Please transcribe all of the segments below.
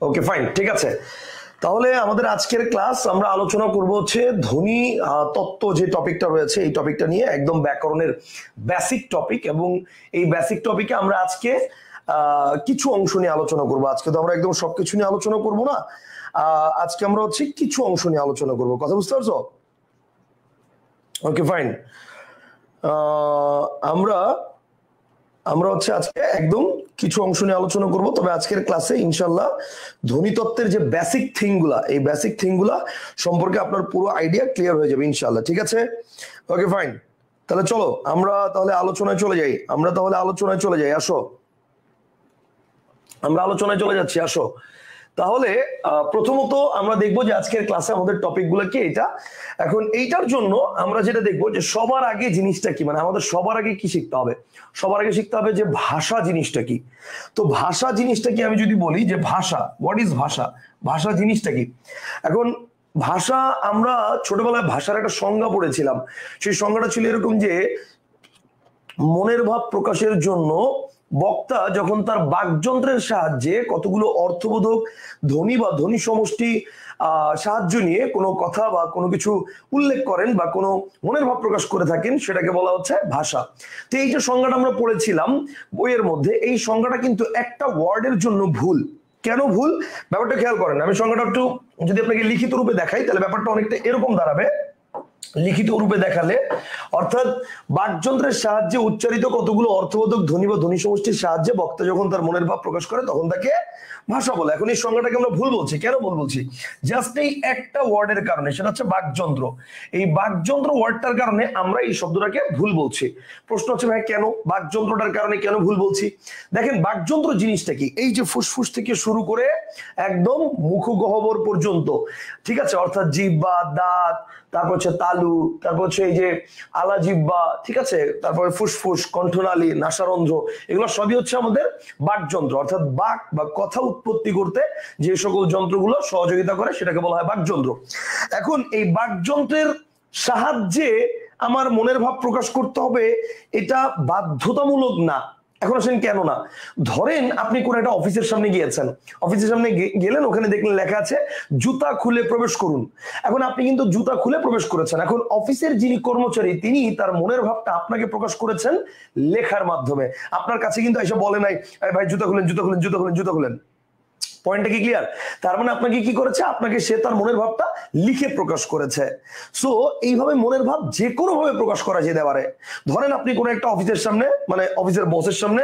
Okay fine, ঠিক আছে। তাহলে আমাদের আজকের ক্লাস আমরা আলোচনা করব হচ্ছে ধ্বনি তত্ত্ব, যে টপিকটা রয়েছে এই টপিকটা নিয়ে, একদম ব্যাকরণের বেসিক টপিক। এবং এই বেসিক টপিকে আমরা আজকে কিছু অংশ নিয়ে আলোচনা করব। আজকে তো আমরা একদম সবকিছু নিয়ে আলোচনা করব না, আজকে আমরা হচ্ছে কিছু অংশ নিয়ে আলোচনা করব। কথা বুঝতে পারছো? Okay fine. আমরা আমরা হচ্ছে আজকে একদম কিছু অংশ নিয়ে আলোচনা করব। তবে আজকের ক্লাসে ইনশাল্লাহ ধ্বনিতত্ত্বের যে বেসিক থিংগুলা, এই বেসিক থিংগুলা সম্পর্কে আপনার পুরো আইডিয়া ক্লিয়ার হয়ে যাবে ইনশাল্লাহ, ঠিক আছে? Okay fine. তাহলে চলো আমরা তাহলে আলোচনায় চলে যাই। আসো, আমরা আলোচনায় চলে যাচ্ছি, আসো। তাহলে প্রথমত আমরা দেখবো যে আজকের ক্লাসে আমাদের টপিক গুলো কি এটা। এখন এইটার জন্য আমরা যেটা দেখবো যে সবার আগে জিনিসটা কি, মানে আমাদের সবার আগে কি শিখতে হবে? সবার আগে শিখতে হবে যে ভাষা জিনিসটা কি। তো ভাষা জিনিসটা কি আমি যদি বলি যে ভাষা, হোয়াট ইজ ভাষা, ভাষা জিনিসটা কি? এখন ভাষা, আমরা ছোটবেলায় ভাষার একটা সংজ্ঞা পড়েছিলাম। সেই সংজ্ঞাটা ছিল এরকম যে মনের ভাব প্রকাশের জন্য বক্তা যখন তার বাকযন্ত্রের সাহায্যে কতগুলো অর্থবোধক ধ্বনি বা ধ্বনি সমষ্টি সাহায্য নিয়ে কোনো কথা বা কোনো কিছু উল্লেখ করেন বা কোনো মনের ভাব প্রকাশ করে থাকেন, সেটাকে বলা হচ্ছে ভাষা। তো এই যে সংজ্ঞাটা আমরা পড়েছিলাম বইয়ের মধ্যে, এই সংজ্ঞাটা কিন্তু একটা ওয়ার্ডের জন্য ভুল। কেন ভুল ব্যাপারটা খেয়াল করেন। আমি সংজ্ঞাটা একটু যদি আপনাকে লিখিত রূপে দেখাই তাহলে ব্যাপারটা অনেকটা এরকম দাঁড়াবে। লিখিত রূপে দেখালে অর্থাৎ বাকযন্ত্রের সাহায্যে উচ্চারিত কতগুলো অর্থবোধক ধ্বনি বা ধ্বনি সমষ্টির সাহায্যে বক্তা যখন তার মনের ভাব প্রকাশ করে তখন তাকে ভাষা বলে। এখন এই সংজ্ঞাটাকে আমরা ভুল বলছি। কেন ভুল বলছি? জাস্ট এই একটা ওয়ার্ডের কারণে, সেটা হচ্ছে বাকযন্ত্র। এই বাকযন্ত্র ওয়ার্ডটার কারণে আমরা এই শব্দটাকে ভুল বলছি। প্রশ্ন হচ্ছে ভাই কেন বাকযন্ত্রটার কারণে কেন ভুল বলছি? দেখেন বাকযন্ত্র জিনিসটা কি, এই যে ফুসফুস থেকে শুরু করে একদম মুখগহ্বর পর্যন্ত, ঠিক আছে, অর্থাৎ জিহ্বা, দাঁত, তারপর হচ্ছে তালু, তারপর হচ্ছে এই যে আলা জিহ্বা, ঠিক আছে, তারপরে ফুসফুস, কণ্ঠনালী, নাসারন্ধ্র, এগুলো সবই হচ্ছে আমাদের বাকযন্ত্র। অর্থাৎ বাক বা কথা উৎপত্তি করতে যে সকল যন্ত্রগুলো সহযোগিতা করে সেটাকে বলা হয় বাকযন্ত্র। এখন এই বাকযন্ত্রের সাহায্যে আমার মনের ভাব প্রকাশ করতে হবে, এটা বাধ্যতামূলক না। এখন আসেন কেন না? ধরেন আপনি কোন একটা অফিসের সামনে গিয়েছেন, অফিসের সামনে গেলেন, ওখানে দেখলেন লেখা আছে জুতা খুলে প্রবেশ করুন। এখন আপনি কিন্তু জুতা খুলে প্রবেশ করেছেন। এখন অফিসের যিনি কর্মচারী তিনি তার মনের ভাবটা আপনাকে প্রকাশ করেছেন লেখার মাধ্যমে। আপনার কাছে কিন্তু এসে বলে নাই ভাই জুতা খুলেন, জুতা খুলেন, জুতা খুলেন, জুতা খুলেন। পয়েন্টটা কি ক্লিয়ার? তার মানে আপনাকে কি করেছে? আপনাকে সে তার মনের ভাবটা লিখে প্রকাশ করেছে। সো এইভাবে মনের ভাব যে কোনো ভাবে প্রকাশ করা যেতে পারে। ধরেন আপনি কোন একটা অফিসের সামনে, মানে অফিসের বসের সামনে,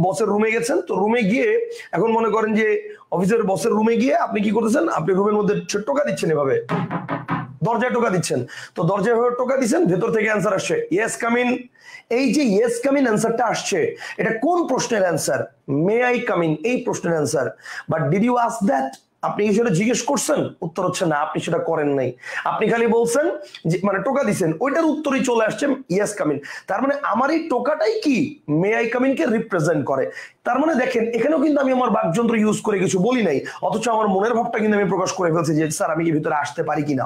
বসের রুমে গেছেন। তো রুমে গিয়ে এখন মনে করেন যে অফিসের বসের রুমে গিয়ে আপনি কি করতেছেন, আপনি রুমের মধ্যে টোকা দিচ্ছেন, এভাবে দরজায় টোকা দিচ্ছেন। তো দরজায় ভাবে টোকা দিচ্ছেন, ভেতর থেকে অ্যান্সার আসছে ইয়েস কাম ইন। এই যে ইয়েস কাম ইন অ্যান্সারটা আসছে, এটা কোন প্রশ্নের answer? May I come in, এই প্রশ্নের answer. But did you ask that? আপনি কি সেটা জিজ্ঞেস করছেন? উত্তর হচ্ছে না, আপনি সেটা করেন নাই। আপনি খালি বলছেন যে, মানে টোকা দিচ্ছেন, ওইটার উত্তরই চলে আসছে ইয়েস কাম ইন। তার মানে আমার এই টোকাটাই কি মে আই কাম ইন কে রিপ্রেজেন্ট করে। তার মানে দেখেন এখানেও কিন্তু আমি আমার বাকযন্ত্র ইউজ করে কিছু বলি নাই, অথচ আমার মনের ভাবটা কিন্তু আমি প্রকাশ করে ফেলছি যে স্যার আমি কি ভিতরে আসতে পারি কিনা।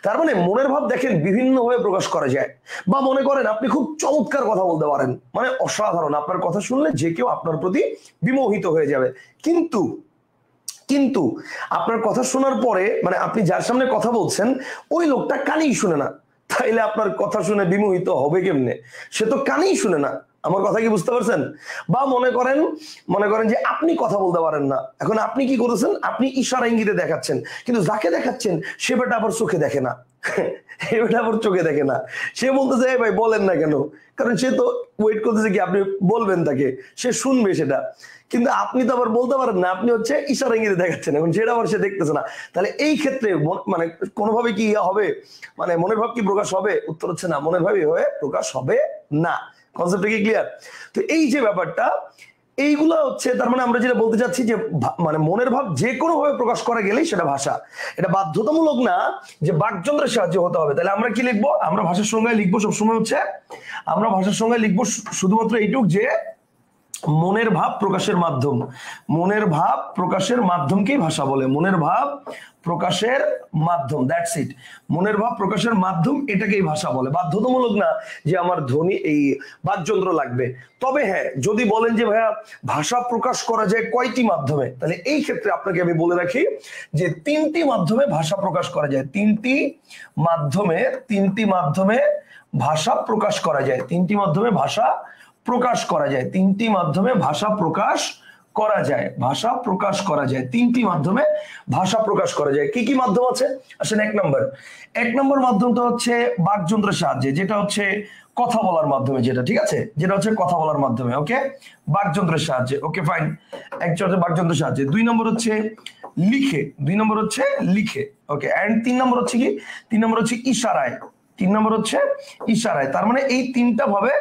তার মানে মনের ভাব দেখেন বিভিন্ন ভাবে প্রকাশ করা যায়। বা মনে করেন আপনি খুব চমৎকার কথা বলতে পারেন, মানে অসাধারণ, আপনার কথা শুনলে যে কেউ আপনার প্রতি বিমোহিত হয়ে যাবে। কিন্তু কিন্তু আপনার কথা শোনার পরে, মানে আপনি যার সামনে কথা বলছেন ওই লোকটা কানেই শুনে না, তাইলে আপনার কথা শুনে বিমোহিত হবে কেমনে? সে তো কানেই শুনে না। আমার কথা কি বুঝতে পারছেন? বা মনে করেন যে আপনি কথা বলতে পারেন না। এখন আপনি কি করেছেন? আপনি ইশারা ইঙ্গিতে দেখাচ্ছেন, কিন্তু যাকে দেখাচ্ছেন সে বেটা আবার চোখে দেখে না। এটা আবার চোখে দেখে না। সে বলতেছে ভাই বলেন না কেন, কারণ সে তো ওয়েট করতেছে কি আপনি বলবেন তাকে, সে শুনবে সেটা। কিন্তু আপনি তো আবার বলতে পারেন না, আপনি হচ্ছে ইশারা ইঙ্গিতে দেখাচ্ছেন, এখন সেটা আবার সে দেখতেছে না। তাহলে এই ক্ষেত্রে মানে কোনোভাবে কি হবে, মানে মনের ভাব কি প্রকাশ হবে? উত্তর হচ্ছে না, মনের ভাব এভাবে প্রকাশ হবে না। কনসেপ্টটা কি ক্লিয়ার? তো এই যে ব্যাপারটা, এইগুলা হচ্ছে তার মানে আমরা যেটা বলতে চাচ্ছি যে মানে মনের ভাব যে কোনো ভাবে প্রকাশ করা গেলেই সেটা ভাষা। এটা বাধ্যতামূলক না যে বাকযন্ত্রের সাহায্যে হতে হবে। তাহলে আমরা কি লিখবো? আমরা ভাষার সংজ্ঞায় লিখবো সবসময় হচ্ছে, আমরা ভাষার সংজ্ঞায় লিখবো শুধুমাত্র এইটুক যে মনের ভাব প্রকাশের মাধ্যম, মনের ভাব প্রকাশের মাধ্যমকেই ভাষা বলে। মনের ভাব প্রকাশের মাধ্যম, দ্যাটস ইট। মনের ভাব প্রকাশের মাধ্যম এটাকেই ভাষা বলে। বাধ্যতামূলক না যে আমার ধ্বনি এই বাকযন্ত্র লাগবে। তবে হ্যাঁ, যদি বলেন যে ভাইয়া ভাষা প্রকাশ করা যায় কয়টি মাধ্যমে, তাহলে এই ক্ষেত্রে আপনাকে আমি বলে রাখি যে তিনটি মাধ্যমে ভাষা প্রকাশ করা যায়। তিনটি মাধ্যমে ভাষা প্রকাশ করা যায়। তিনটি মাধ্যমে ভাষা প্রকাশ করা যায়। তিনটি মাধ্যমে ভাষা প্রকাশ করা যায়। ভাষা প্রকাশ করা যায় তিনটি মাধ্যমে ভাষা প্রকাশ করা যায়। কি কি মাধ্যম আছে আসেন। এক নম্বর মাধ্যমটা হচ্ছে বাকযন্ত্রের সাহায্যে, যেটা হচ্ছে কথা বলার মাধ্যমে, যেটা ঠিক আছে, যেটা হচ্ছে কথা বলার মাধ্যমে। ওকে, বাকযন্ত্রের সাহায্যে। ওকে ফাইন, একটা হচ্ছে বাকযন্ত্রের সাহায্যে। দুই নম্বর হচ্ছে লিখে। ওকে, এন্ড তিন নম্বর হচ্ছে কি, তিন নম্বর হচ্ছে ইশারায়। তার মানে এই তিনটা ভাবে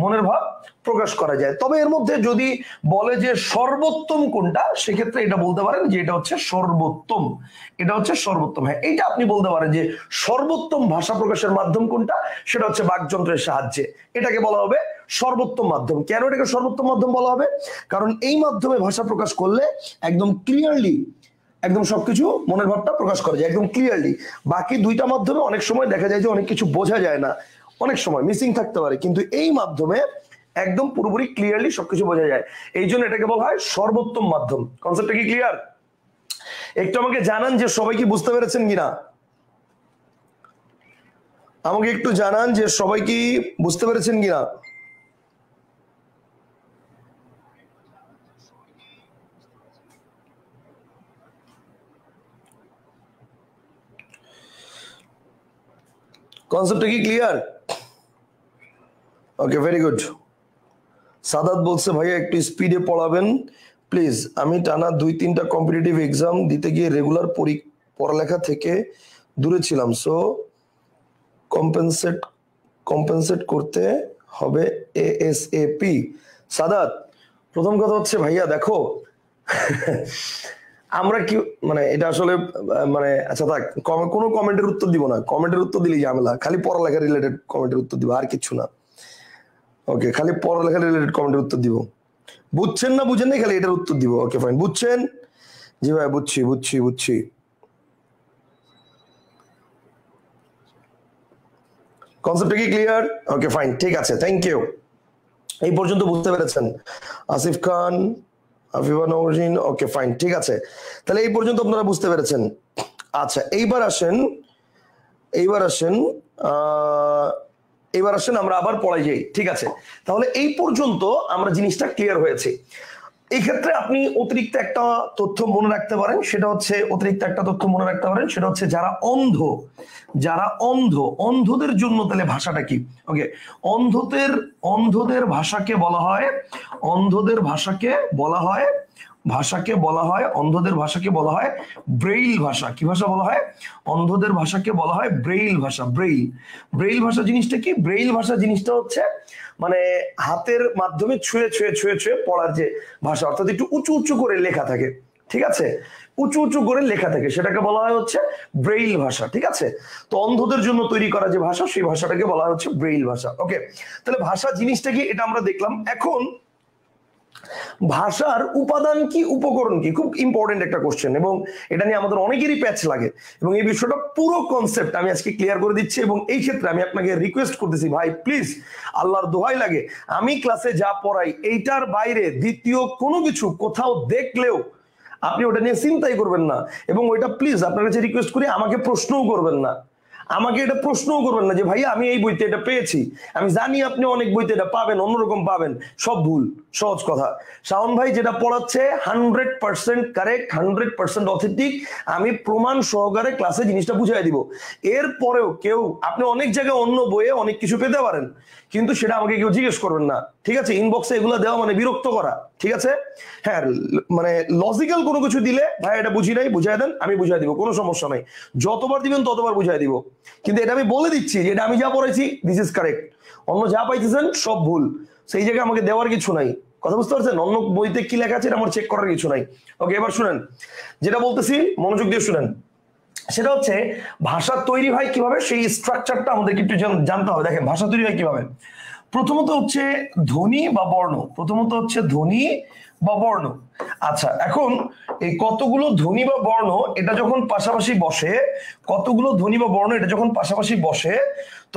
মনের ভাব প্রকাশ করা যায়। তবে এর মধ্যে যদি বলে যে সর্বোত্তম কোনটা, সেক্ষেত্রে এটা বলতে পারেন যে এটা হচ্ছে সর্বোত্তম। হ্যাঁ, এইটা আপনি বলতে পারেন যে সর্বোত্তম ভাষা প্রকাশের মাধ্যম কোনটা, সেটা হচ্ছে বাকযন্ত্রের সাহায্যে। এটাকে বলা হবে সর্বোত্তম মাধ্যম। কেন এটাকে সর্বোত্তম মাধ্যম বলা হবে? কারণ এই মাধ্যমে ভাষা প্রকাশ করলে একদম ক্লিয়ারলি, একদম সবকিছু মনের ভাবটা প্রকাশ করা যায় একদম ক্লিয়ারলি। বাকি দুইটা মাধ্যমে অনেক সময় দেখা যায় যে অনেক কিছু বোঝা যায় না, অনেক সময় মিসিং থাকতে পারে, কিন্তু এই মাধ্যমে একদম পুরোপুরি ক্লিয়ারলি সবকিছু বোঝা যায়। এই জন্য এটাকে বলা হয় সর্বোত্তম মাধ্যম। কনসেপ্টটা কি ক্লিয়ার? একটু আমাকে জানান যে সবাই কি বুঝতে পেরেছেন কিনা। আমাকে একটু জানান যে সবাই কি বুঝতে পেরেছেন কিনা। কনসেপ্টটা কি ক্লিয়ার? ওকে, ভেরি গুড। সাদাত বলছে ভাইয়া একটু স্পিডে পড়াবেন প্লিজ। আমি টানা 2-3টা কম্পিটিটিভ এক্সাম দিতে গিয়ে রেগুলার পড়ালেখা থেকে দূরে ছিলাম, সো কম্পেনসেট করতে হবে এএসএপি। সাদাত, প্রথম কথা হচ্ছে ভাইয়া দেখো আমরা কি মানে এটা আসলে মানে আচ্ছা থাক, কোনো কমেন্টের উত্তর দিব না। কমেন্টের উত্তর দিলেই ঝামেলা, খালি পড়ালেখা রিলেটেড কমেন্টের উত্তর দিব, আর কিছু না। ওকে, খালি পড়ালেখা রিলেটেড কমেন্টের উত্তর দিব। বুঝছেন না বুঝেন না, খালি এটার উত্তর দিব। ওকে ফাইন, বুঝছেন? জি ভাই, বুঝছি। কনসেপ্টটা কি ক্লিয়ার? ওকে ফাইন, ঠিক আছে, থ্যাংক ইউ। এই পর্যন্ত বুঝতে পেরেছেন? আসিফ খান, আফিফা নওরিন, ওকে ফাইন, ঠিক আছে। তাহলে এই পর্যন্ত আপনারা বুঝতে পেরেছেন। আচ্ছা, এইবার আসেন আমরা আবার পড়াই যাই। ঠিক আছে, তাহলে এই পর্যন্ত আমরা জিনিসটা ক্লিয়ার হয়েছে। এই ক্ষেত্রে আপনি অতিরিক্ত একটা তথ্য মনে রাখতে পারেন, সেটা হচ্ছে যারা অন্ধদের জন্য তাহলে ভাষাটা কি। ওকে, অন্ধদের ভাষাকে বলা হয় ব্রেইল ভাষা। কি ভাষা বলা হয়? অন্ধদের ভাষাকে বলা হয় ব্রেইল ভাষা। ব্রেইল ভাষা জিনিসটা কি? ব্রেইল ভাষা জিনিসটা হচ্ছে মানে হাতের মাধ্যমে ছুঁয়ে পড়ার যে ভাষা, অর্থাৎ একটু উঁচু করে লেখা থাকে। ঠিক আছে, উঁচু করে লেখা থাকে, সেটাকে বলা হয় হচ্ছে ব্রেইল ভাষা। ঠিক আছে, তো অন্ধদের জন্য তৈরি করা যে ভাষা, সেই ভাষাটাকে বলা হচ্ছে ব্রেইল ভাষা। ওকে, তাহলে ভাষা জিনিসটা কি এটা আমরা দেখলাম। এখন ভাষার উপাদান কি, উপকরণ কি, খুব ইম্পর্টেন্ট একটা কোশ্চেন, এবং এটা নিয়ে আমাদের অনেকেরই প্যাচ লাগে, এবং এই বিষয়টা পুরো কনসেপ্ট আমি আজকে ক্লিয়ার করে দিচ্ছি। এবং এই ক্ষেত্রে আমি আপনাকে রিকোয়েস্ট করতেছি, ভাই প্লিজ, আল্লাহর দোহাই লাগে, আমি ক্লাসে যা পড়াই এইটার বাইরে দ্বিতীয় কোনো কিছু কোথাও দেখলেও আপনি ওটা নিয়ে চিন্তাই করবেন না, এবং ওইটা প্লিজ আপনার কাছে রিকোয়েস্ট করি আমাকে প্রশ্নও করবেন না। যে ভাই আমি এই বইতে এটা পেয়েছি, আমি জানি আপনি অনেক বইতে এটা পাবেন, অন্যরকম পাবেন, সব ভুল। সহজ কথা, শাওন ভাই যেটা পড়াচ্ছে 100% কারেক্ট, 100% অথেন্টিক, আমি প্রমাণ সহকারে ক্লাসে জিনিসটা বুঝাই দিব। এরপরেও কেউ, আপনি অনেক জায়গায় অন্য বইয়ে অনেক কিছু পেতে পারেন, কিন্তু সেটা আমাকে কেউ জিজ্ঞেস করবেন না। ঠিক আছে, ইনবক্সে এগুলো দেওয়া মানে বিরক্ত করা। ঠিক আছে, হ্যাঁ, মানে লজিক্যাল কোনো কিছু দিলে ভাই এটা বুঝি নাই, বুঝাই দেন, আমি বুঝাই দিব, কোনো সমস্যা নাই। যতবার দিবেন ততবার বুঝাই দিব, কিন্তু এটা আমি বলে দিচ্ছি যে এটা আমি যা পড়াইছি দিস ইজ কারেক্ট, অন্য যা পাইতেছেন সব ভুল। সেই জায়গায় আমাকে দেওয়ার কিছু নাই। কথা বুঝতে পারছেন? অন্য বইতে কি লেখা আছে এটা আমার চেক করার কিছু নাই। ওকে, এবার শুনেন, যেটা বলতেছি মনোযোগ দিয়ে শুনেন। সেটা হচ্ছে ভাষা তৈরি হয় কিভাবে, সেই স্ট্রাকচারটা আমাদেরকে একটু জানতে হবে। দেখেন, ভাষা তৈরি হয় কিভাবে। প্রথমত হচ্ছে ধ্বনি বা বর্ণ, প্রথমত হচ্ছে ধ্বনি বা বর্ণ। আচ্ছা, এখন এই কতগুলো ধ্বনি বা বর্ণ এটা যখন পাশাপাশি বসে, কতগুলো ধ্বনি বা বর্ণ এটা যখন পাশাপাশি বসে,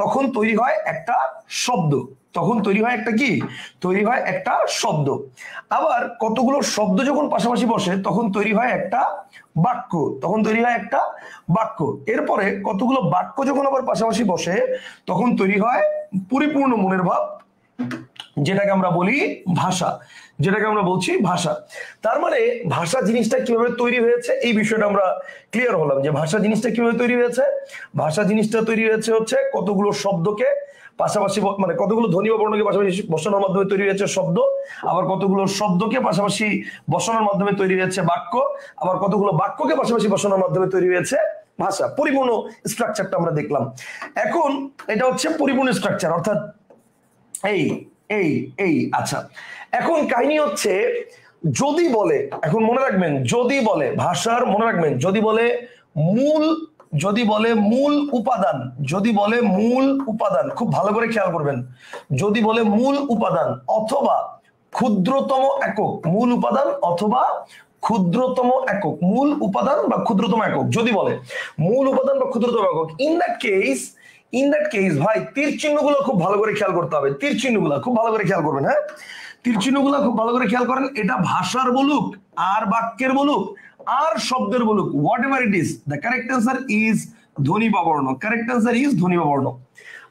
তখন তৈরি হয় একটা শব্দ। তখন তৈরি হয় একটা কি? তৈরি হয় একটা শব্দ। আবার কতগুলো শব্দ যখন পাশাপাশি বসে তখন তৈরি হয় একটা বাক্য। তখন তৈরি হয় একটা বাক্য। এরপরে কতগুলো বাক্য যখন আবার পাশাপাশি বসে তখন তৈরি হয় পরিপূর্ণ মনের ভাব, যেটাকে আমরা বলি ভাষা, যেটাকে আমরা বলছি ভাষা। তার মানে ভাষা জিনিসটা কিভাবে তৈরি হয়েছে এই বিষয়টা আমরা ক্লিয়ার হলাম, যে ভাষা জিনিসটা কিভাবে তৈরি হয়েছে। ভাষা জিনিসটা তৈরি হয়েছে হচ্ছে কতগুলো শব্দকে পাশাপাশি, মানে কতগুলো ধ্বনি বা বর্ণকে পাশাপাশি বসানোর মাধ্যমে তৈরি হয়েছে শব্দ, আবার কতগুলো শব্দকে পাশাপাশি বসানোর মাধ্যমে তৈরি হয়েছে বাক্য, আবার কতগুলো বাক্যকে পাশাপাশি বসানোর মাধ্যমে তৈরি হয়েছে ভাষা। পরিপূর্ণ স্ট্রাকচারটা আমরা দেখলাম। এখন এটা হচ্ছে পরিপূর্ণ স্ট্রাকচার, অর্থাৎ এই এই এই আচ্ছা, এখন কাহিনী হচ্ছে যদি বলে, এখন মনে রাখবেন যদি বলে ভাষার, মনে রাখবেন যদি বলে মূল, যদি বলে মূল উপাদান, যদি বলে মূল উপাদান, খুব ভালো করে খেয়াল করবেন, যদি বলে মূল উপাদান অথবা ক্ষুদ্রতম একক, মূল উপাদান অথবা ক্ষুদ্রতম একক, মূল উপাদান বা ক্ষুদ্রতম একক, যদি বলে মূল উপাদান বা ক্ষুদ্রতম একক, ইন দ্যাট কেস ভাই তীর চিহ্নগুলো খুব ভালো করে খেয়াল করতে হবে। তীর চিহ্নগুলো খুব ভালো করে খেয়াল করবেন। হ্যাঁ, তীর চিহ্নগুলো খুব ভালো করে খেয়াল করেন। এটা ভাষার বলুক আর বাক্যের বলুক আর শব্দের বলুক, what ever it is, the correct answer is ধ্বনি বা বর্ণ। কারেক্ট অ্যান্সার ইজ ধ্বনি বা বর্ণ।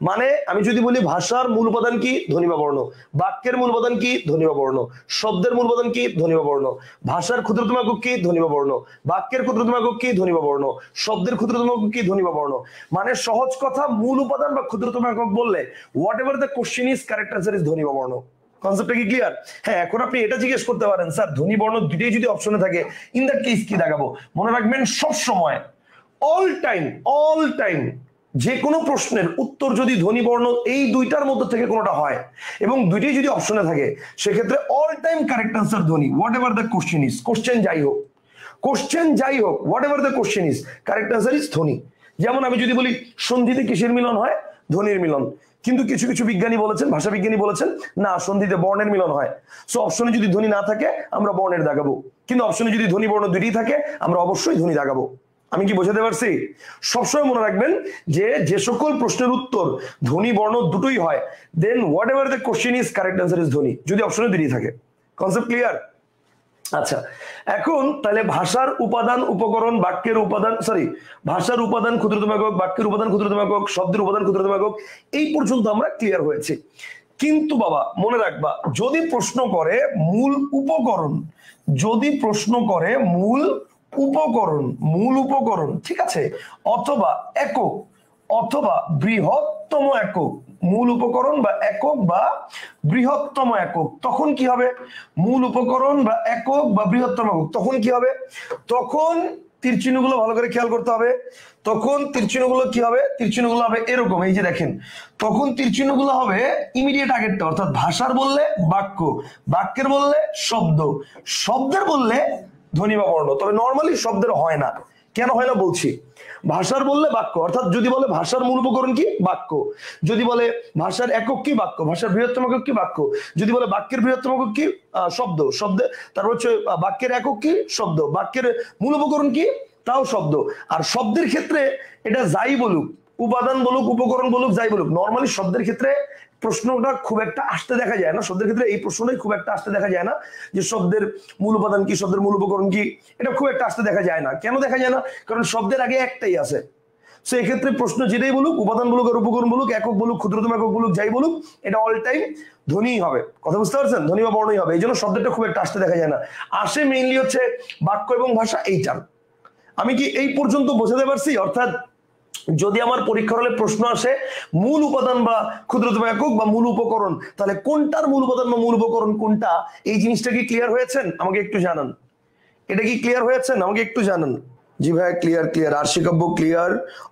মানে আমি যদি বলি ভাষার মূল উপাদান কি? ধ্বনি বা বর্ণ। বাক্যের মূল উপাদান কি? ধ্বনি বা বর্ণ। শব্দের মূল উপাদান কি? ধ্বনি বা বর্ণ। ভাষার ক্ষুদ্রতম একক কি? ধ্বনি বা বর্ণ। বাক্যের ক্ষুদ্রতম একক কি? ধ্বনি বা বর্ণ। শব্দের ক্ষুদ্রতম একক কি? ধ্বনি বা বর্ণ। মানে সহজ কথা, মূল উপাদান বা ক্ষুদ্রতম একক বললে what ever the question is, correct answer is ধ্বনি বা বর্ণ। কনসেপ্টটা কি ক্লিয়ার? হ্যাঁ, এখন আপনি এটা জিজ্ঞেস করতে পারেন, স্যার ধ্বনি বর্ণ দুটোই যদি অপশনে থাকে, ইন দ্যাট কেস কি দেখাবো? মনে রাখবেন সব সময়, অল টাইম যে কোনো প্রশ্নের উত্তর যদি ধ্বনি বর্ণ এই দুইটার মধ্যে থেকে কোনোটা হয় এবং দুইটাই যদি অপশনে থাকে, সেক্ষেত্রে অল টাইম কারেক্ট আনসার ধ্বনি, what ever the question is. Question যাই হোক, what ever the question is, correct answer is ধ্বনি। যেমন আমি যদি বলি সন্ধিতে কিসের মিলন হয়? ধ্বনির মিলন। কিন্তু কিছু কিছু বিজ্ঞানী বলেছেন, ভাষা বিজ্ঞানী বলেছেন না, সন্ধিতে বর্ণের মিলন হয়। সো অপশনে যদি ধ্বনি না থাকে আমরা বর্ণের দাগাবো, কিন্তু অপশনে যদি ধ্বনি বর্ণ দুইটাই থাকে আমরা অবশ্যই ধ্বনি দাগাবো। আমি কি বোঝাতে পারছি? সবসময় মনে রাখবেন যে যে সকল প্রশ্নের উত্তর ধ্বনি বর্ণ দুটোই হয়, then whatever the question is, correct answer is ধ্বনি, যদি অপশনে দুটোই থাকে। Concept clear? আচ্ছা, এখন তাহলে ভাষার উপাদান উপকরণ, বাক্যের উপাদান, ভাষার উপাদান ক্ষুদ্রতম একক, বাক্যের উপাদান ক্ষুদ্রতম একক, শব্দের উপাদান ক্ষুদ্রতম একক, এই পর্যন্ত আমরা ক্লিয়ার হয়েছে। কিন্তু বাবা মনে রাখবা, যদি প্রশ্ন করে মূল উপকরণ, যদি প্রশ্ন করে মূল উপকরণ, ঠিক আছে, অথবা একক অথবা বৃহত্তম একক, মূল উপকরণ বা একক বা বৃহত্তম একক, তখন কি হবে? মূল উপকরণ বা একক বা বৃহত্তম একক, তখন কি হবে? তখন তীর চিহ্নগুলো ভালো করে খেয়াল করতে হবে। তখন তীর চিহ্নগুলো কি হবে? তীর চিহ্নগুলো হবে এরকম, এই যে দেখেন, তখন তীর চিহ্নগুলো হবে ইমিডিয়েট আগেরটা, অর্থাৎ ভাষার বললে বাক্য, বাক্যের বললে শব্দ, শব্দের বললে ধ্বনি বা বর্ণ। তবে নর্মালি শব্দের হয় না। কেন হয় না বলছি। ভাষার বললে বাক্য, অর্থাৎ যদি বলে ভাষার মূল উপকরণ কি? বাক্য। যদি বলে ভাষার একক কি? বাক্য। ভাষার বৃহত্তম একক কি? বাক্য। যদি বলে বাক্যের বৃহত্তম একক কি? শব্দ। শব্দে তারপর হচ্ছে বাক্যের একক কি? শব্দ। বাক্যের মূল উপকরণ কি? তাও শব্দ। আর শব্দের ক্ষেত্রে এটা যাই বলুক, উপাদান বলুক, উপকরণ বলুক, যাই বলুক, নর্মালি শব্দের ক্ষেত্রে প্রশ্নটা খুব একটা আসতে দেখা যায় না। শব্দের ক্ষেত্রে এই প্রশ্নটাই খুব একটা আসতে দেখা যায় না, যে শব্দের মূল উপাদান কি, শব্দের মূল উপকরণ কি, এটা খুব একটা আসতে দেখা যায় না। কেন দেখা যায় না? কারণ শব্দের আগে একটাই আছে। সো এক্ষেত্রে প্রশ্ন যেটাই বলুক, উপাদান বলুক আর উপকরণ বলুক, একক বলুক, ক্ষুদ্রতম একক বলুক, যাই বলুক, এটা অল টাইম ধ্বনিই হবে। কথা বুঝতে পারছেন? ধ্বনি বা বর্ণই হবে। এই জন্য শব্দটা খুব একটা আসতে দেখা যায় না। আসে মেইনলি হচ্ছে বাক্য এবং ভাষা, এইটার। আমি কি এই পর্যন্ত বোঝাতে পারছি? অর্থাৎ যদি আমার পরীক্ষার হলে প্রশ্ন আসে মূল উপাদান বা ক্ষুদ্রতম একক বা মূল উপকরণ, তাহলে কোনটার মূল উপাদান বা মূল উপকরণ কোনটা, এই জিনিসটা কি ক্লিয়ার হয়েছেন? আমাকে একটু জানান। এটা কি ক্লিয়ার হয়েছেন? আমাকে একটু জানান। জি ভাই, ক্লিয়ার। আরশিকাব্য ক্লিয়ার,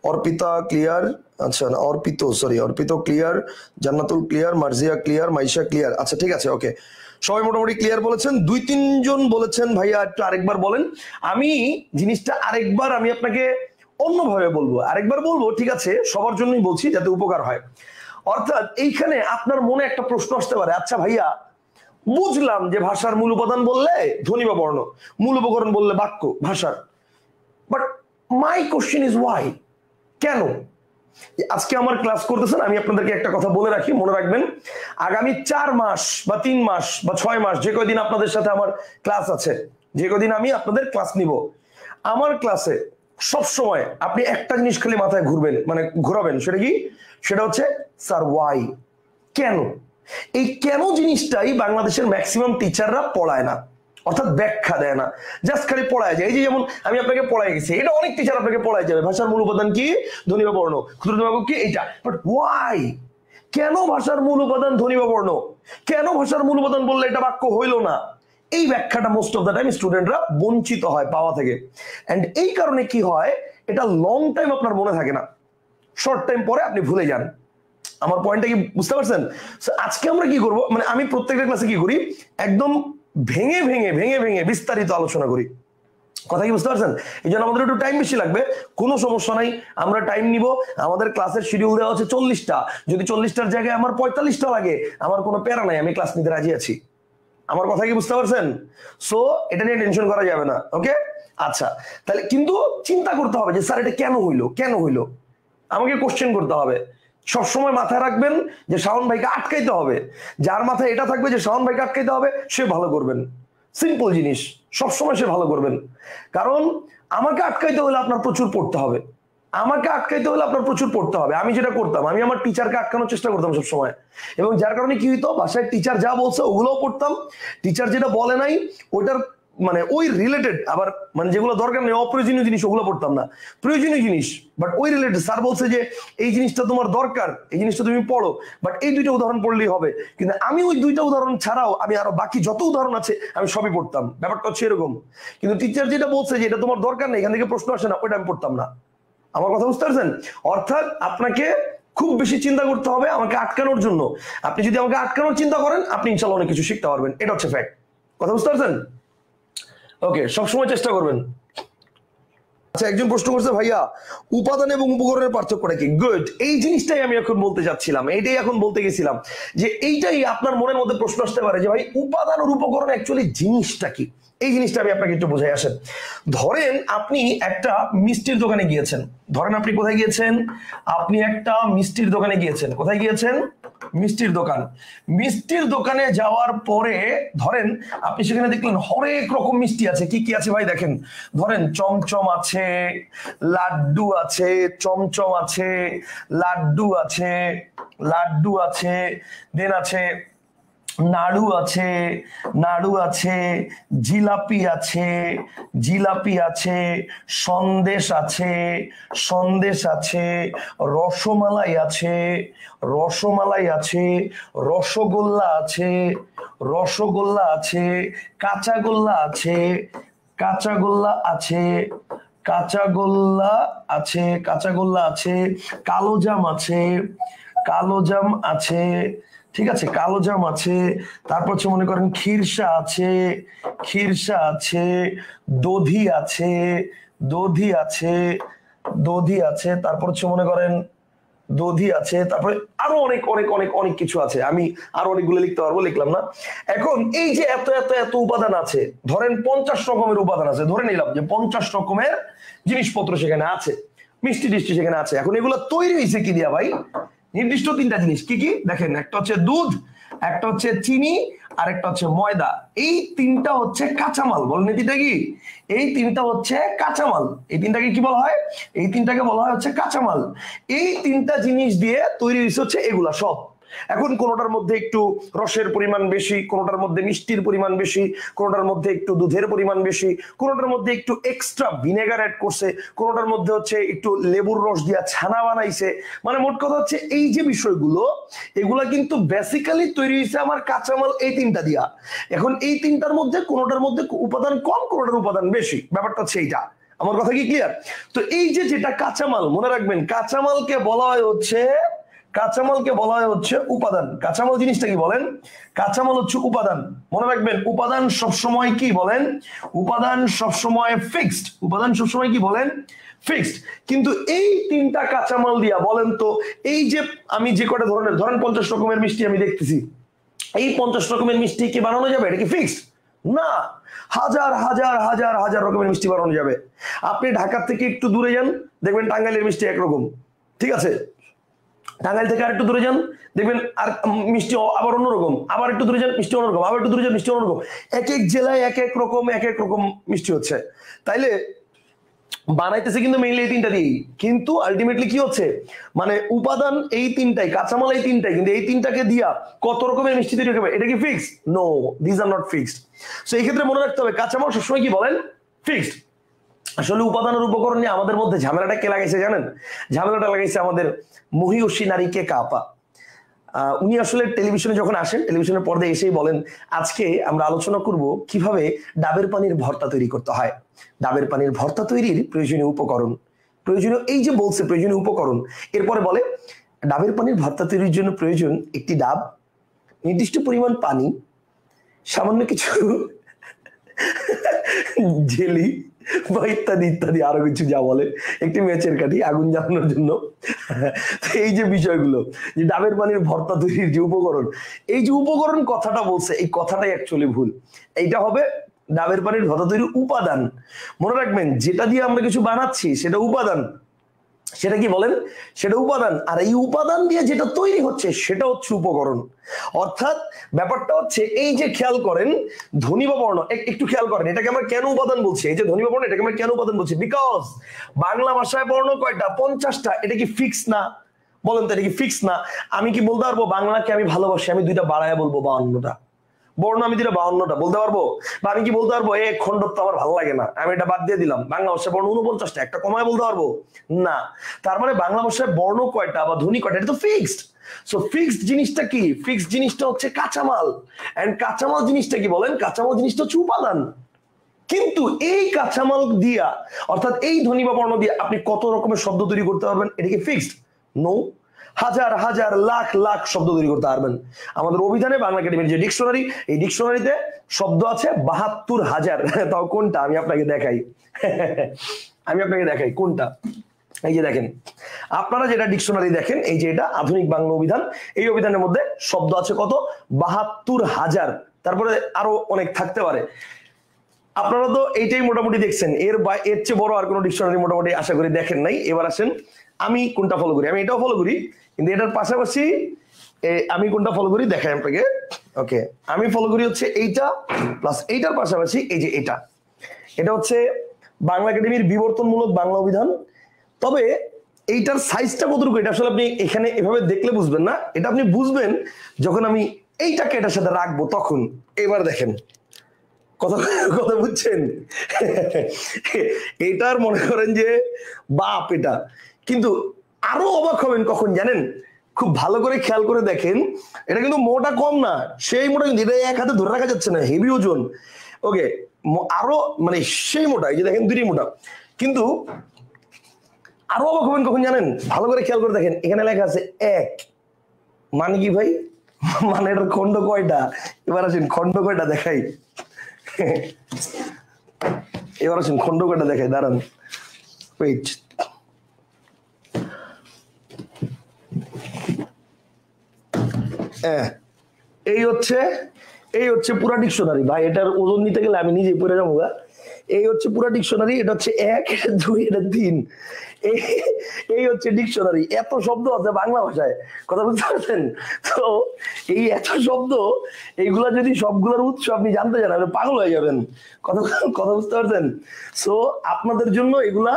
অর্পিতা ক্লিয়ার, আচ্ছা না Arpit clear, Jannatul clear, Marzia clear, Maisha clear. আচ্ছা ঠিক আছে, ওকে, সবাই মোটামুটি ক্লিয়ার বলেছেন। 2-3 জন বলেছেন ভাইয়া একটু আরেকবার বলেন। আমি জিনিসটা আরেকবার আমি আপনাকে অন্যভাবে বলবো, আরেকবার বলবো, ঠিক আছে? সবার জন্যই বলছি যাতে উপকার হয়। অর্থাৎ এইখানে আপনার মনে একটা প্রশ্ন আসতে পারে, আচ্ছা ভাইয়া বুঝলাম যে ভাষার মূল উপাদান বললে ধ্বনি বা বর্ণ, মূল উপকরণ বললে বাক্য ভাষার, but my question is Y, কেন? আজকে আমার ক্লাস করতেছেন, আমি আপনাদেরকে একটা কথা বলে রাখি, মনে রাখবেন, আগামী 4 মাস বা 3 মাস বা 6 মাস যে কয়দিন আপনাদের সাথে আমার ক্লাস আছে, যে কয়দিন আমি আপনাদের ক্লাস নিব, আমার ক্লাসে সব সময় আপনি একটা জিনিস খালি মাথায় ঘুরবেন, মানে ঘোরাবেন, সেটা কি? সেটা হচ্ছে স্যার ওয়াই, কেন? এই কেন জিনিসটাই বাংলাদেশের ম্যাক্সিমাম টিচাররা পড়ায় না, অর্থাৎ ব্যাখ্যা দেয় না, জাস্ট খালি পড়ায় যায়। এই যে যেমন আমি আপনাকে পড়াই গেছি, এটা অনেক টিচার আপনাকে পড়ায় যাবে, ভাষার মূল উপাদান কি, ধ্বনি বা বর্ণ, ক্ষুদ্রতম একক কি, এইটা, বাট ওয়াই, কেন ভাষার মূল উপাদান ধ্বনি বা বর্ণ, কেন ভাষার মূল উপাদান বললে এটা বাক্য হইল না, এই ব্যাখ্যাটা মোস্ট অফ দ্য টাইম স্টুডেন্টরা বঞ্চিত হয় পাওয়া থেকে। এন্ড এই কারণে কি হয়, এটা লং টাইম আপনার মনে থাকে না, শর্ট টাইম পরে আপনি ভুলে যান। আমার পয়েন্টটা কি বুঝতে পারছেন? আজকে আমরা কি করব, মানে আমি প্রত্যেকটা ক্লাসে কি করি, একদম ভেঙে ভেঙে ভেঙে ভেঙে বিস্তারিত আলোচনা করি, কথা কি বুঝতে পারছেন? এই জন্য আমাদের একটু টাইম বেশি লাগবে, কোনো সমস্যা নাই, আমরা টাইম নিব। আমাদের ক্লাসের শিডিউল দেওয়া হচ্ছে 40টা, যদি 40টার জায়গায় আমার 45টা লাগে, আমার কোনো প্যারা নাই, আমি ক্লাস নিতে রাজি আছি। আমার কথা কি বুঝতে পারছেন? সো এটা নিয়ে টেনশন করা যাবে না, ওকে? আচ্ছা, তাহলে কিন্তু চিন্তা করতে হবে যে স্যার এটা কেন হইলো, কেন হইলো, আমাকে কোশ্চেন করতে হবে। সবসময় মাথায় রাখবেন যে শাওন ভাইকে আটকাইতে হবে, যার মাথায় এটা থাকবে যে শাওন ভাইকে আটকাইতে হবে, সে ভালো করবেন। সিম্পল জিনিস, সবসময় সে ভালো করবেন। কারণ আমাকে আটকাইতে হলে আপনার প্রচুর পড়তে হবে, আমাকে আটকাইতে হলে আপনার প্রচুর পড়তে হবে। আমি যেটা করতাম, আমি আমার টিচারকে আটকানোর চেষ্টা করতাম সবসময়, এবং যার কারণে কি হইতো, বাসায় টিচার যা বলছে ওগুলোও পড়তাম, টিচার যেটা বলে নাই ওইটার মানে ওই রিলেটেড আবার, মানে যেগুলো দরকার নেই অপ্রয়োজনীয় জিনিস ওগুলো পড়তাম না, প্রয়োজনীয় জিনিস বাট ওই রিলেটেড, স্যার বলছে যে এই জিনিসটা তোমার দরকার, এই জিনিসটা তুমি পড়ো, বাট এই 2টা উদাহরণ পড়লেই হবে। কিন্তু আমি ওই 2টা উদাহরণ ছাড়াও আমি আরো বাকি যত উদাহরণ আছে আমি সবই পড়তাম, ব্যাপারটা হচ্ছে এরকম। কিন্তু টিচার যেটা বলছে যে এটা তোমার দরকার নেই, এখান থেকে প্রশ্ন আসে না, ওইটা আমি পড়তাম না। আমার কথা বুঝতে পারছেন? অর্থাৎ আপনাকে খুব বেশি চিন্তা করতে হবে আমাকে আটকানোর জন্য। আপনি যদি আমাকে আটকানোর চিন্তা করেন, আপনি ইনশাল্লাহ অনেক কিছু শিখতে পারবেন, এটা হচ্ছে ফ্যাক্ট। কথা বুঝতে পারছেন? ওকে, সবসময় চেষ্টা করবেন। আচ্ছা, একজন প্রশ্ন করছে, ভাইয়া উপাদান এবং উপকরণের পার্থক্যটা কি? গুড, এই জিনিসটাই আমি এখন বলতে চাচ্ছিলাম, এইটাই এখন বলতে গেছিলাম, যে এইটাই আপনার মনের মধ্যে প্রশ্ন আসতে পারে যে ভাই উপাদান আর উপকরণ অ্যাকচুয়ালি জিনিসটা কি। এই জিনিসটা আমি আপনাকে একটু বোঝাই আসেন। ধরেন আপনি একটা মিষ্টির দোকানে গিয়েছেন, ধরেন আপনি কোথায় গিয়েছেন, আপনি একটা মিষ্টির দোকানে গিয়েছেন, কোথায় গিয়েছেন, মিষ্টির দোকান। মিষ্টির দোকানে যাওয়ার পরে ধরেন আপনি সেখানে দেখলেন হরেক রকম মিষ্টি আছে। কি কি আছে ভাই দেখেন, ধরেন চমচম আছে, লাড্ডু আছে, চমচম আছে, লাড্ডু আছে, লাড্ডু আছে, দেন আছে নাড়ু আছে, নাড়ু আছে, জিলাপি আছে, জিলাপি আছে, সন্দেশ আছে, সন্দেশ আছে, রসমালাই আছে, রসমালাই আছে, রসগোল্লা আছে, রসগোল্লা আছে, কাঁচাগোল্লা আছে, কাঁচাগোল্লা আছে, কাঁচাগোল্লা আছে, কাঁচাগোল্লা আছে, কালোজাম আছে, কালোজাম আছে, ঠিক আছে, কালোজাম আছে, তারপর হচ্ছে মনে করেন ক্ষীরসা আছে, ক্ষীরসা আছে, দধি আছে, দধি আছে, দধি আছে, তারপর হচ্ছে মনে করেন দধি আছে, তারপরে আরো অনেক অনেক অনেক অনেক কিছু আছে, আমি আরো অনেকগুলো লিখতে পারবো, লিখলাম না। এখন এই যে এত এত এত উপাদান আছে, ধরেন 50 রকমের উপাদান আছে, ধরে নিলাম যে 50 রকমের জিনিসপত্র সেখানে আছে, মিষ্টি টিষ্টি সেখানে আছে। এখন এগুলো তৈরি হয়েছে কি দিয়া ভাই? নির্দিষ্ট 3টা জিনিস। কি কি দেখেন, একটা হচ্ছে দুধ, একটা হচ্ছে চিনি, আর একটা হচ্ছে ময়দা। এই 3টা হচ্ছে কাঁচামাল। বলেন এটিটা কি? এই 3টা হচ্ছে কাঁচামাল। এই 3টাকে কি বলা হয়? এই 3টাকে বলা হয় হচ্ছে কাঁচামাল। এই 3টা জিনিস দিয়ে তৈরি হয়েছে হচ্ছে এগুলা সব। এখন কোনোটার মধ্যে একটু রসের পরিমাণ বেশি, কোনোটার মধ্যে মিষ্টির পরিমাণ বেশি, কোনোটার মধ্যে একটু দুধের পরিমাণ বেশি, কোনোটার মধ্যে একটু এক্সট্রা ভিনেগার অ্যাড করছে, কোনোটার মধ্যে হচ্ছে একটু লেবুর রস দিয়া ছানা বানাইছে। মানে মোট কথা হচ্ছে এই যে বিষয়গুলো, এগুলা কিন্তু বেসিক্যালি তৈরি হয়েছে আমার কাঁচামাল এই 3টা দিয়া। এখন এই 3টার মধ্যে কোনোটার মধ্যে উপাদান কম, কোনোটার উপাদান বেশি, ব্যাপারটা হচ্ছে এইটা। আমার কথা কি ক্লিয়ার? তো এই যে যেটা কাঁচামাল, মনে রাখবেন কাঁচামালকে বলা হয় হচ্ছে কাঁচামালকে বলা হয় হচ্ছে উপাদান। কাঁচামাল জিনিসটা কি বলেন? কাঁচামাল হচ্ছে উপাদান। মনে রাখবেন উপাদান সবসময় কি বলেন? উপাদান সবসময় ফিক্সড। উপাদান সবসময় কি বলেন? ফিক্সড। কিন্তু এই তিনটা কাঁচামাল দিয়া বলেন তো, এই যে আমি যে কটা ধরনের, ধরেন 50 রকমের মিষ্টি আমি দেখতেছি, এই 50 রকমের মিষ্টি কি বানানো যাবে? এটা কি ফিক্সড? না, হাজার হাজার হাজার হাজার রকমের মিষ্টি বানানো যাবে। আপনি ঢাকা থেকে একটু দূরে যান, দেখবেন টাঙ্গাইলের মিষ্টি একরকম, ঠিক আছে? টাঙ্গাইল থেকে আর একটু দূরে যান, দেখবেন আর মিষ্টি আবার অন্যরকম, আবার একটু দূরে যান মিষ্টি অন্যরকম, আবার একটু দূরে যান মিষ্টি অন্যরকম। এক এক জেলায় এক এক রকম মিষ্টি হচ্ছে। তাইলে বানাইতেছে কিন্তু মেইনলি এই তিনটা দিয়েই, কিন্তু আলটিমেটলি কি হচ্ছে, মানে উপাদান এই তিনটাই, কাঁচামাল এই তিনটাই, কিন্তু এই তিনটাকে দিয়া কত রকমের মিষ্টি তৈরি হবে এটা কি fixed? No, this are not fixed. So এই ক্ষেত্রে মনে রাখতে হবে কাঁচামাল সবসময় কি বলেন? ফিক্সড। আসলে উপাদানের উপকরণ নিয়ে আমাদের মধ্যে ঝামেলাটা কে লাগাইছে জানেন? ঝামেলাটা লাগাইছে আমাদের মহিয়সী নারী কে কাপা। উনি আসলে টেলিভিশনে যখন আসেন, টেলিভিশনের পর্দায় এসেই বলেন আজকে আমরা আলোচনা করব কিভাবে ডাবের পানির ভর্তা তৈরি করতে হয়। ডাবের পানির ভর্তা তৈরির প্রয়োজনীয় উপকরণ, প্রয়োজনীয় এই যে বলছে প্রয়োজনীয় উপকরণ, এরপরে বলে ডাবের পানির ভর্তা তৈরির জন্য প্রয়োজন একটি ডাব, নির্দিষ্ট পরিমাণ পানি, সামান্য কিছু জেলি বা ইত্যাদি ইত্যাদি আরো কিছু যা বলে, একটি মেচের কাঠি আগুন জ্বালানোর জন্য। এই যে বিষয়গুলো, যে ডাবের পানির ভর্তা তৈরির যে উপকরণ, এই যে উপকরণ কথাটা বলছে, এই কথাটাই অ্যাকচুয়ালি ভুল। এইটা হবে ডাবের পানির ভর্তা তৈরির উপাদান। মনে রাখবেন যেটা দিয়ে আমরা কিছু বানাচ্ছি সেটা উপাদান, সেটা কি বলেন? সেটা উপাদান। আর এই উপাদান দিয়ে যেটা তৈরি হচ্ছে সেটা হচ্ছে উপকরণ। অর্থাৎ ব্যাপারটা হচ্ছে এই যে খেয়াল করেন ধ্বনি বা বর্ণ, একটু খেয়াল করেন এটাকে আমরা কেন উপাদান বলছি, এই যে ধ্বনি বা বর্ণ এটাকে আমরা কেন উপাদান বলছি? বিকজ বাংলা ভাষায় বর্ণ কয়টা? 50টা। এটা কি ফিক্স না? বলেন তো এটা কি ফিক্স না? আমি কি বলতে পারবো বাংলাকে আমি ভালোবাসি, আমি দুইটা বাড়ায় বলবো 52টা বর্ণ, আমি দুইটা 52টা বলতে পারবো? বা আমি কি বলতে পারবো এই খণ্ডত্ব আমার ভালো লাগে না, আমি এটা বাদ দিয়ে দিলাম, বাংলা ভাষায় বর্ণ 49টা, একটা কমায় বলতে পারবো? না। তার মানে বাংলা ভাষায় বর্ণ কয়টা বা ধ্বনি কয়টা এটা তো ফিক্সড। সো ফিক্সড জিনিসটা কি? ফিক্সড জিনিসটা হচ্ছে কাঁচামাল। এন্ড কাঁচামাল জিনিসটা কি বলেন? কাঁচামাল জিনিসটা হচ্ছে উপাদান। কিন্তু এই কাঁচামাল দিয়া, অর্থাৎ এই ধ্বনি বা বর্ণ দিয়ে আপনি কত রকমের শব্দ তৈরি করতে পারবেন? এটা কি ফিক্সড? নো, হাজার হাজার লাখ লাখ শব্দ তৈরি করতে পারবেন। আমাদের অভিধানে বাংলা একাডেমির যে ডিকশনারি, এই ডিকশনারিতে শব্দ আছে 72,000। তাও কোনটা আমি আপনাকে দেখাই, আমি আপনাকে দেখাই কোনটা। এই যে দেখেন, আপনারা যেটা ডিকশনারি দেখেন, এই যে এটা আধুনিক বাংলা অভিধান, এই অভিধানের মধ্যে শব্দ আছে কত? 72,000। তারপরে আরো অনেক থাকতে পারে। আপনারা তো এইটাই মোটামুটি দেখছেন, এর চেয়ে বড় আর কোনো ডিকশনারি মোটামুটি আশা করি দেখেন নাই। এবার আসেন আমি কোনটা ফলো করি। আমি এটাও ফলো করি, কিন্তু এটার পাশাপাশি আমি কোনটা ফলো করি দেখাই আপনাকে। ওকে, আমি ফলো করি হচ্ছে এইটা প্লাস এইটার পাশাপাশি এই যে এটা, এটা হচ্ছে বাংলা একাডেমির বিবর্তনমূলক বাংলা অভিধান। তবে এইটার সাইজটা কতটুকু এটা আসলে আপনি এখানে এভাবে দেখলে বুঝবেন না, এটা আপনি বুঝবেন যখন আমি এইটাকে এটার সাথে রাখবো তখন। এবার দেখেন কথা কথা বুঝছেন? এটার মনে করেন যে বাপ এটা, কিন্তু আরো অবাক হবেন কখন জানেন? খুব ভালো করে খেয়াল করে দেখেন, এটা কিন্তু মোটা কম না, সেই মোটা, কিন্তু এটা এক হাতে ধরে রাখা যাচ্ছে না, হেভি ওজন। ওকে, আরো মানে সেই মোটা, এই যে দেখেন দুটি মোটা। কিন্তু আরো অবাক হবেন কখন জানেন? ভালো করে খেয়াল করে দেখেন, এখানে লেখা আছে এক। মানে কি ভাই? মানে এটার খন্ড কয়টা? এবার আসেন খন্ড কয়টা দেখাই। এবার আসেন খন্ড কয়টা দেখাই, দাঁড়ান, ওয়েট। এই হচ্ছে পুরা ডিকশনারি ভাই, এটার ওজন নিতে গেলে আমি নিজেই পড়ে যাবো। এই হচ্ছে পুরা ডিকশনারি, এটা হচ্ছে 1, এটা 2, এটা 3। এই হচ্ছে ডিকশনারি। এত শব্দ আছে বাংলা ভাষায়, কথা বুঝতে পারছেন তো? এই এত শব্দ, এইগুলা যদি সবগুলোর উৎস আপনি জানতে চান আপনি পাগল হয়ে যাবেন। কথা কথা বুঝতে পারছেন? সো আপনাদের জন্য এগুলা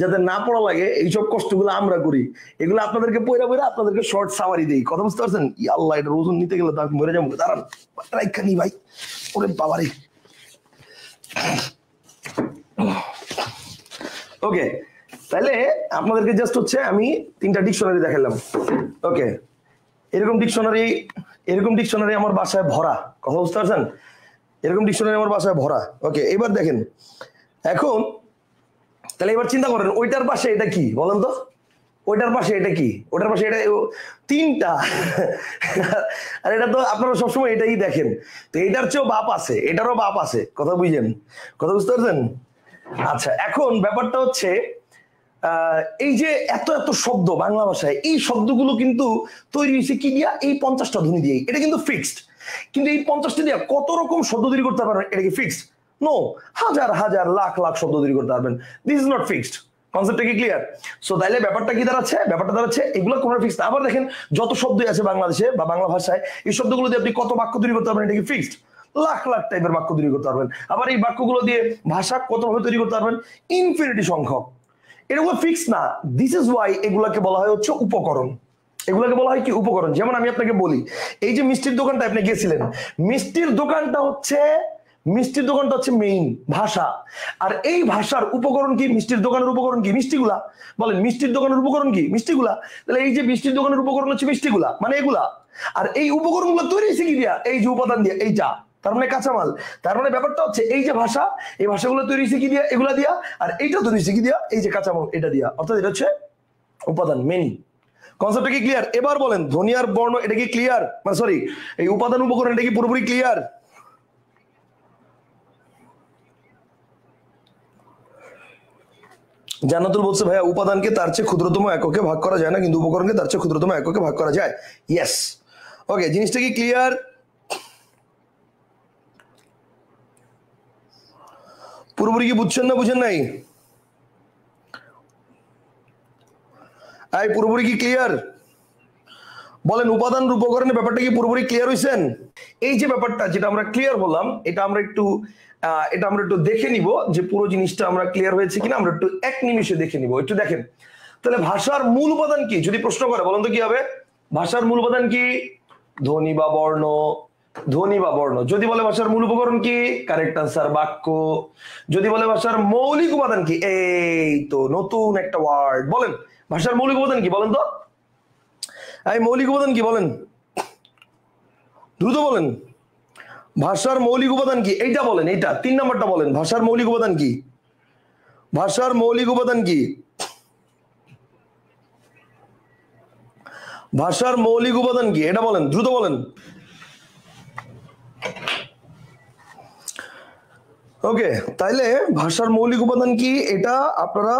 যাতে না পড়া লাগে, এইসব কষ্টগুলো আমরা করি, এগুলো আপনাদেরকে পয়রা পয়রা আপনাদেরকে শর্ট সামারি দিই। কথা বুঝতে পারছেন? ই আল্লাহ, এটা ওজন নিতে গেলে তো আমি মরে যাবো। দাঁড়ান রাইখা নি ভাই, ওরে বাবারে। ওকে, তাহলে আপনাদেরকে জাস্ট হচ্ছে আমি 3টা ডিকশনারি দেখালাম। ওকে, এরকম ডিকশনারি আমার বাসায় ভরা। কথা বুঝতে পারছেন? এরকম ডিকশনারি আমার বাসায় ভরা। ওকে, এবার দেখেন, এখন তাহলে এবার চিন্তা করেন ওইটার পাশে এটা কি বলেন তো? ওইটার পাশে এটা কি, ওটার পাশে এটা, তিনটা। আর এটা তো আপনারা সবসময় এটাই দেখেন, তো এটার চেয়েও বাপ আছে, এটারও বাপ আছে, কথা বুঝেন, কথা বুঝতে পারছেন? আচ্ছা, এখন ব্যাপারটা হচ্ছে এই যে এত এত শব্দ বাংলা ভাষায়, এই শব্দগুলো কিন্তু তৈরি হয়েছে কি দিয়া? এই 50টা ধ্বনি দিয়েই। এটা কিন্তু ফিক্সড, কিন্তু এই 50টা দিয়া কত রকম শব্দ তৈরি করতে পারবেন এটা কি ফিক্সড? নো, হাজার হাজার লাখ লাখ শব্দ তৈরি করতে পারবেন। This is not fixed. কনসেপ্টটা কি ক্লিয়ার? সো তাইলে ব্যাপারটা কি দাঁড়াচ্ছে? ব্যাপারটা দাঁড়াচ্ছে এগুলো কোনো ফিক্সড। আবার দেখেন যত শব্দই আছে বাংলাদেশে বা বাংলা ভাষায়, এই শব্দগুলো দিয়ে আপনি কত বাক্য তৈরি করতে পারবেন, এটা কি ফিক্সড? লাখ লাখ টাইপের বাক্য তৈরি করতে পারবেন। আবার এই বাক্যগুলো দিয়ে ভাষা কতভাবে তৈরি করতে পারবেন? ইনফিনিটি সংখ্যক। এগুলো ফিক্স না। দিস ইজ ওয়াই এগুলাকে বলা হয় হচ্ছে উপকরণ। এগুলোকে বলা হয় কি? উপকরণ। যেমন আমি আপনাকে বলি, এই যে মিষ্টির দোকানটা আপনি গেছিলেন, মিষ্টির দোকানটা হচ্ছে মেইন ভাষা। আর এই ভাষার উপকরণ কি? মিষ্টির দোকানের উপকরণ কি? মিষ্টিগুলা। বলেন মিষ্টির দোকানের উপকরণ কি? মিষ্টিগুলা। তাহলে এই যে মিষ্টির দোকানের উপকরণ হচ্ছে মিষ্টিগুলা, মানে এগুলা। আর এই উপকরণগুলো তৈরি হয়েছে কি দিয়া? এই যে উপাদান দিয়ে, এইটা তার মানে কাঁচামাল। তার মানে ব্যাপারটা হচ্ছে এই যে ভাষা, এই ভাষাগুলো তৈরি হয়েছে কি দিয়া? এগুলা দিয়া। আর এইটা তৈরি হয়েছে কি দিয়া? এই যে কাঁচামাল, এটা দিয়া। অর্থাৎ এটা হচ্ছে উপাদান, মেনি। কনসেপ্টটা কি ক্লিয়ার? এবার বলেন ধ্বনি আর বর্ণ এটা কি ক্লিয়ার? মানে সরি, এই উপাদান উপকরণ এটা কি পুরোপুরি ক্লিয়ার? জান্নাতুল বলছে ভাইয়া উপাদানকে তার চেয়ে ক্ষুদ্রতম এককে ভাগ করা যায় না, কিন্তু উপকরণকে তার চেয়ে ক্ষুদ্রতম এককে ভাগ করা যায়। ইয়েস, ওকে, জিনিসটা কি ক্লিয়ার? পুরোপুরি কি বুঝছেন না বুঝেন নাই? পুরোপুরি কি ক্লিয়ার? বলেন উপাদান উপকরণের ব্যাপারটা কি পুরোপুরি ক্লিয়ার হয়েছেন? এই যে ব্যাপারটা যেটা আমরা ক্লিয়ার হলাম, এটা আমরা একটু দেখে নিব যে পুরো জিনিসটা আমরা ক্লিয়ার হয়েছে কিনা। আমরা একটু এক নিমিষে দেখে নিব, একটু দেখেন। তাহলে ভাষার মূল উপাদান কি যদি প্রশ্ন করে, বলেন তো কি হবে? ভাষার মূল উপাদান কি? ধ্বনি বা বর্ণ। ধ্বনি বা বর্ণ। যদি বলে ভাষার মূল উপকরণ কি? কারেক্ট আনসার, বাক্য। যদি বলে ভাষার মৌলিক উপাদান কি? এই তো নতুন একটা ওয়ার্ড। বলেন ভাষার মৌলিক উপাদান কি? বলেন তো মৌলিক উপাদান কি? বলেন, দ্রুত বলেন। ভাষার মৌলিক উপাদান কি? এইটা বলেন, এইটা 3 নম্বরটা বলেন। ভাষার মৌলিক উপাদান কি? ভাষার মৌলিক উপাদান কি? ভাষার মৌলিক উপাদান কি? এটা বলেন, দ্রুত বলেন। ওকে, তাইলে ভাষার মৌলিক উপাদান কি এটা আপনারা,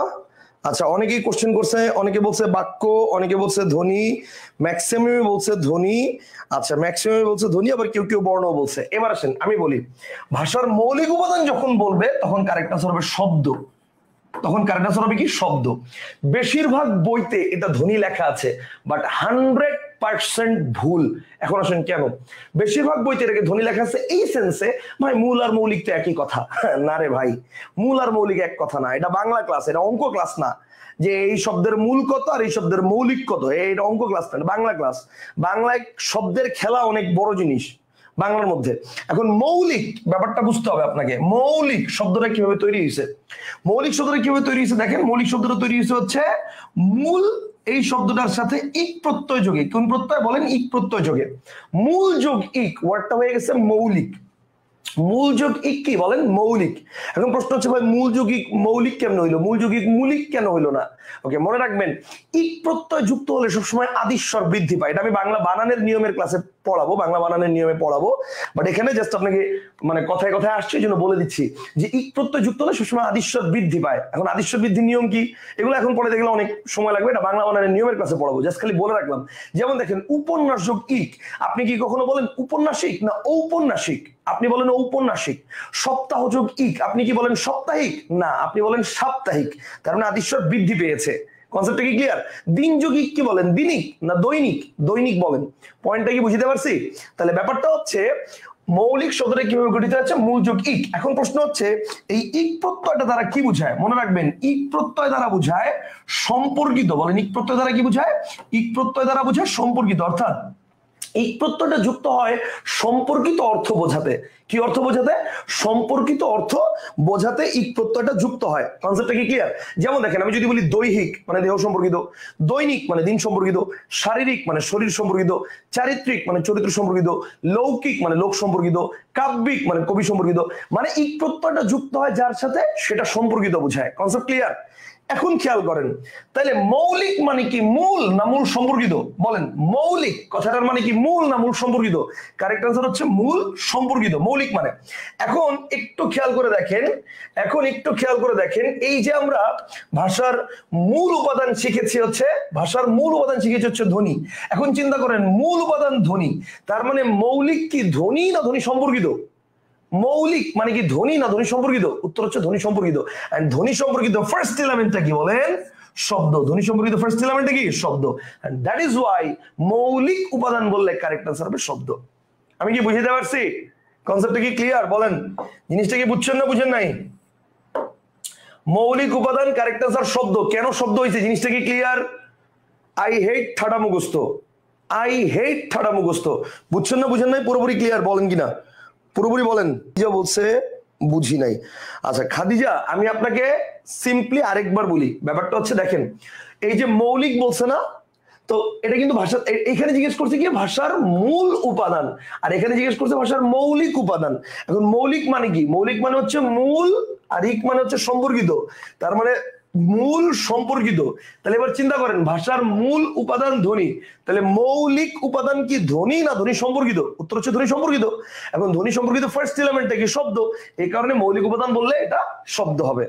আচ্ছা অনেকেই কোশ্চেন করছে, অনেকে বলছে বাক্য, অনেকে বলছে ধ্বনি, ম্যাক্সিমামে বলছে ধ্বনি। আচ্ছা ম্যাক্সিমামে বলছে ধ্বনি, আবার কেউ কেউ বর্ণ বলছে। এবার আসেন আমি বলি, ভাষার মৌলিক উপাদান যখন বলবে তখন কারেক্ট আনসার হবে শব্দ। তখন কারেক্ট আনসার হবে কি? শব্দ। বেশিরভাগ বইতে এটা ধ্বনি লেখা আছে, বাট 100% ভুল। এখন আসেন কেন বেশিরভাগ বইতে এটাকে ধ্বনি লেখা আছে? এই সেন্সে ভাই মূল আর মৌলিক তো একই কথা। না রে ভাই, মূল আর মৌলিক এক কথা না। এটা বাংলা ক্লাস, এটা অঙ্ক ক্লাস না যে এই শব্দের মূল কত আর এই শব্দের মৌলিক কত। এটা অঙ্ক ক্লাস না, বাংলা ক্লাস। বাংলায় শব্দের খেলা অনেক বড় জিনিস বাংলার মধ্যে। এখন মৌলিক ব্যাপারটা বুঝতে হবে আপনাকে। মৌলিক শব্দটা কিভাবে তৈরি হয়েছে? মৌলিক শব্দটা কিভাবে তৈরি হয়েছে দেখেন। মৌলিক শব্দটা তৈরি হয়েছে হচ্ছে মূল এই শব্দটার সাথে ইক প্রত্যয় যোগে। কোন প্রত্যয়? বলেন ইক প্রত্যয় যোগে। মূল যোগ ইক, ওয়ার্ডটা হয়ে গেছে মৌলিক। মূল যোগ ইক কি? বলেন মৌলিক। এখন প্রশ্ন হচ্ছে ভাই মূল যোগ ইক মৌলিক কেন হইলো? মূল যোগ ইক মৌলিক কেন হইলো না? ওকে, মনে রাখবেন ইক প্রত্যয় যুক্ত হলে সবসময় আদিস্বর বৃদ্ধি পায়। এটা আমি বাংলা বানানের নিয়মের ক্লাসে পড়াবো, বাংলা বানানের নিয়মে পড়াবো, বাট এখানে জাস্ট আপনাকে মানে কথায় কথায় আসছে এই জন্য বলে দিচ্ছি যে ইক প্রত্যয় যুক্ত হলে সবসময় আদিস্বর বৃদ্ধি পায়। এখন আদিস্বর বৃদ্ধির নিয়ম কি? এগুলো এখন পড়ে দেখলে অনেক সময় লাগবে, এটা বাংলা বানানের নিয়মের ক্লাসে পড়াবো, জাস্ট খালি বলে রাখলাম। যেমন দেখেন উপন্যাস যোগ ইক, আপনি কি কখনো বলেন উপন্যাসিক না ঔপন্যাসিক? আপনি বলেন ঔপন্যাসিক। সপ্তাহ যোগ ইক, আপনি কি বলেন সাপ্তাহিক? না, আপনি বলেন সাপ্তাহিক। তার মানে আদিস্বর বৃদ্ধি পেয়েছে। কনসেপ্টটা কি ক্লিয়ার? দিন যোগ ইক কি বলেন? দিনিক না দৈনিক? দৈনিক বলেন। পয়েন্টটা কি বুঝতে পারছি? তাহলে ব্যাপারটা হচ্ছে মৌলিক শব্দটা কিভাবে গঠিত হচ্ছে? মূল যোগ ইক। এখন প্রশ্ন হচ্ছে এই ইক প্রত্যয়টা দ্বারা কি বুঝায়? মনে রাখবেন ইক প্রত্যয় দ্বারা বুঝায় সম্পর্কিত। বলেন ইক প্রত্যয় দ্বারা কি বুঝায়? ইক প্রত্যয় দ্বারা বুঝায় সম্পর্কিত। অর্থাৎ ইক প্রত্যয়টা যুক্ত হয় সম্পর্কিত অর্থ বোঝাতে। কি অর্থ বোঝাতে? সম্পর্কিত অর্থ বোঝাতে ইক প্রত্যয়টা যুক্ত হয়। কনসেপ্টটা কি ক্লিয়ার? যেমন দেখেন আমি যদি বলি দৈহিক মানে দেহ সম্পর্কিত, দৈনিক মানে দিন সম্পর্কিত, শারীরিক মানে শরীর সম্পর্কিত, চারিত্রিক মানে চরিত্র সম্পর্কিত, লৌকিক মানে লোক সম্পর্কিত, কাব্যিক মানে কবি সম্পর্কিত। মানে ইক প্রত্যয়টা যুক্ত হয় যার সাথে সেটা সম্পর্কিত বোঝায়। Concept clear? এখন খেয়াল করেন, তাহলে মৌলিক মানে কি মূল না মূল সম্পর্কিত? বলেন, মৌলিক কথাটার মানে কি মূল না মূল সম্পর্কিত? কারেক্ট আনসার হচ্ছে মূল সম্পর্কিত। মৌলিক মানে, এখন একটু খেয়াল করে দেখেন, এই যে আমরা ভাষার মূল উপাদান শিখেছি হচ্ছে, ধ্বনি। এখন চিন্তা করেন, মূল উপাদান ধ্বনি, তার মানে মৌলিক কি ধ্বনি না ধ্বনি সম্পর্কিত? মৌলিক মানে কি ধ্বনি না ধ্বনি সম্পর্কিত? উত্তর হচ্ছে ধ্বনি সম্পর্কিত। এন্ড ধ্বনি সম্পর্কিত ফার্স্ট এলিমেন্টটা কি বলেন? শব্দ। ধ্বনি সম্পর্কিত ফার্স্ট এলিমেন্টটা কি? শব্দ। এন্ড দ্যাট ইজ ওয়াই মৌলিক উপাদান বললে কারেক্ট আনসার হবে শব্দ। আমি কি বুঝাতে পারছি? কনসেপ্টটা কি ক্লিয়ার? বলেন, জিনিসটা কি বুঝছেন না বুঝেন নাই? মৌলিক উপাদান কারেক্ট আনসার শব্দ। কেন শব্দ হয়েছে জিনিসটা কি ক্লিয়ার? আই হেট ঠাডা মুখস্থ, বুঝছেন না বুঝেন নাই? পুরোপুরি ক্লিয়ার? বলেন কিনা, পুরোপুরি বলেন। যা বলছে বুঝি নাই। আচ্ছা খাদিজা, আমি আপনাকে সিম্পলি আরেকবার বলি, ব্যাপারটা হচ্ছে দেখেন, এই যে মৌলিক বলছে না, তো এটা কিন্তু ভাষা, এখানে জিজ্ঞেস করছে কি ভাষার মূল উপাদান, আর এখানে জিজ্ঞেস করছে ভাষার মৌলিক উপাদান। এখন মৌলিক মানে কি? মৌলিক মানে হচ্ছে মূল, আর ইক মানে হচ্ছে সম্পর্কিত, তার মানে মূল সম্পর্কিত। তাহলে এবার চিন্তা করেন, ভাষার মূল উপাদান ধ্বনি, তাহলে মৌলিক উপাদান কি ধ্বনি না ধ্বনি সম্পর্কিত? উত্তর হচ্ছে ধ্বনি সম্পর্কিত। এখন ধ্বনি সম্পর্কিত ফার্স্ট এলিমেন্টটা কি? শব্দ। এই কারণে মৌলিক উপাদান বললে এটা শব্দ হবে।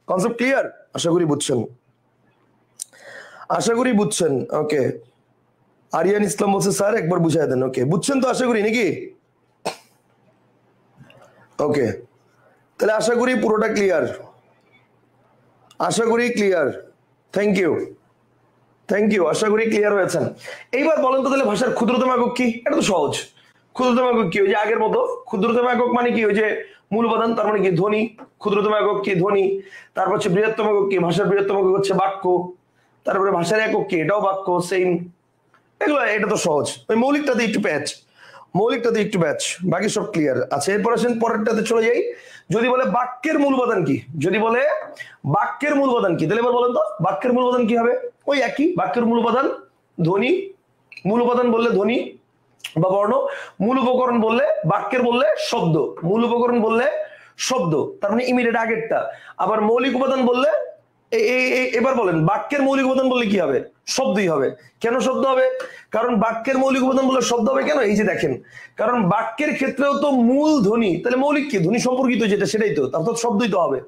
Concept clear? আশা করি বুঝছেন। ওকে, আরিয়ান ইসলাম বলছে স্যার একবার বুঝাই দেন। ওকে, বুঝছেন তো আশা করি নাকি? ওকে, তাহলে আশা করি পুরোটা ক্লিয়ার। থ্যাংক ইউ, আশা করি ক্লিয়ার হয়েছেন। এইবার বলেন তো তাহলে ভাষার ক্ষুদ্রতম একক কি? এটা তো সহজ। ক্ষুদ্রতম একক কি? ওই যে আগের মতো, ক্ষুদ্রতম একক মানে কি? ওই যে মূল উপাদান, তার মানে কি ধ্বনি। ক্ষুদ্রতম একক কি? ধ্বনি। তারপর হচ্ছে বৃহত্তম একক কি? ভাষার বৃহত্তম একক হচ্ছে বাক্য। তারপরে ভাষার একক কি? এটাও বাক্য, সেম। এগুলো, এটা তো সহজ। ওই মৌলিকটাতে একটু ব্যাচ, বাকি সব ক্লিয়ার। আচ্ছা, এরপর আসেন পরেরটাতে চলে যাই। যদি বলে বাক্যের মূল উপাদান কি, তাহলে এবার বলেন তো বাক্যের মূল উপাদান কি হবে? ওই একই, বাক্যের মূল উপাদান ধ্বনি। মূল উপাদান বললে ধ্বনি বা বর্ণ, মূল উপকরণ বললে, বাক্যের বললে শব্দ, মূল উপকরণ বললে শব্দ, তার মানে ইমিডিয়েট আগেরটা। আবার মৌলিক উপাদান বললে, এবার বলেন বাক্যের মৌলিক উপাদান বললে কি হবে? শব্দই হবে। কেন শব্দ হবে? কারণ বাক্যের মৌলিক উপাদান বললে শব্দ হবে কেন? এই যে দেখেন, কারণ বাক্যের ক্ষেত্রেও তো মূল ধ্বনি, তাহলে মৌলিক কি? ধ্বনি সম্পর্কিত যেটা, সেটাই তো, অর্থাৎ শব্দই তো হবে।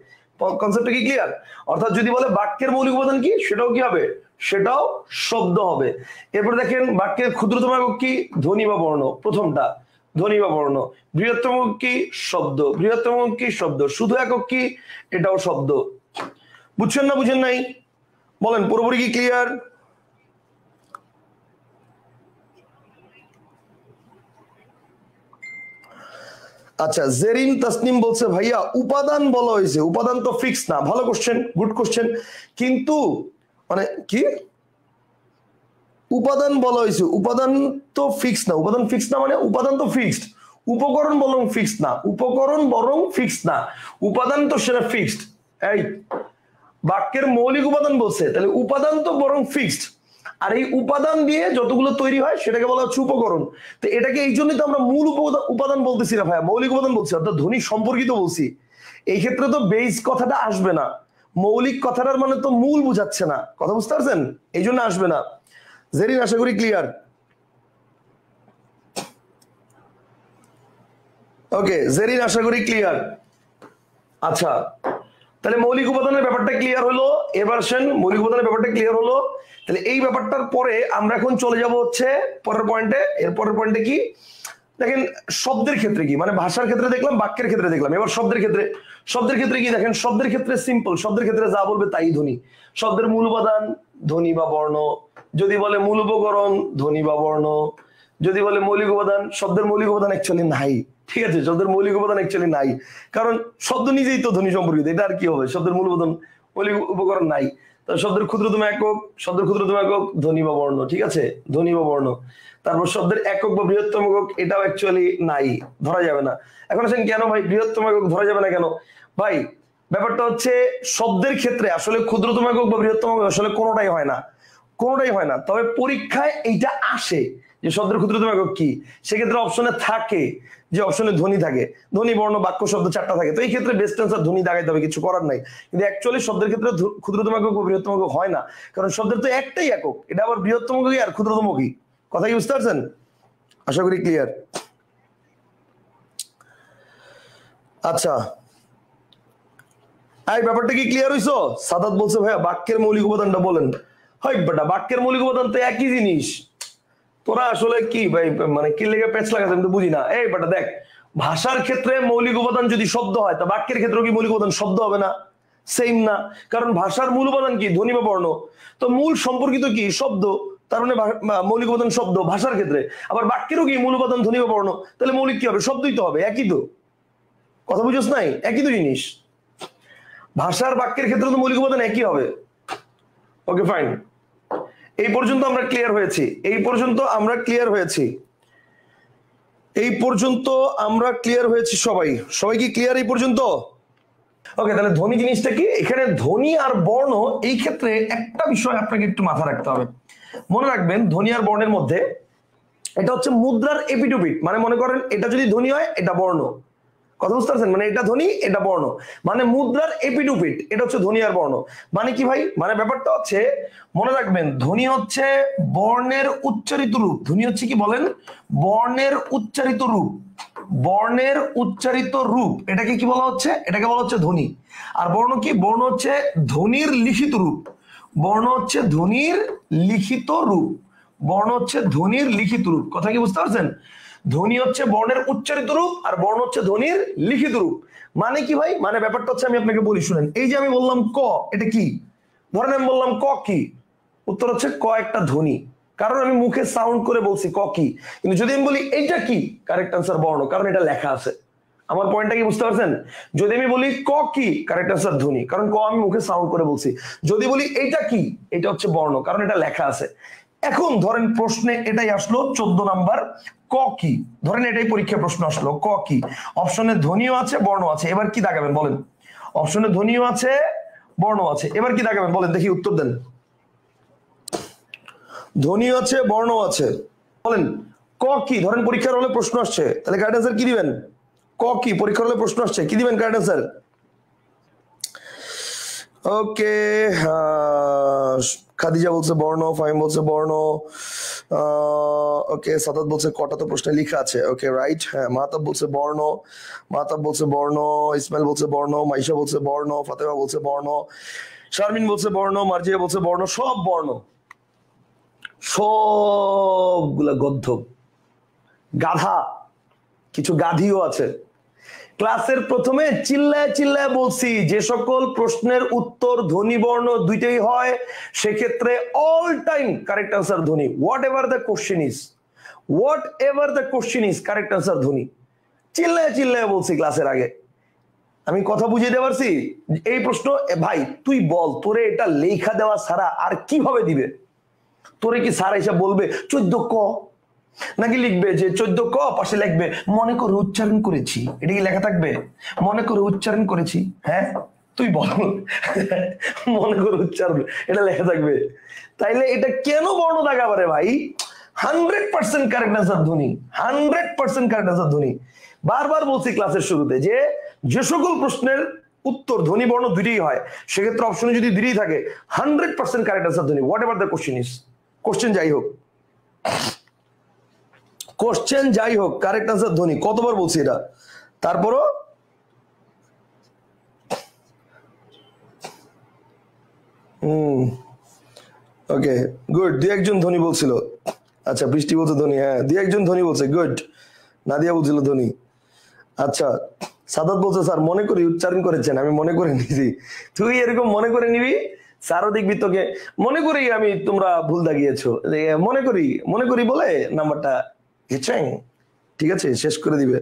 কনসেপ্টটা কি ক্লিয়ার? অর্থাৎ যদি বলে বাক্যের মৌলিক উপাদান কি, সেটাও কি হবে? সেটাও শব্দ হবে। এরপর দেখেন বাক্যের ক্ষুদ্রতম একক কি? ধ্বনি বা বর্ণ। প্রথমটা ধ্বনি বা বর্ণ। বৃহত্তম একক কি? শব্দ। শুধু একক কি? এটাও শব্দ। বুঝছেন না বুঝেন নাই? বলেন, পুরোপুরি কি ক্লিয়ার? আচ্ছা, জেরিন তাসনিম বলছে ভাইয়া উপাদান বলা হয়েছে, উপাদান তো ফিক্স না। ভালো কোশ্চেন, গুড কোশ্চেন, কিন্তু মানে কি উপাদান বলা হয়েছে? উপাদান তো ফিক্স না। মানে উপাদান তো ফিক্সড, উপকরণ বরং ফিক্সড না। উপাদান তো সেটা ফিক্সড। এই বাক্যের মৌলিক উপাদান বলছে, তাহলে উপাদান তো বরং ফিক্সড, আর এই উপাদান দিয়ে যতগুলো তৈরি হয় সেটাকে বলা হচ্ছে উপকরণ। তো এটাকে এই জন্যই তো আমরা মূল উপাদান বলতেছি না ভাইয়া, মৌলিক উপাদান বলছি, অর্থাৎ ধ্বনি সম্পর্কিত বলছি। এই ক্ষেত্রে তো বেস কথাটা আসবে না, মৌলিক কথাটার মানে তো মূল বুঝাচ্ছে না। কথা বুঝতে পারছেন? এই জন্য আসবে না। জেরিন আশা করি ক্লিয়ার। ওকে, জেরিন আশা করি ক্লিয়ার। আচ্ছা, তাহলে মৌলিক উপাদানের ব্যাপারটা ক্লিয়ার হলো। এবার আসেন, মৌলিক উপাদানের ব্যাপারটা ক্লিয়ার হলো, তাহলে এই ব্যাপারটার পরে আমরা এখন চলে যাব হচ্ছে পরের পয়েন্টে। এর পরের পয়েন্টে কি দেখেন, শব্দের ক্ষেত্রে কি, মানে ভাষার ক্ষেত্রে দেখলাম, বাক্যের ক্ষেত্রে দেখলাম, এবার শব্দের ক্ষেত্রে কি দেখেন। শব্দের ক্ষেত্রে সিম্পল, শব্দের ক্ষেত্রে যা বলবে তাই ধ্বনি। শব্দের মূল উপাদান ধ্বনি বা বর্ণ, যদি বলে মূল উপকরণ ধ্বনি বা বর্ণ, যদি বলে মৌলিক উপাদান, শব্দের মৌলিক উপাদান অ্যাকচুয়ালি নাই। ঠিক আছে, শব্দের মৌলিক উপাদান অ্যাকচুয়ালি নাই, কারণ শব্দ নিজেই তো ধ্বনি সম্পর্কিত। এটা আর কি হবে? শব্দের মূল উপাদান মৌলিক উপকরণ নাই। শব্দের ক্ষুদ্রতম একক ধ্বনি বা বর্ণ। ঠিক আছে, ধ্বনি বা বর্ণ। তারপর শব্দের একক বা বৃহত্তম একক, এটাও অ্যাকচুয়ালি নাই, ধরা যাবে না। এখন আসেন কেন ভাই বৃহত্তম একক ধরা যাবে না কেন? ভাই ব্যাপারটা হচ্ছে শব্দের ক্ষেত্রে আসলে ক্ষুদ্রতম একক বা বৃহত্তম একক আসলে কোনোটাই হয় না। তবে পরীক্ষায় এইটা আসে যে শব্দের ক্ষুদ্রতম একক কি, সেক্ষেত্রে অপশনে থাকে যে অপশনে ধ্বনি থাকে, ধ্বনি বর্ণ বাক্য শব্দ চারটা থাকে। তো এই ক্ষেত্রে বেস্ট অ্যান্সার ধ্বনি দাগাইতে হবে, কিছু করার নাই। কিন্তু অ্যাকচুয়ালি শব্দের ক্ষেত্রে ক্ষুদ্রতম একক বা বৃহত্তম একক হয় না, কারণ শব্দের তো একটাই একক, এটা আবার বৃহত্তম কি আর ক্ষুদ্রতম কি, কথা কি বুঝতে পারছেন? আশা করি ক্লিয়ার। আচ্ছা, এই ব্যাপারটা কি ক্লিয়ার হইছো? সাদাত বলছে ভাইয়া বাক্যের মৌলিক উপাদানটা বলেন। হয় বেটা, বাক্যের মৌলিক উপাদান তো একই জিনিস। তোরা আসলে কি ভাই, মানে কি লেগে পেঁচ লাগাচ্ছে আমি তো বুঝি না। এই বেটা দেখ, ভাষার ক্ষেত্রে মৌলিক উপাদান যদি শব্দ হয়, তা বাক্যের ক্ষেত্রে কি মৌলিক উপাদান শব্দ হবে না? সেম না, কারণ ভাষার মূল উপাদান কি, ধ্বনি বা বর্ণ। তো মূল সম্পর্কিত কি, শব্দ, তার মানে মৌলিক উপাদান শব্দ ভাষার ক্ষেত্রে। আবার বাক্যেরও কি মূল উপাদান ধ্বনি বা বর্ণ, তাহলে মৌলিক কি হবে, শব্দই তো হবে, একই তো। কথা বুঝছ নাই? একই তো জিনিস, ভাষার বাক্যের ক্ষেত্রে তো মৌলিক উপাদান একই হবে। ওকে ফাইন, এই পর্যন্ত আমরা ক্লিয়ার হয়েছি, এই পর্যন্ত আমরা ক্লিয়ার হয়েছি, এই পর্যন্ত আমরা ক্লিয়ার হয়েছি সবাই। সবাই কি ক্লিয়ার এই পর্যন্ত? ওকে, তাহলে ধ্বনি জিনিসটা কি, এখানে ধ্বনি আর বর্ণ, এই ক্ষেত্রে একটা বিষয় আপনাকে একটু মাথা রাখতে হবে। মনে রাখবেন ধ্বনি আর বর্ণের মধ্যে এটা হচ্ছে মুদ্রার এপিটোপিট। মানে মনে করেন এটা যদি ধ্বনি হয় এটা বর্ণ, কথা বুঝতে পারছেন? মানে এটা ধ্বনি এটা বর্ণ, মানে মুদ্রার এপিটোপিট, এটা হচ্ছে ধ্বনি আর বর্ণ। মানে কি ভাই, মানে ব্যাপারটা হচ্ছে মনে রাখবেন ধ্বনি হচ্ছে বর্ণের উচ্চারিত রূপ। ধ্বনি হচ্ছে কি বলেন, বর্ণের উচ্চারিত রূপ, বর্ণের উচ্চারিত রূপ, এটাকে কি বলা হচ্ছে, এটাকে বলা হচ্ছে ধ্বনি। আর বর্ণ কি, বর্ণ হচ্ছে ধ্বনির লিখিত রূপ, বর্ণ হচ্ছে ধ্বনির লিখিত রূপ, বর্ণ হচ্ছে ধ্বনির লিখিত রূপ। কথা কি বুঝতে পারছেন? ধ্বনি হচ্ছে বর্ণের উচ্চারিত রূপ আর বর্ণ হচ্ছে ধ্বনির লিখিত রূপ। মানে কি ভাই, মানে ব্যাপারটা হচ্ছে আমি আপনাকে বলি শুনেন। এই যে আমি বললাম ক, এটা কি, ধরেন আমি বললাম ক কি, উত্তর হচ্ছে ক একটা ধ্বনি, কারণ আমি মুখে সাউন্ড করে বলছি ক কি। কিন্তু যদি আমি বলি এইটা কি, কারেক্ট আনসার বর্ণ, কারণ এটা লেখা আছে। আমার পয়েন্টটা কি বুঝতে পারছেন? যদি আমি বলি ক কি, কারেক্ট আনসার ধ্বনি, কারণ ক আমি মুখে সাউন্ড করে বলছি। যদি বলি এইটা কি, এটা হচ্ছে বর্ণ, কারণ এটা লেখা আছে। এখন ধরেন প্রশ্নে এটাই আসলো 14 নাম্বার, ক কি, ধরেন এটাই পরীক্ষা প্রশ্ন আসলো, ক কি, অপশনে ধ্বনিও আছে বর্ণ আছে, এবার কি দাগাবেন বলেন? অপশনে ধ্বনিও আছে বর্ণ আছে, এবার কি দাগাবেন বলেন, দেখি উত্তর দেন। ধ্বনি আছে বর্ণ আছে, বলেন ক কি, ধরেন পরীক্ষার হলে প্রশ্ন আসছে, তাহলে কারেক্ট আনসার কি দিবেন? ক কি, পরীক্ষার হলে প্রশ্ন আসছে, কি দিবেন কারেক্ট আনসার? ওকে, খাদিজা বলছে বর্ণ, ফাহিম বলছে বর্ণ, ওকে, সাদাত বলছে কটা তো প্রশ্নে লেখা আছে, ওকে রাইট। হ্যাঁ, মাহতাব বলছে বর্ণ, মাহতাব বলছে বর্ণ, ইসমাইল বলছে বর্ণ, মাইশা বলছে বর্ণ, ফাতেমা বলছে বর্ণ, শারমিন বলছে বর্ণ, মার্জিয়া বলছে বর্ণ, সব বর্ণ, সবগুলা গদ্ধব, গাধা, কিছু গাধিও আছে। ক্লাসের প্রথমে চিল্লায় চিল্লায় বলছি যে সকল প্রশ্নের উত্তর ধ্বনি বর্ণ দুইটাই হয়, সেক্ষেত্রে অল টাইম কারেক্ট আনসার ধ্বনি, what ever the question is, what ever the question is correct answer ধ্বনি। চিল্লায় চিল্লায় বলছি ক্লাসের আগে, আমি কথা বুঝিয়ে দিতে পারছি। এই প্রশ্ন ভাই তুই বল, তোরে এটা লেখা দেওয়া ছাড়া আর কিভাবে দিবে? তোরে কি স্যার এসে বলবে 14 ক, নাকি লিখবে যে 14 ক পাশে লিখবে মনে করে উচ্চারণ করেছি, এটা কি লেখা থাকবে? মনে করে উচ্চারণ করেছি, হ্যাঁ তুই বল, মনে করে উচ্চারণ, এটা লেখা থাকবে? তাইলে এটা কেন বর্ণ দাগাবারে ভাই? 100% কারেক্ট আনসার ধ্বনি, 100% কারেক্ট আনসার ধ্বনি। বারবার বলছি ক্লাসের শুরুতে যে যে সকল প্রশ্নের উত্তর ধ্বনি বর্ণ দুইটাই হয়, সেক্ষেত্রে অপশনে যদি দুইটাই থাকে 100% কারেক্ট আনসার ধ্বনি, what ever the question is. Question যাই হোক, কোশ্চেন যাই হোক, কারেক্ট আনসার ধ্বনি। কতবার বলছি এটা, তারপরও ওকে গুড, দুই একজন ধ্বনি বলছিল। আচ্ছা, বৃষ্টি বলছে ধ্বনি, হ্যাঁ দুই একজন ধ্বনি বলছে, গুড। নাদিয়া বলছিল ধ্বনি। আচ্ছা, সাদাত বলছে স্যার মনে করি উচ্চারণ করেছেন, আমি মনে করে নিছি। তুই এরকম মনে করে নিবি, স্যারও দেখবি তোকে মনে করি আমি তোমরা ভুল দাগিয়েছো, মনে করি মনে করি বলে নাম্বারটা ঠিক আছে শেষ করে দিবে।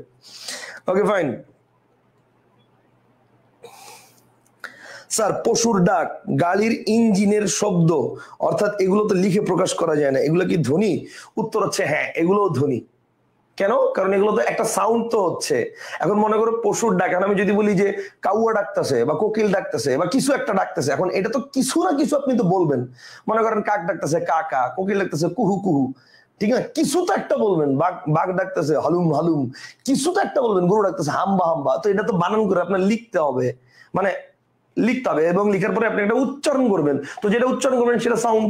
Okay fine. স্যার পশুর ডাক, গাড়ির ইঞ্জিনের শব্দ, অর্থাৎ এগুলো তো লিখে প্রকাশ করা যায় না, এগুলো কি ধ্বনি? উত্তর হচ্ছে হ্যাঁ, এগুলোও ধ্বনি। কেন? কারণ এগুলো তো একটা সাউন্ড তো হচ্ছে। এখন মনে করো পশুর ডাক, আমি যদি বলি যে কাউয়া ডাকতেছে বা কোকিল ডাকতেছে বা কিছু একটা ডাকতেছে, এখন এটা তো কিছু না কিছু আপনি তো বলবেন। মনে করেন কাক ডাকতেছে কা কা, কোকিল ডাকতেছে কুহু কুহু, ঠিক না? কিছু তো একটা বলবেন, বাঘ বাঘ ডাকতেছে হালুম হালুম, কিছু তো একটা বলবেন, গরু ডাকতেছে হাম্বা হাম্বা। তো এটা তো বানান করে আপনার লিখতে হবে, মানে লিখতে হবে, এবং লিখার পরে আপনি একটা উচ্চারণ করবেন। তো যেটা উচ্চারণ করবেন সেটা সাউন্ড,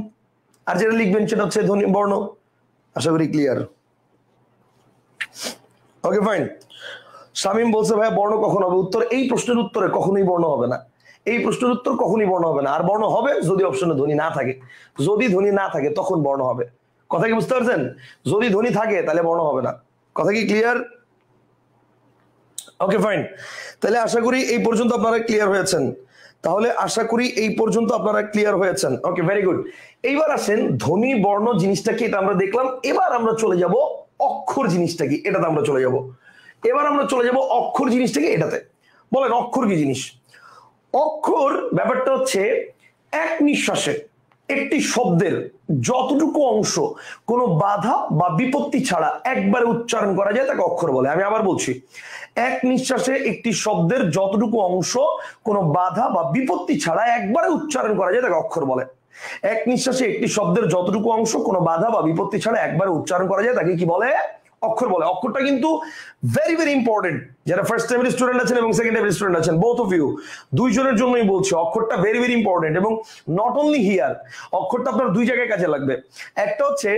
আর যেটা লিখবেন সেটা হচ্ছে ধ্বনি বর্ণ। আশা করি ক্লিয়ার। Okay fine. শামীম বলছে ভাইয়া বর্ণ কখন হবে? উত্তর, এই প্রশ্নের উত্তরে কখনোই বর্ণ হবে না। এই প্রশ্নের উত্তর কখনোই বর্ণ হবে না। আর বর্ণ হবে যদি অপশনে ধ্বনি না থাকে। যদি ধ্বনি না থাকে তখন বর্ণ হবে। কথা কি বুঝতে পারছেন? যদি ধ্বনি থাকে তাহলে বর্ণ হবে না। কথা কি ক্লিয়ার? Okay fine. তাহলে আশা করি এই পর্যন্ত আপনারা ক্লিয়ার হয়েছেন। তাহলে আশা করি এই পর্যন্ত আপনারা ক্লিয়ার হয়েছেন। ওকে, ভেরি গুড। এইবার আসেন ধ্বনি বর্ণ জিনিসটা কি, এটা আমরা দেখলাম। এবার আমরা চলে যাব অক্ষর জিনিসটা কি, এটাতে আমরা চলে যাব। এবার আমরা চলে যাব অক্ষর জিনিসটা কি এটাতে। বলেন অক্ষর কি জিনিস? অক্ষর ব্যাপারটা হচ্ছে এক নিঃশ্বাসে একটি শব্দের যতটুকু অংশ কোনো বাধা বা বিপত্তি ছাড়া একবারে উচ্চারণ করা যায় তাকে অক্ষর বলে। আমি আবার বলছি, এক নিঃশ্বাসে একটি শব্দের যতটুকু অংশ কোনো বাধা বা বিপত্তি ছাড়া একবারে উচ্চারণ করা যায় তাকে অক্ষর বলে। এক নিঃশ্বাসে একটি শব্দের যতটুকু অংশ কোনো বাধা বা বিপত্তি ছাড়া একবারে উচ্চারণ করা যায় তাকে কি বলে? অক্ষর বলে। অক্ষরটা কিন্তু ভেরি ভেরি ইম্পর্টেন্ট। যারা ফার্স্ট টাইমের স্টুডেন্ট আছেন এবং সেকেন্ড টাইমের স্টুডেন্ট আছেন, বোথ অফ ইউ, দুইজনের জন্যই বলছি, অক্ষরটা ভেরি ভেরি ইম্পর্টেন্ট। এবং নট অনলি হিয়ার, অক্ষরটা আপনার দুই জায়গায় কাজে লাগবে। একটা হচ্ছে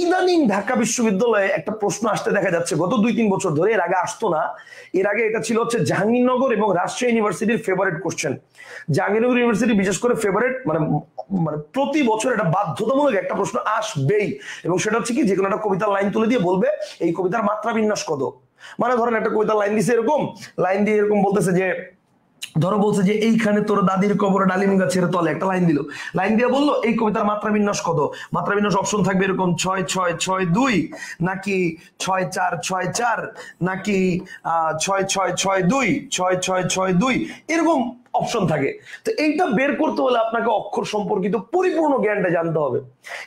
ইদানিং ঢাকা বিশ্ববিদ্যালয়ে একটা প্রশ্ন আসতে দেখা যাচ্ছে গত 2-3 বছর ধরে, এর আগে আসতো না। এর আগে এটা ছিল হচ্ছে জাহাঙ্গীরনগর এবং রাজশাহী ইউনিভার্সিটির ফেভারিট কোশ্চেন। জাহাঙ্গীরনগর ইউনিভার্সিটি বিশেষ করে ফেভারিট, মানে প্রতি বছর এটা বাধ্যতামূলক একটা প্রশ্ন আসবেই। এবং সেটা হচ্ছে কি, যে কোনো একটা কবিতার লাইন তুলে দিয়ে বলবে এই কবিতার মাত্রা বিন্যাস কত। মানে ধরেন একটা কবিতার লাইন দিছে, এরকম লাইন দিয়ে এরকম বলতেছে যে, ধরো বলছে যে এইখানে তোর দাদির কবরে ডালিম গাছের তলে, একটা লাইন দিল, লাইন দিয়ে বললো এই কবিতার মাত্রা বিন্যাস কত। মাত্রা বিন্যাস অপশন থাকবে এরকম 6-6-6-2, নাকি 6-4-6-4, নাকি 6-6-6-2, 6-6-6-2, এরকম অপশন থাকে। তো এইটা বের করতে হলে আপনাকে অক্ষর সম্পর্কিত পরিপূর্ণ জ্ঞানটা জানতে হবে।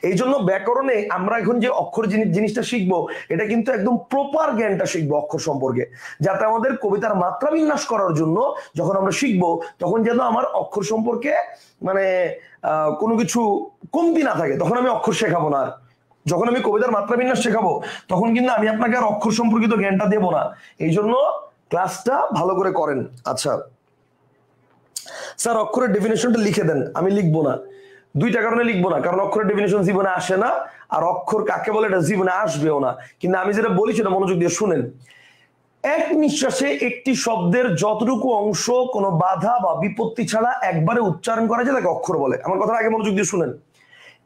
এই জন্য ব্যাকরণে আমরা এখন যে অক্ষর জিনিসটা শিখবো, এটা কিন্তু একদম প্রপার জ্ঞানটা শিখবো অক্ষর সম্পর্কে, যাতে আমাদের কবিতার মাত্রা বিন্যাস করার জন্য যখন আমরা শিখবো তখন যেন আমার অক্ষর সম্পর্কে মানে কোনো কিছু কমতি না থাকে। তখন আমি অক্ষর শেখাবো না। যখন আমি কবিতার মাত্রা বিন্যাস শেখাবো তখন কিন্তু আমি আপনাকে আর অক্ষর সম্পর্কিত জ্ঞানটা দেবো না। এই জন্য ক্লাসটা ভালো করে করেন। আচ্ছা স্যার, অক্ষরের ডেফিনেশনটা লিখে দেন। আমি লিখবো না, দুইটা কারণে লিখবো না। কারণ অক্ষরের ডেফিনেশন জীবনে আসে না, আর অক্ষর কাকে বলে এটা জীবনে আসবেও না। কিন্তু আমি যেটা বলি সেটা মনোযোগ দিয়ে শুনেন। এক নিঃশ্বাসে একটি শব্দের যতটুকু অংশ কোনো বাধা বা বিপত্তি ছাড়া একবারে উচ্চারণ করা যায় তাকে অক্ষর বলে। আমার কথা আগে মনোযোগ দিয়ে শুনেন।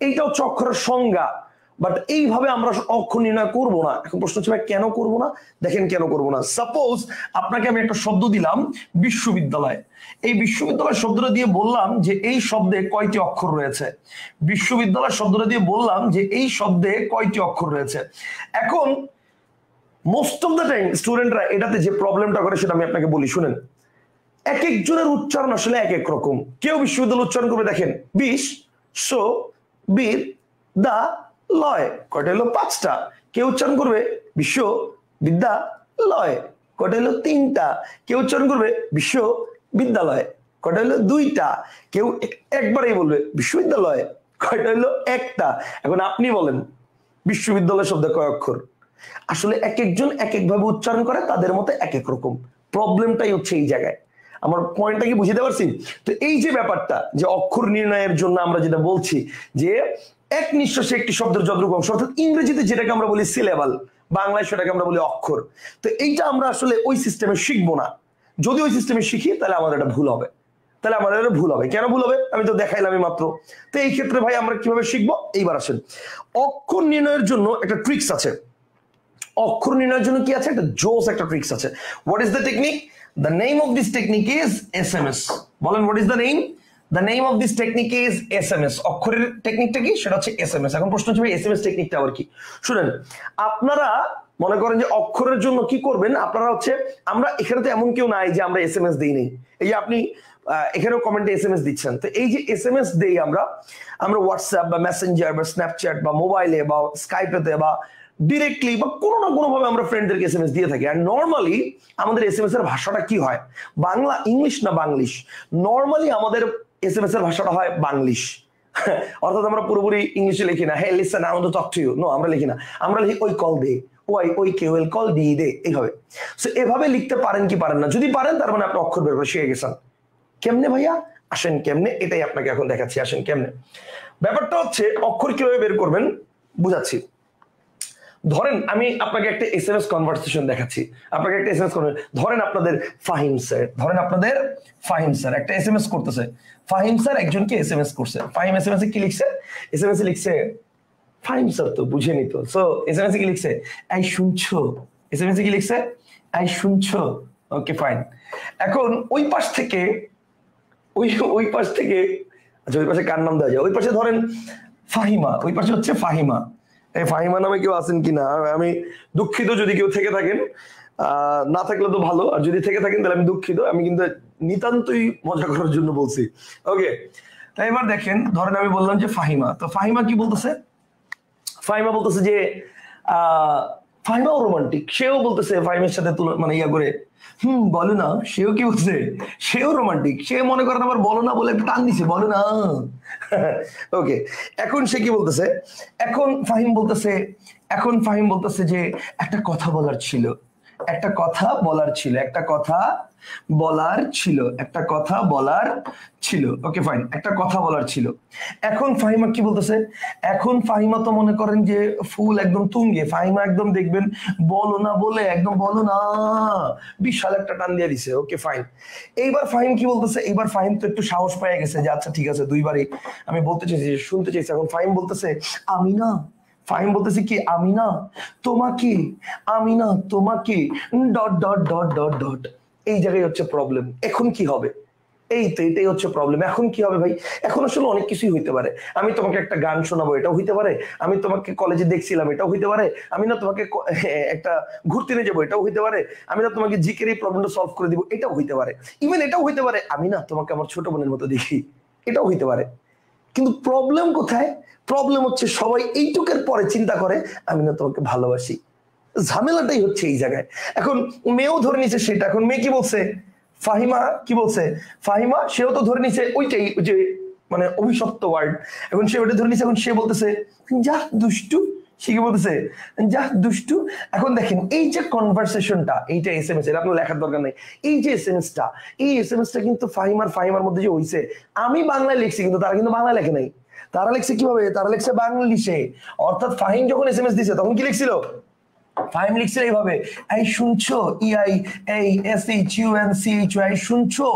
এইটা হচ্ছে অক্ষরের সংজ্ঞা। বাট এইভাবে আমরা অক্ষর নির্ণয় করবো না। এখন প্রশ্ন হচ্ছে ভাই কেন করবো না? দেখেন কেন করবো না। সাপোজ আপনাকে আমি একটা শব্দ দিলাম বিশ্ববিদ্যালয়। এই বিশ্ববিদ্যালয় শব্দটা দিয়ে বললাম যে এই শব্দে কয়টি অক্ষর রয়েছে। বিশ্ববিদ্যালয় শব্দটা দিয়ে বললাম যে এই শব্দে কয়টি অক্ষর রয়েছে। এখন মোস্ট অফ দ্য টাইম স্টুডেন্টরা এটাতে যে প্রবলেমটা করে সেটা আমি আপনাকে বলি, শুনেন। এক একজনের উচ্চারণ আসলে এক এক রকম। কেউ বিশ্ববিদ্যালয় উচ্চারণ করবে, দেখেন, বিশ্ববিদ্যালয়, কয়টা হলো? 5টা। কেউ উচ্চারণ করবে বিশ্ববিদ্যালয়, কয়টা হলো? 3টা। কেউ উচ্চারণ করবে বিশ্ববিদ্যালয়, কয়টা হলো? 2টা। কেউ একবারেই বলবে বিশ্ববিদ্যালয়, কয়টা হলো? 1টা। এখন আপনি বলেন বিশ্ববিদ্যালয় শব্দে কয় অক্ষর? আসলে এক একজন এক একভাবে উচ্চারণ করে, তাদের মতে এক এক রকম। প্রবলেমটাই হচ্ছে এই জায়গায়। আমার পয়েন্টটা কি বুঝতে পারছি? তো এই যে ব্যাপারটা, যে অক্ষর নির্ণয়ের জন্য আমরা যেটা বলছি যে এক নিঃশ্বাসে একটি শব্দের যতটুকু অংশ, অর্থাৎ ইংরেজিতে যেটাকে আমরা বলি সিলেবাল, বাংলায় সেটাকে আমরা বলি অক্ষর। তো এইটা আমরা আসলে ওই সিস্টেমে শিখবো না। যদি ওই সিস্টেমে শিখি তাহলে আমাদের এটা ভুল হবে। তাহলে আমাদের এটা ভুল হবে। কেন ভুল হবে? আমি তো দেখাইলামই মাত্র। তো এই ক্ষেত্রে ভাই আমরা কিভাবে শিখবো? এইবার আসেন, অক্ষর নির্ণয়ের জন্য একটা ট্রিক্স আছে। অক্ষর নির্ণয়ের জন্য কি আছে? একটা জোস একটা ট্রিক্স আছে। What is the technique? The name of this technique is SMS। বলেন, what is the name? The name of this technique is SMS। অক্ষরের টেকনিকটা কি? সেটা হচ্ছে SMS। এখন প্রশ্ন হচ্ছে SMS টেকনিকটা আবার কি? শুনেন, আপনারা মনে করেন যে অক্ষরের জন্য কি করবেন, আপনারা হচ্ছে, আমরা এখানে তো এমন কেউ নাই যে আমরা SMS দিই নেই। এই যে আপনি এখানেও কমেন্টে SMS দিচ্ছেন। তো এই যে SMS দেই আমরা হোয়াটসঅ্যাপ বা মেসেঞ্জার বা স্ন্যাপচ্যাট বা মোবাইলে বা স্কাইপেতে বা ডিরেক্টলি বা কোনো না কোনো ভাবে আমরা ফ্রেন্ডদেরকে SMS দিয়ে থাকি। আর নর্মালি আমাদের SMS এর ভাষাটা কি হয়? বাংলা, ইংলিশ না বাংলিশ? নর্মালি আমাদের SMS এর ভাষাটা হয় বাংলিশ। অর্থাৎ আমরা পুরোপুরি ইংলিশে লিখি না, হ্যাঁ listen I want to talk to you, no আমরা লিখি না, আমরা লিখি ওই কল দে, ওই কে উইল কল ডি দে, এইভাবে। সো এভাবে লিখতে পারেন কি পারেন না? যদি পারেন তার মানে আপনি অক্ষর বের করে শিখে গেছেন। কেমনে ভাইয়া? আসেন কেমনে, এটাই আপনাকে এখন দেখাচ্ছি। আসেন কেমনে। ব্যাপারটা হচ্ছে অক্ষর কিভাবে বের করবেন বুঝাচ্ছি। ধরেন আমি আপনাকে একটা এসএমএস কনভারসেশন দেখাচ্ছি, আপনাকে একটা এসএমএস ধরেন আপনাদের ফাহিম স্যার একটা এসএমএস করতেছে। ফাহিম স্যার একজনকে এসএমএস করছে। ফাহিম এসএমএস এ কি লিখছে? এসএমএস এ লিখছে, ফাহিম স্যার তো বুঝেনি তো। সো এসএমএস এ কি লিখছে? এই শুনছো। এসএমএস এ কি লিখছে? এই শুনছো। Okay fine. এখন ওই পাশ থেকে আচ্ছা ওই পাশে কার নাম দেওয়া যায়? ওই পাশে ধরেন ফাহিমা, ওই পাশে হচ্ছে ফাহিমা। এই ফাহিমা নামে কেউ আছেন কিনা? আমি দুঃখিত যদি কেউ থেকে থাকেন, না থাকলে তো ভালো, আর যদি থেকে থাকেন তাহলে আমি দুঃখিত, আমি কিন্তু নিতান্তই মজা করার জন্য বলছি। ওকে, তাই এবার দেখেন, ধরেন আমি বললাম যে ফাহিমা, তো ফাহিমা কি বলতেছে? ফাহিমা বলতেছে যে ফাহিমাও রোমান্টিক, সেও বলতেছে ফাহিমের সাথে মানে ইয়া করে বলো না। সেও কি বলছে? সেও রোমান্টিক, সে মনে করেন আবার বলো না বলে একটা টান দিছে, বলো না। ওকে, এখন সে কি বলতেছে? এখন ফাহিম বলতেছে যে একটা কথা বলার ছিল। ওকে ফাইন, একটা কথা বলার ছিল। এখন ফাহিমা কি বলতেছে? এখন ফাহিমা তো মনে করেন যে ফুল একদম তুঙ্গে, ফাহিমা একদম দেখবেন বলো না বলে একদম বলো না বিশাল একটা টান দিয়ে দিছে। Okay fine. এইবার ফাহিম কি বলতেছে? এইবার ফাহিম তো একটু সাহস পেয়ে গেছে যে আচ্ছা ঠিক আছে, দুইবারই আমি বলতে চাইছি, শুনতে চাইছি। এখন ফাহিম বলতেছে আমি না, ফাহিম বলতেছে কি আমি না তোমাকে, dot dot dot dot dot. এই জায়গায় হচ্ছে প্রবলেম। এখন কি হবে? এটাই হচ্ছে প্রবলেম। এখন কি হবে ভাই? এখন আসলে অনেক কিছুই হইতে পারে। আমি তোমাকে একটা গান শোনাবো, এটাও হইতে পারে। আমি তোমাকে কলেজে দেখছিলাম, এটাও হইতে পারে। আমি না তোমাকে একটা ঘুরতে নিয়ে যাবো, এটাও হইতে পারে। আমি না তোমাকে জিকের এই প্রবলেমটা সলভ করে দিব, এটাও হইতে পারে। ইভেন এটাও হইতে পারে আমি না তোমাকে আমার ছোট বোনের মতো দেখি, এটাও হইতে পারে। কিন্তু প্রবলেম কোথায়? প্রবলেম হচ্ছে সবাই এইটুকের পরে চিন্তা করে আমি না তোমাকে ভালোবাসি। ঝামেলাটাই হচ্ছে এই জায়গায়। এখন মেয়েও ধরে নিছে সেটা। এখন মেয়ে কি বলছে? ফাহিমা কি বলছে? ফাহিমা সেও তো ধরে নিছে ওইটাই, যে মানে অভিশপ্ত ওয়ার্ড। এখন সে ওটা ধরে নিছে। এখন সে বলতেছে যা দুষ্টু। সে কি বলতেছে? যা দুষ্টু। এখন দেখেন এই যে কনভারসেশনটা, এইটা এসএমএস, এটা আপনার লেখার দরকার নাই। এই যে এসএমএসটা কিন্তু ফাহিমার মধ্যে যে হইছে, আমি বাংলায় লিখছি কিন্তু তারা কিন্তু বাংলা লেখে নাই। তারা লিখছে কিভাবে? তারা লিখছে বাংলিশে। অর্থাৎ ফাহিম যখন এসএমএস দিছে তখন কি লিখছিল? ফাহিম লিখছিল এইভাবে, এই শুনছো, EISHUNCHO, শুনছো,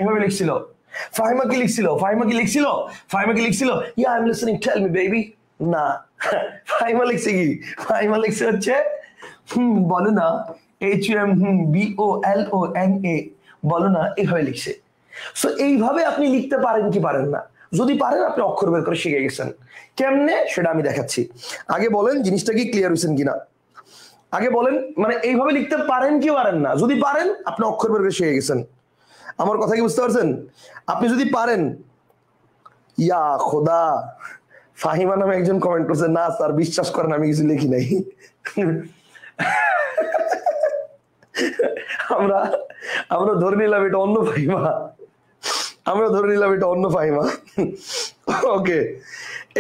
এভাবে লিখছিল। ফাহিমা কি লিখছিল? Yeah I am listening, tell me baby. না, ফাহিমা লিখছে কি? ফাহিমা লিখছে হচ্ছে বলো না, HUMBOLONA, বলো না, এইভাবে লিখছে। সো এইভাবে আপনি লিখতে পারেন কি পারেন না? যদি পারেন আপনি অক্ষর বের করে শিখে গেছেন। কেমনে সেটা আমি দেখাচ্ছি। আগে বলেন জিনিসটা কি ক্লিয়ার হয়েছেন কিনা? আগে বলেন মানে এইভাবে লিখতে পারেন কি পারেন না? যদি পারেন আপনি অক্ষর বের করে শিখে গেছেন। আমার কথা কি বুঝতে পারছেন? আপনি যদি পারেন, ইয়া খোদা, ফাহিমা নামে একজন কমেন্ট করছে, না স্যার বিশ্বাস করেন আমি কিছু লিখি নাই। আমরা ধরে নিলাম এটা অন্য ফাহিমা। ওকে,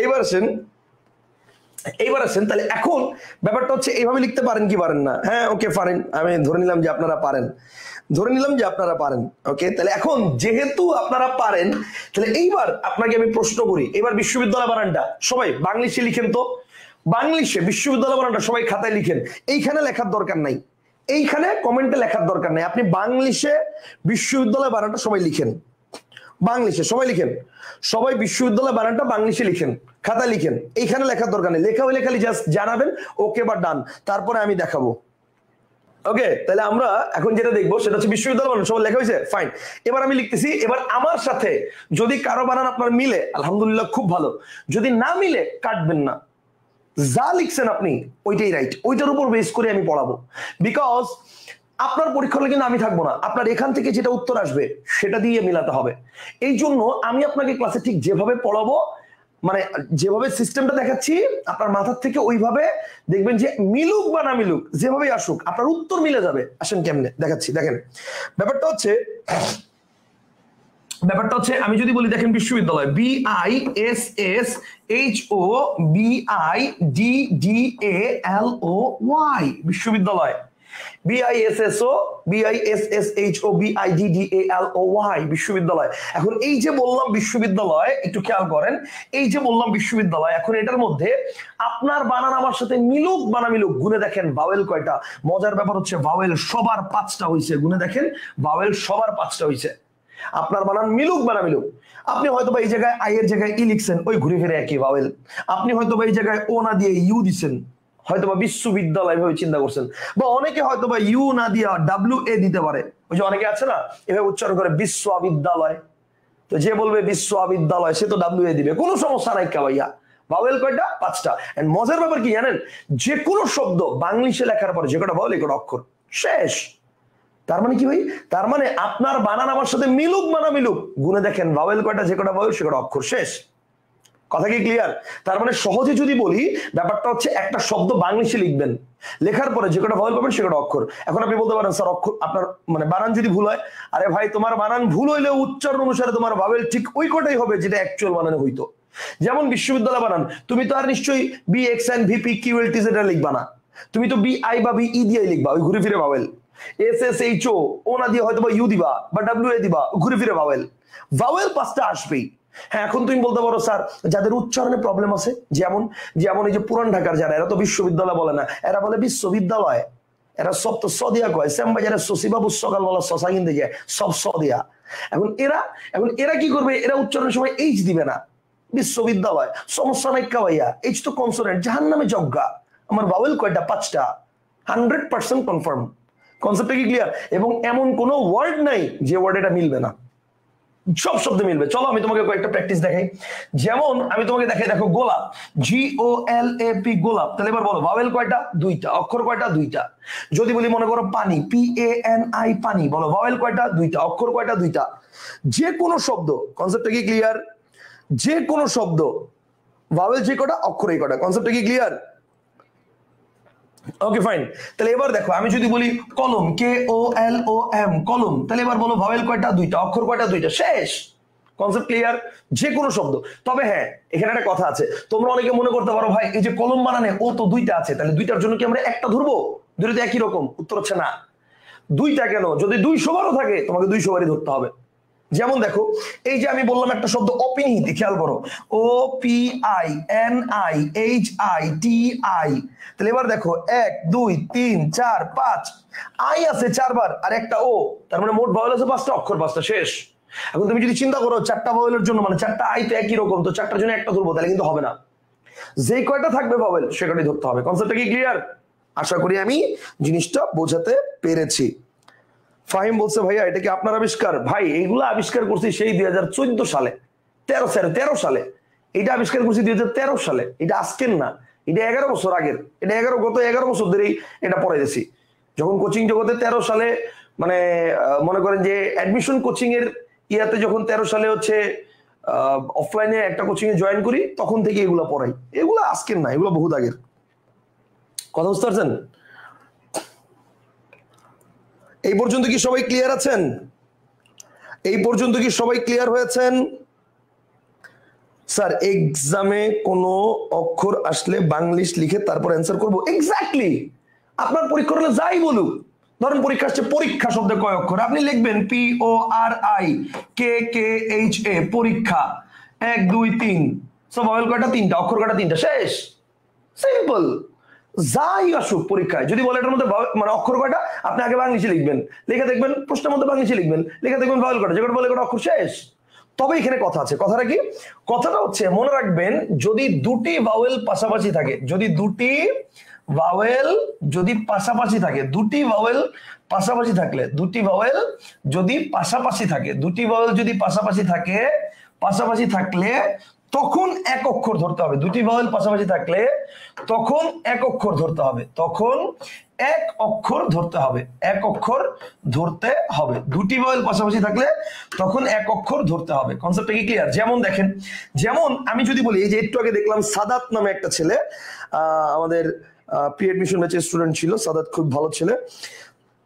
এইবার আসেন তাহলে। এখন ব্যাপারটা হচ্ছে এইভাবে লিখতে পারেন কি পারেন না? হ্যাঁ ওকে পারেন, আমি ধরে নিলাম যে আপনারা পারেন। ওকে, তাহলে এখন যেহেতু আপনারা পারেন, তাহলে এইবার আপনাকে আমি প্রশ্ন করি। এবার বিশ্ববিদ্যালয় বানানটা সবাই বাংলিশে লিখেন তো। বাংলিশে বিশ্ববিদ্যালয় বানানটা সবাই খাতায় লিখেন। এইখানে লেখার দরকার নাই, এইখানে কমেন্টে লেখার দরকার নাই। আপনি বাংলিশে বিশ্ববিদ্যালয় বানানটা সবাই লিখেন। বাংলিশে সবাই লিখেন, সবাই বিশ্ববিদ্যালয় বানানটা বাংলিশে লিখেন, খাতা লিখেন। এইখানে লেখার দরকার নেই। লেখা হলে খালি জাস্ট জানাবেন ওকে বা ডান, তারপরে আমি দেখাবো। ওকে, তাহলে আমরা এখন যেটা দেখবো সেটা হচ্ছে বিশ্ববিদ্যালয় বানান সবাই লেখা হয়েছে, ফাইন। এবার আমি লিখতেছি। এবার আমার সাথে যদি কারো বানান আপনার মিলে আলহামদুলিল্লাহ, খুব ভালো। যদি না মিলে কাটবেন না, যা লিখছেন আপনি ওইটাই রাইট, ওইটার উপর বেস করে আমি পড়াবো। বিকজ আপনার পরীক্ষা হলে কিন্তু আমি থাকবো না, আপনার এখান থেকে যেটা উত্তর আসবে সেটা দিয়ে মিলাতে হবে। এই জন্য আমি আপনাকে ক্লাসে ঠিক যেভাবে পড়াবো, মানে যেভাবে সিস্টেমটা দেখাচ্ছি, আপনার মাথার থেকে ওইভাবে দেখবেন যে মিলুক বা না মিলুক, যেভাবে আসুক আপনার উত্তর মিলে যাবে। আসেন কেমনে দেখাচ্ছি, দেখেন। ব্যাপারটা হচ্ছে ব্যাপারটা হচ্ছে আমি যদি বলি দেখেন বিশ্ববিদ্যালয় BISSHOBIDDALOY বিশ্ববিদ্যালয় BISSHOBIDDALOY বিশ্ববিদ্যালয়। এখন এই যে বললাম বিশ্ববিদ্যালয়, একটু খেয়াল করেন, এই যে বললাম বিশ্ববিদ্যালয়, এখন এটার মধ্যে আপনার বানান আমার সাথে মিলুক বা না মিলুক, গুনে দেখেন ভাওয়েল কয়টা। মজার ব্যাপার হচ্ছে ভাওয়েল সবার 5টা হয়েছে, গুনে দেখেন ভাওয়েল সবার 5টা হয়েছে। আপনার বানান মিলুক বা না মিলুক, আপনি হয়তো বা এই জায়গায় আই এর জায়গায় ই লিখছেন, ওই ঘুরে ফিরে একই ভাওয়েল। আপনি হয়তো বা এই জায়গায় ও না দিয়ে ইউ দিচ্ছেন, হয়তো বা বিশ্ববিদ্যালয় ভাবে চিন্তা করছেন, বা অনেকে হয়তো বা ইউ না দিয়া WA দিতে পারে। ওই যে অনেকে আছে না এভাবে উচ্চারণ করে বিশ্ববিদ্যালয়, তো যে বলবে বিশ্ববিদ্যালয় সে তো WA দিবে, কোনো সমস্যা নাই ভাইয়া। ভাওয়েল কয়টা? 5টা। এন্ড মজার ব্যাপার কি জানেন, যে কোনো শব্দ বাংলিশে লেখার পরে যে কটা ভাওয়েল, এই কটা অক্ষর, শেষ। তার মানে কি ভাই? তার মানে আপনার বানান আমার সাথে মিলুক বা না মিলুক, গুনে দেখেন ভাওয়েল কয়টা, যে কটা ভাওয়েল সে কটা অক্ষর, শেষ। কথা কি ক্লিয়ার? তার মানে সহজে যদি বলি, ব্যাপারটা হচ্ছে একটা শব্দ বাংলিশে লিখবেন, লেখার পরে যে কটা ভাওয়েল পাবেন সে কটা অক্ষর। এখন আপনি বলতে পারেন স্যার অক্ষর আপনার মানে বানান যদি ভুল হয়, আরে ভাই তোমার বানান ভুল হইলে উচ্চারণ অনুসারে তোমার ভাওয়েল ঠিক ওই কটাই হবে যেটা অ্যাকচুয়াল বানানে হইতো। যেমন বিশ্ববিদ্যালয় বানান, তুমি তো আর নিশ্চয়ই BXNVPQLT যেটা লিখবা না, তুমি তো BI বা BE দিয়ে লিখবা, ওই ঘুরে ফিরে ভাওয়েল। SSHO ও না দিয়ে হয়তো বা ইউ দিবা বা WA দিবা, ঘুরে ফিরে ভাওয়েল। ভাওয়েল 5টা আসবেই। হ্যাঁ, এখন তুমি বলতে পারো স্যার যাদের উচ্চারণে প্রবলেম আছে, যেমন যেমন এই যে পুরান ঢাকার যারা, এরা তো বিশ্ববিদ্যালয় বলে না, এরা বলে বিশ্ববিদ্যালয়। এরা সব তো সদিয়া কয়, শ্যামবাজারে শশীবাবু সকালবেলা শশা কিনতে যায়, সব সদিয়া। এখন এরা কি করবে, এরা উচ্চারণের সময় এইচ দিবে না, বিশ্ববিদ্যালয়, সমস্যা নাই ভাইয়া, এইচ তো কনসোনেন্ট, জাহান্নামে যজ্ঞা। আমার ভাওয়েল কয়টা? 5টা, 100% কনফার্ম। কনসেপ্টটা কি ক্লিয়ার? এবং এমন কোনো ওয়ার্ড নাই যে ওয়ার্ড এটা মিলবে না, সব শব্দ মিলবে। চলো আমি তোমাকে কয়েকটা প্র্যাকটিস দেখাই। যেমন আমি তোমাকে দেখাই, দেখো গোলাপ, GOLAP গোলাপ, তাহলে এবার বলো ভাওয়েল কয়টা? 2টা, অক্ষর কয়টা? 2টা। যদি বলি মনে করো পানি, PANI পানি, বলো ভাওয়েল কয়টা? 2টা, অক্ষর কয়টা? 2টা। যে কোনো শব্দ, কনসেপ্টটা কি ক্লিয়ার? যে কোনো শব্দ ভাওয়েল যে কটা, অক্ষর এই কটা, কনসেপ্টটা কি ক্লিয়ার? Okay fine. তাহলে এবার দেখো আমি যদি বলি কলম, KOLOM কলম, তাহলে এবার বলো ভাওয়েল কয়টা? 2টা, অক্ষর কয়টা? 2টা, শেষ। Concept clear? যে কোনো শব্দ। তবে হ্যাঁ, এখানে একটা কথা আছে, তোমরা অনেকে মনে করতে পারো ভাই এই যে কলম বানানে ও তো 2টা আছে, তাহলে 2টার জন্য কি আমরা একটা ধরবো? 2টা একই রকম? উত্তর হচ্ছে না। 2টা কেন? যদি 200 বারও থাকে তোমাকে 200 বারই ধরতে হবে। যেমন দেখো এই যে আমি বললাম একটা শব্দ অপিনিহিতি, খেয়াল করো, OPINIHITI, তাহলে এবার দেখো 1 2 3 4 5, আই আছে 4বার আর একটা ও, তার মানে মোট ভাওয়েল আছে 5টা, অক্ষর 5টা, শেষ। এখন তুমি যদি চিন্তা করো 4টা ভাওয়েলের জন্য মানে 4টা আই তো একই রকম, তো 4টার জন্য একটা ধরবো, তাহলে কিন্তু হবে না। যেই কয়টা থাকবে ভাওয়েল সে কয়টাই ধরতে হবে। কনসেপ্টটা কি ক্লিয়ার? আশা করি আমি জিনিসটা বোঝাতে পেরেছি। ফাহিম বলছে ভাইয়া এটা কি আপনার আবিষ্কার? ভাই এইগুলো আবিষ্কার করছি সেই 2014 সালে, 13 সালে এটা আবিষ্কার করছি, 2013 সালে। এটা আজকের না, এটা 11 বছর আগের। এটা গত 11 বছর ধরেই এটা পড়াইতেছি। যখন কোচিং জগতে 13 সালে মানে মনে করেন যে অ্যাডমিশন কোচিং এর ইয়াতে যখন 13 সালে হচ্ছে অফলাইনে একটা কোচিং এ জয়েন করি, তখন থেকে এগুলো পড়াই। এগুলো আজকের না, এগুলো বহুত আগের কথা। বুঝতে পারছেন? এই পর্যন্ত কি সবাই ক্লিয়ার আছেন? এই পর্যন্ত কি সবাই ক্লিয়ার হয়েছেন? স্যার এক্সামে কোনো অক্ষর আসলে বাংলিশ লিখে তারপর অ্যান্সার করব? এক্স্যাক্টলি, আপনার পরীক্ষা হলে যাই বলুক, ধরেন পরীক্ষা আসছে, পরীক্ষা শব্দে কয় অক্ষর, আপনি লিখবেন PORIKKHA পরীক্ষা, 1 2 3, সব ভাওয়েল কয়টা? 3টা, অক্ষর কয়টা? 3টা, শেষ। সিম্পল। যাই আসুক পরীক্ষায় যদি বলে এটার মধ্যে মানে অক্ষর কয়টা, আপনি আগে বাংলিশে লিখবেন, লিখে দেখবেন প্রশ্নের মধ্যে বাংলিশে লিখবেন, লিখে দেখবেন ভাওয়েল কয়টা, যেটা বলে কয়টা অক্ষর, শেষ। তবে এখানে কথা আছে। কথাটা কি? কথাটা হচ্ছে মনে রাখবেন যদি দুটি ভাওয়েল পাশাপাশি থাকে, যদি দুটি ভাওয়েল যদি পাশাপাশি থাকে, দুটি ভাওয়েল পাশাপাশি থাকলে, দুটি ভাওয়েল যদি পাশাপাশি থাকে, দুটি ভাওয়েল যদি পাশাপাশি থাকে, পাশাপাশি থাকলে তখন এক অক্ষর ধরতে হবে। দুটি ভাওয়েল পাশাপাশি থাকলে তখন এক অক্ষর ধরতে হবে, তখন এক অক্ষর ধরতে হবে, এক অক্ষর ধরতে হবে। দুটি ভাওয়েল পাশাপাশি থাকলে তখন এক অক্ষর ধরতে হবে। কনসেপ্টটা কি ক্লিয়ার? যেমন দেখেন, যেমন আমি যদি বলি এই যে একটু আগে দেখলাম সাদাত নামে একটা ছেলে, আমাদের প্রি এডমিশন ব্যাচের স্টুডেন্ট ছিল, সাদাত খুব ভালো ছেলে।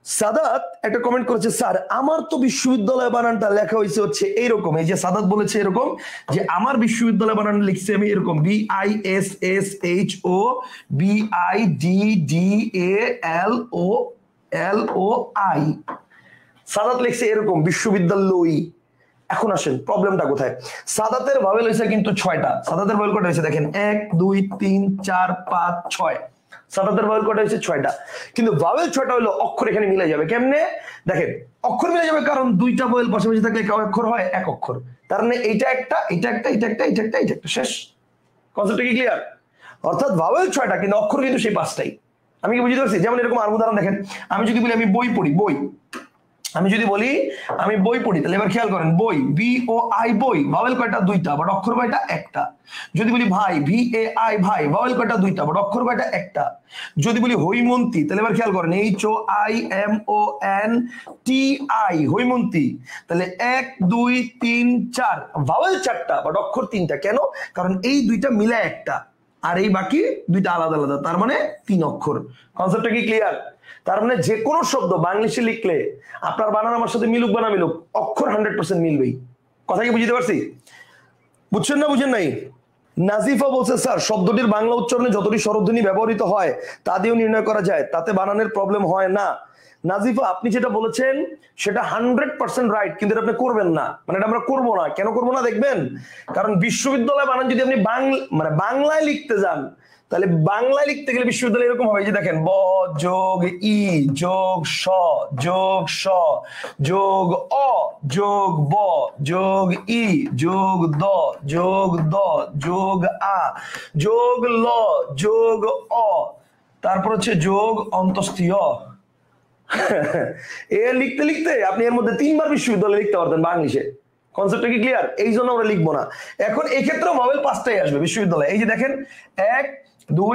সাদাত একটা কমেন্ট করেছে, স্যার আমার তো বিশ্ববিদ্যালয় বানানটা লেখা হয়েছে হচ্ছে এইরকম, এই যে সাদাত বলেছে এরকম যে আমার বিশ্ববিদ্যালয় বানান লিখছি আমি এরকম BISSHOBIDDALOI, সাদাত লিখছে এরকম বিশ্ববিদ্যালয়। এখন আসেন প্রবলেমটা কোথায়। সাদাতের ভাওয়েল হয়েছে কিন্তু 6টা। সাদাতের ভাওয়েল কটা হয়েছে দেখেন 1 2 3 4 5 6। সাদাতের ভাওয়েল কটা হয়েছে 6টা, কিন্তু ভাওয়েল 6টা হলো অক্ষর এখানে মিলে যাবে কেমনে দেখেন, অক্ষর মিলে যাবে কারণ দুইটা ভাওয়েল পাশাপাশি থাকলে এক অক্ষর হয়, এক অক্ষর। তার মানে এইটা একটা, এটা একটা, এটা একটা, এটা একটা, এটা একটা, শেষ। কনসেপ্টটা কি ক্লিয়ার? অর্থাৎ ভাওয়েল 6টা কিন্তু অক্ষর কিন্তু সেই 5টাই। আমি কি বুঝতে পারছি? যেমন এরকম আর উদাহরণ দেখেন, আমি যদি বলি আমি বই পড়ি, বই, আমি যদি বলি আমি বই পড়ি, তাহলে এবার খেয়াল করেন বই BOI বই, ভাওয়েল কয়টা? 2টা, বাট অক্ষর কয়টা? একটা। যদি বলি ভাই VAI ভাই, ভাওয়েল কয়টা? 2টা, বাট অক্ষর কয়টা? একটা। যদি বলি হৈমন্তী, তাহলে এবার খেয়াল করেন HOIMONTI হৈমন্তী, তাহলে 1 2 3 4, ভাওয়েল 4টা বাট অক্ষর 3টা। কেন? কারণ এই দুইটা মিলে একটা, আর এই বাকি দুইটা আলাদা আলাদা, তার মানে 3 অক্ষর। কনসেপ্টটা কি ক্লিয়ার? তার মানে যে কোনো শব্দ বাংলিশে লিখলে আপনার বানান আমার সাথে মিলুক বা না মিলুক, অক্ষর 100% মিলবেই। কথা কি বুঝতে পারছি? বুঝছেন না বুঝেন নাই? নাজিফা বলছে, স্যার শব্দটির বাংলা উচ্চারণে যতটি স্বরধ্বনি ব্যবহৃত হয় তা দিয়েও নির্ণয় করা যায়, তাতে বানানের প্রবলেম হয় না। নাজিফা আপনি যেটা বলেছেন সেটা 100% রাইট, কিন্তু এটা আপনি করবেন না, মানে এটা আমরা করবো না। কেন করবো না দেখবেন, কারণ বিশ্ববিদ্যালয় বানান যদি আপনি বাংলায় লিখতে যান, তাহলে বাংলায় লিখতে গেলে বিশ্ববিদ্যালয় এরকম হবে, যে দেখেন ব যোগ ই যোগ স যোগ স যোগ অ যোগ ব যোগ ই যোগ দ যোগ দ যোগ আ যোগ ল যোগ অ, তারপর হচ্ছে যোগ অন্তস্থীয়। এ লিখতে লিখতে আপনি এর মধ্যে 3বার বিশ্ববিদ্যালয় লিখতে পারতেন বাংলিশে। কনসেপ্টটা কি ক্লিয়ার? এই জন্য আমরা লিখবো না। এখন এই ক্ষেত্রে ভাওয়েল 5টাই আসবে বিশ্ববিদ্যালয়। এই যে দেখেন 1 2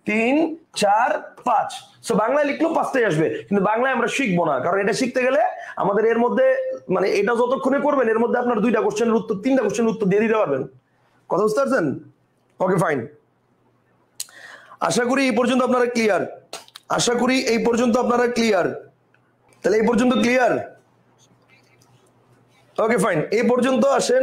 3 4 5, সো বাংলায় লিখলেও 5টাই আসবে, কিন্তু বাংলায় আমরা শিখবো না, কারণ এটা শিখতে গেলে আমাদের এর মধ্যে মানে এটা যতক্ষণে করবেন এর মধ্যে আপনার 2টা কোশ্চেনের উত্তর 3টা কোশ্চেনের উত্তর দিয়ে দিতে পারবেন। কথা বুঝতে পারছেন? ওকে ফাইন, আশা করি এই পর্যন্ত আপনারা ক্লিয়ার। আশা করি এই পর্যন্ত আপনারা ক্লিয়ার। তাহলে এই পর্যন্ত ক্লিয়ার? ওকে ফাইন, এই পর্যন্ত আসেন।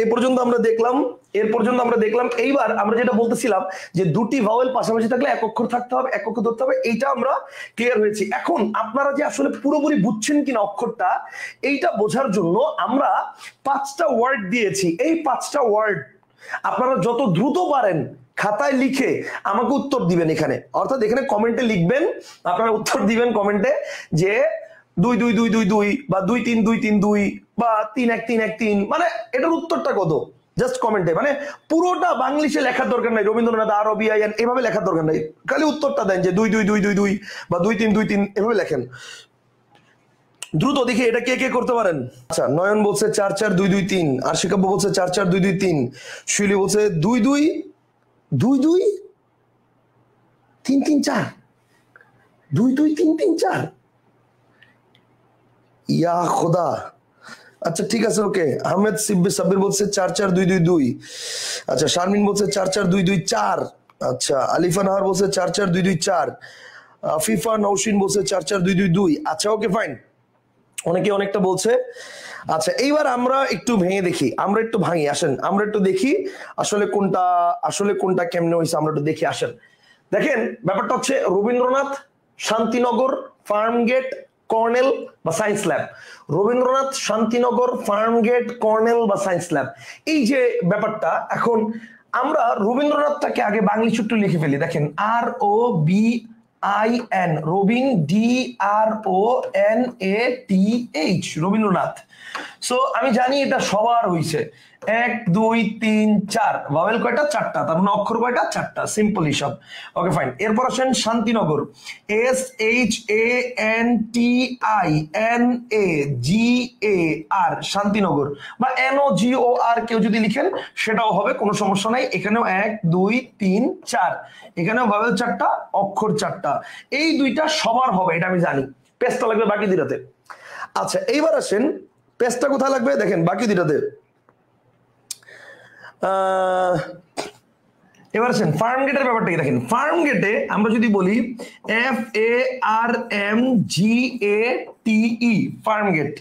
এই পর্যন্ত আমরা দেখলাম, এর পর্যন্ত আমরা দেখলাম। এইবার আমরা যেটা বলতেছিলাম যে দুটি ভাওয়েল পাশাপাশি থাকলে এক অক্ষর থাকতে হবে, এক অক্ষর ধরতে হবে, এইটা আমরা ক্লিয়ার হয়েছি। এখন আপনারা যে আসলে পুরোপুরি বুঝছেন কিনা অক্ষরটা, এইটা বোঝার জন্য আমরা 5টা ওয়ার্ড দিয়েছি। এই 5টা ওয়ার্ড আপনারা যত দ্রুত পারেন খাতায় লিখে আমাকে উত্তর দিবেন এখানে, অর্থাৎ এখানে কমেন্টে লিখবেন, আপনারা উত্তর দিবেন কমেন্টে যে 2 2 2 2 2 বা 2 3 2 3 2 বা 3 1 3 1 3, মানে এটার উত্তরটা কত জাস্ট কমেন্টে, মানে পুরোটা বাংলিশে লেখার দরকার নাই, রবীন্দ্রনাথ ROBIN এভাবে লেখার দরকার নাই, খালি উত্তরটা দেন যে 2 2 2 2 2 বা 2 3 2 3 এভাবে লেখেন দ্রুত। দেখি এটা কে কে করতে পারেন। আচ্ছা, নয়ন বলছে 4 4 2 2 3, আশিকাব্য বলছে 4 4 2 2 3, শিলি বলছে 2 2 2 2 3 3 4 2 2 3 3 4, ইয়া খোদা। আচ্ছা ঠিক আছে, ওকে। আহমেদ সাব্বির বলছে 4 4 2 2 2। আচ্ছা, শারমিন বলছে 4 4 2 2 4। আচ্ছা, আলিফা নাহার বলছে 4 4 2 2 4। আফিফা নৌশিন বলছে 4 4 2 2 2। আচ্ছা ওকে ফাইন, অনেকে অনেকটা বলছে। আচ্ছা, এইবার আমরা একটু ভেঙে দেখি, আমরা একটু ভাঙি, আসেন আমরা একটু দেখি আসলে কোনটা কেমনে হয়েছে, আমরা একটু দেখি আসেন। দেখেন ব্যাপারটা হচ্ছে রবীন্দ্রনাথ, শান্তিনগর, ফার্মগেট, কর্নেল বা science lab. Rabindranath, Shantinagar, Farmgate, colonel বা সায়েন্স ল্যাব, এই যে ব্যাপারটা। এখন আমরা রবীন্দ্রনাথটাকে আগে বাংলিশ একটু লিখে ফেলি। দেখেন ROBIN, Robin, DRONATH, Rabindranath. So আমি জানি এটা সবার হইছে 1 2 3 4, ভাওয়েল কয়টা? 4টা, তার মানে অক্ষর কয়টা? 4টা, সিম্পল হিসাব। ওকে ফাইন, এরপর আসেন শান্তিনগর, SHANTINAGAR, শান্তিনগর, বা NOGOR কেউ যদি লিখেন সেটাও হবে, কোনো সমস্যা নাই। এখানেও 1 2 3 4, এখানেও ভাওয়েল 4টা, অক্ষর 4টা, এই দুইটা সবার হবে, এটা আমি জানি। পেজটা লাগবে বাকি দুইটাতে। আচ্ছা, এইবার আসেন পেজটা কোথায় লাগবে দেখেন বাকি দুইটাতে। এবার আসেন ফার্ম গেটের ব্যাপারটা কি দেখেন। ফার্ম গেটে আমরা যদি বলি FARMGATE ফার্ম গেট,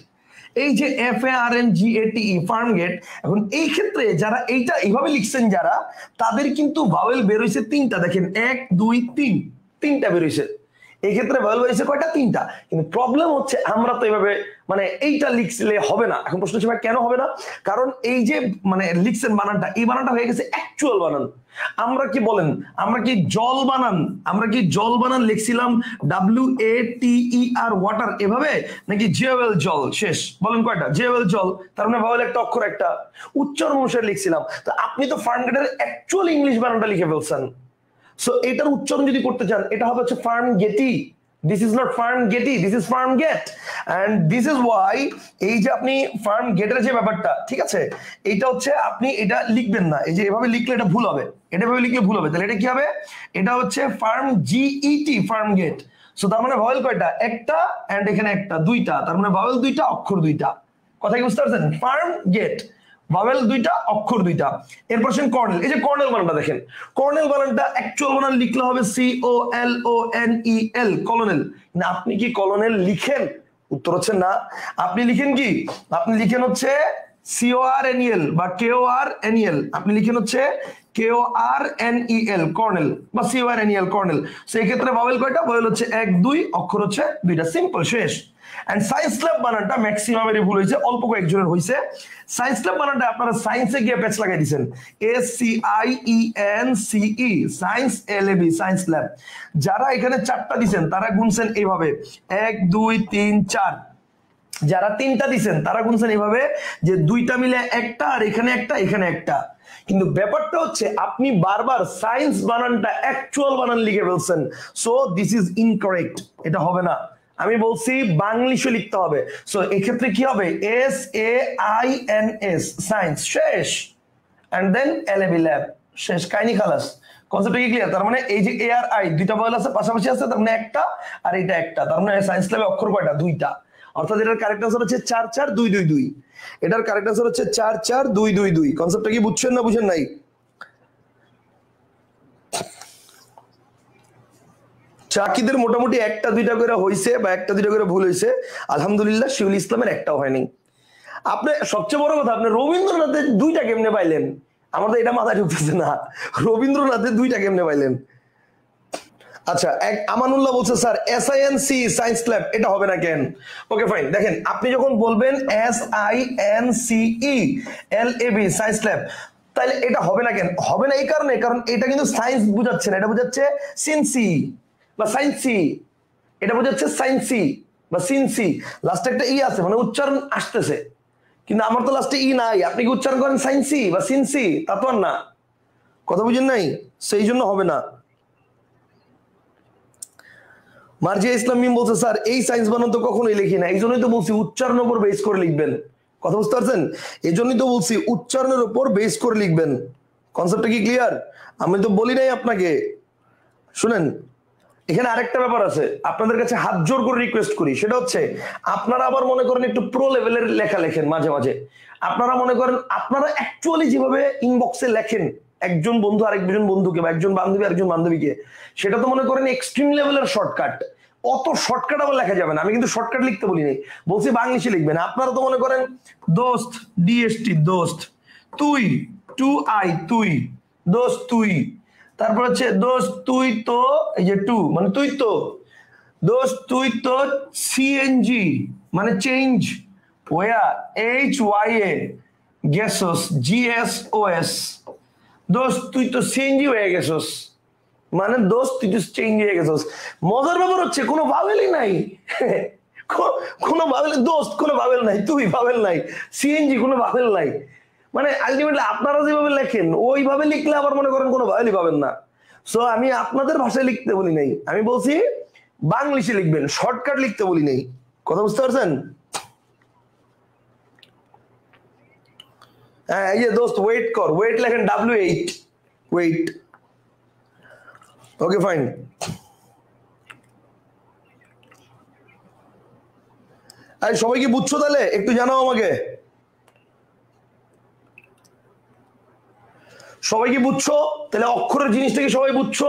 এই যে FARMGATE ফার্ম গেট, এখন এই ক্ষেত্রে যারা এইটা এইভাবে লিখছেন যারা, তাদের কিন্তু ভাওয়েল বের হইছে তিনটা। দেখেন 1 2 3 তিনটা বের হইছে। এই ক্ষেত্রে ভাওয়েল বের হইছে কয়টা? তিনটা। কিন্তু প্রবলেম হচ্ছে আমরা তো এইভাবে মানে এইটা লিখলে হবে না। এখন প্রশ্ন হচ্ছে ভাই কেন হবে না? কারণ এই যে মানে লিখছেন বানানটা, এই বানানটা হয়ে গেছে অ্যাকচুয়াল বানান। আমরা কি বলেন, আমরা কি জল বানান, আমরা কি জল বানান লিখছিলাম WATER ওয়াটার এভাবে, নাকি জেওয়েল জল? শেষ বলেন কয়টা? জেওয়েল জল, তার মানে ভাওয়েল একটা অক্ষর একটা, উচ্চারণ অনুসারে লিখছিলাম। তো আপনি তো ফার্ম গেটের অ্যাকচুয়াল ইংলিশ বানানটা লিখে ফেলছেন। সো এটার উচ্চারণ যদি করতে চান, এটা হবে হচ্ছে Farmgate. This is not Farmgate, this is Farmgate. And this is why এই যে আপনি ফার্ম গেটের যে ব্যাপারটা, ঠিক আছে, এটা হচ্ছে আপনি এটা লিখবেন না। এই যে এভাবে লিখলে এটা ভুল হবে, এটা এভাবে লিখলে ভুল হবে। তাহলে এটা কি হবে? এটা হচ্ছে Farmgate GET Farmgate. So তার মানে ভাওয়েল কয়টা? একটা, এন্ড এখানে একটা, দুইটা, তার মানে ভাওয়েল দুইটা, অক্ষর দুইটা। কথা কি বুঝতে পারছেন? ফার্ম গেট, ভাওয়েল দুইটা, অক্ষর দুইটা। এরপর আসেন কর্নেল। এই যে কর্নেল বানানটা দেখেন, কর্নেল বানানটা অ্যাকচুয়াল বানান লিখলে হবে COLONEL, কলোনেল। না, আপনি কি কলোনেল লিখেন? উত্তর হচ্ছে না। আপনি লিখেন কি? আপনি লিখেন হচ্ছে CORNEL বা KORNEL, আপনি লিখেন হচ্ছে KORNEL কর্নেল বা CORNEL কর্নেল। সেই ক্ষেত্রে ভাওয়েল কয়টা? ভাওয়েল হচ্ছে 1 2, অক্ষর হচ্ছে দুইটা। সিম্পল, শেষ। এন্ড সায়েন্স ল্যাব বানানটা ম্যাক্সিমামেরই ভুল হয়েছে, অল্প কয়েকজনের হয়েছে। সায়েন্স ল্যাব বানানটা আপনারা সায়েন্সে গিয়ে প্যাচ লাগাই দিয়েছেন, SCIENCE, science LAB, science lab. যারা এখানে চারটা দিছেন তারা গুনছেন এইভাবে 1 2 3 4। যারা তিনটা দিছেন তারা গুনছেন এইভাবে যে দুইটা মিলে একটা, আর এখানে একটা, এখানে একটা। কিন্তু ব্যাপারটা হচ্ছে আপনি বারবার সায়েন্স বানানটা অ্যাকচুয়াল বানান লিখে ফেলছেন। সো দিস ইজ ইনকারেক্ট, এটা হবে না। আমি বলছি বাংলিশে লিখতে হবে। সো এক্ষেত্রে কি হবে? SAINS, সায়েন্স, শেষ। এন্ড দেন LAB, ল্যাব, শেষ, কাহিনী খালাস। কনসেপ্ট কি ক্লিয়ার? তার মানে এই যে ARI দুইটা ভাওয়েল আছে, পাশাপাশি আছে, তার মানে একটা, আর এটা একটা, তার মানে সায়েন্স ল্যাবে অক্ষর কয়টা? দুইটা। অর্থাৎ এটার কারেক্ট আনসার হচ্ছে 4 4 2 2 2। এটার কারেক্ট আনসার হচ্ছে 4 4 2 2 2। কনসেপ্টটা কি বুঝছেন না বুঝেন নাই? চাকিদের মোটামুটি একটা দুইটা করে হইছে বা একটা দুইটা করে ভুল হইছে, আলহামদুলিল্লাহ। শিউল ইসলামের একটাও হয়নি। আপনি সবচেয়ে বড় কথা, আপনি রবীন্দ্রনাথের দুইটা কেমনে পাইলেন? আমার তো এটা মাথায় ঢুকতেছে না, রবীন্দ্রনাথের দুইটা কেমনে পাইলেন? আচ্ছা, এক আমানুল্লাহ বলছে স্যার SINC সায়েন্স ল্যাব, এটা হবে না কেন? ওকে ফাইন, দেখেন আপনি যখন বলবেন SINCE LAB সায়েন্স ল্যাব, তাহলে এটা হবে না কেন? হবে না এই কারণে, কারণ এটা কিন্তু সায়েন্স বুঝাচ্ছে না, এটা বুঝাচ্ছে সিনসি বা সায়েন্সি। এটা বুঝাচ্ছে সায়েন্সি বা সিনসি, লাস্টে একটা ই আছে, মানে উচ্চারণ আসতেছে। কিন্তু আমার তো লাস্টে ই নাই, আপনি কি উচ্চারণ করেন সায়েন্সি বা সিনসি? তা তো আর না। কথা বুঝেন নাই? সেই জন্য হবে না। মার্জিয়া ইসলাম মিম বলছে স্যার এই সায়েন্স বানান তো কখনোই লিখি না, এই জন্যই তো বলছি উচ্চারণের উপর বেস করে লিখবেন। কথা বুঝতে পারছেন? এই জন্যই তো বলছি উচ্চারণের উপর বেস করে লিখবেন। কনসেপ্টটা কি ক্লিয়ার? আমি তো বলি নাই আপনাকে। শুনেন, এখানে আরেকটা ব্যাপার আছে, আপনাদের কাছে হাত জোর করে রিকোয়েস্ট করি, সেটা হচ্ছে আপনারা আবার মনে করেন একটু প্রো লেভেলের লেখা লেখেন মাঝে মাঝে। আপনারা মনে করেন আপনারা অ্যাকচুয়ালি যেভাবে ইনবক্সে লেখেন একজন বন্ধু আরেকজন বন্ধুকে বা একজন বান্ধবী আরেকজন বান্ধবীকে, সেটা তো মনে করেন এক্সট্রিম লেভেলের শর্টকাট। অত শর্টকাট আবার লেখা যাবে না। আমি কিন্তু শর্টকাট লিখতে বলি নাই, বলছি বাংলিশে লিখবেন। আপনারা তো মনে করেন দোস্ত, DST দোস্ত, তুই 2I তুই, দোস্ত তুই, তারপর হচ্ছে দোস্ত তুই তো, এই যে টু মানে তুই তো, দোস্ত তুই তো CNG মানে চেঞ্জ, ওয়া HYA গেসস GSOS, দোস্ত তুই তো CNG হয়ে গেছস, মানে দোস্ত তুই তো চেঞ্জ হয়ে গেছস। মজার ব্যাপার হচ্ছে কোনো ভাবেলই নাই, কোনো ভাবেল, দোস্ত কোনো ভাবেল নাই, তুই ভাবেল নাই, CNG কোনো ভাবেল নাই। মানে আলটিমেটলি আপনারা যেভাবে লেখেন ওইভাবে লিখলে আবার মনে করেন কোনো ভাবেলই পাবেন না। সো আমি আপনাদের ভাষায় লিখতে বলি নাই, আমি বলছি বাংলিশে লিখবেন, শর্টকাট লিখতে বলি নাই। কথা বুঝতে পারছেন? হ্যাঁ, এই যে দোস্ত ওয়েট কর, ওয়েট লেখেন W8, ওয়েট। Okay fine. আরে সবাই কি বুঝছো? তাহলে একটু জানাও আমাকে। সবাই কি বুঝছো? তাহলে অক্ষরের জিনিসটা কি সবাই বুঝছো?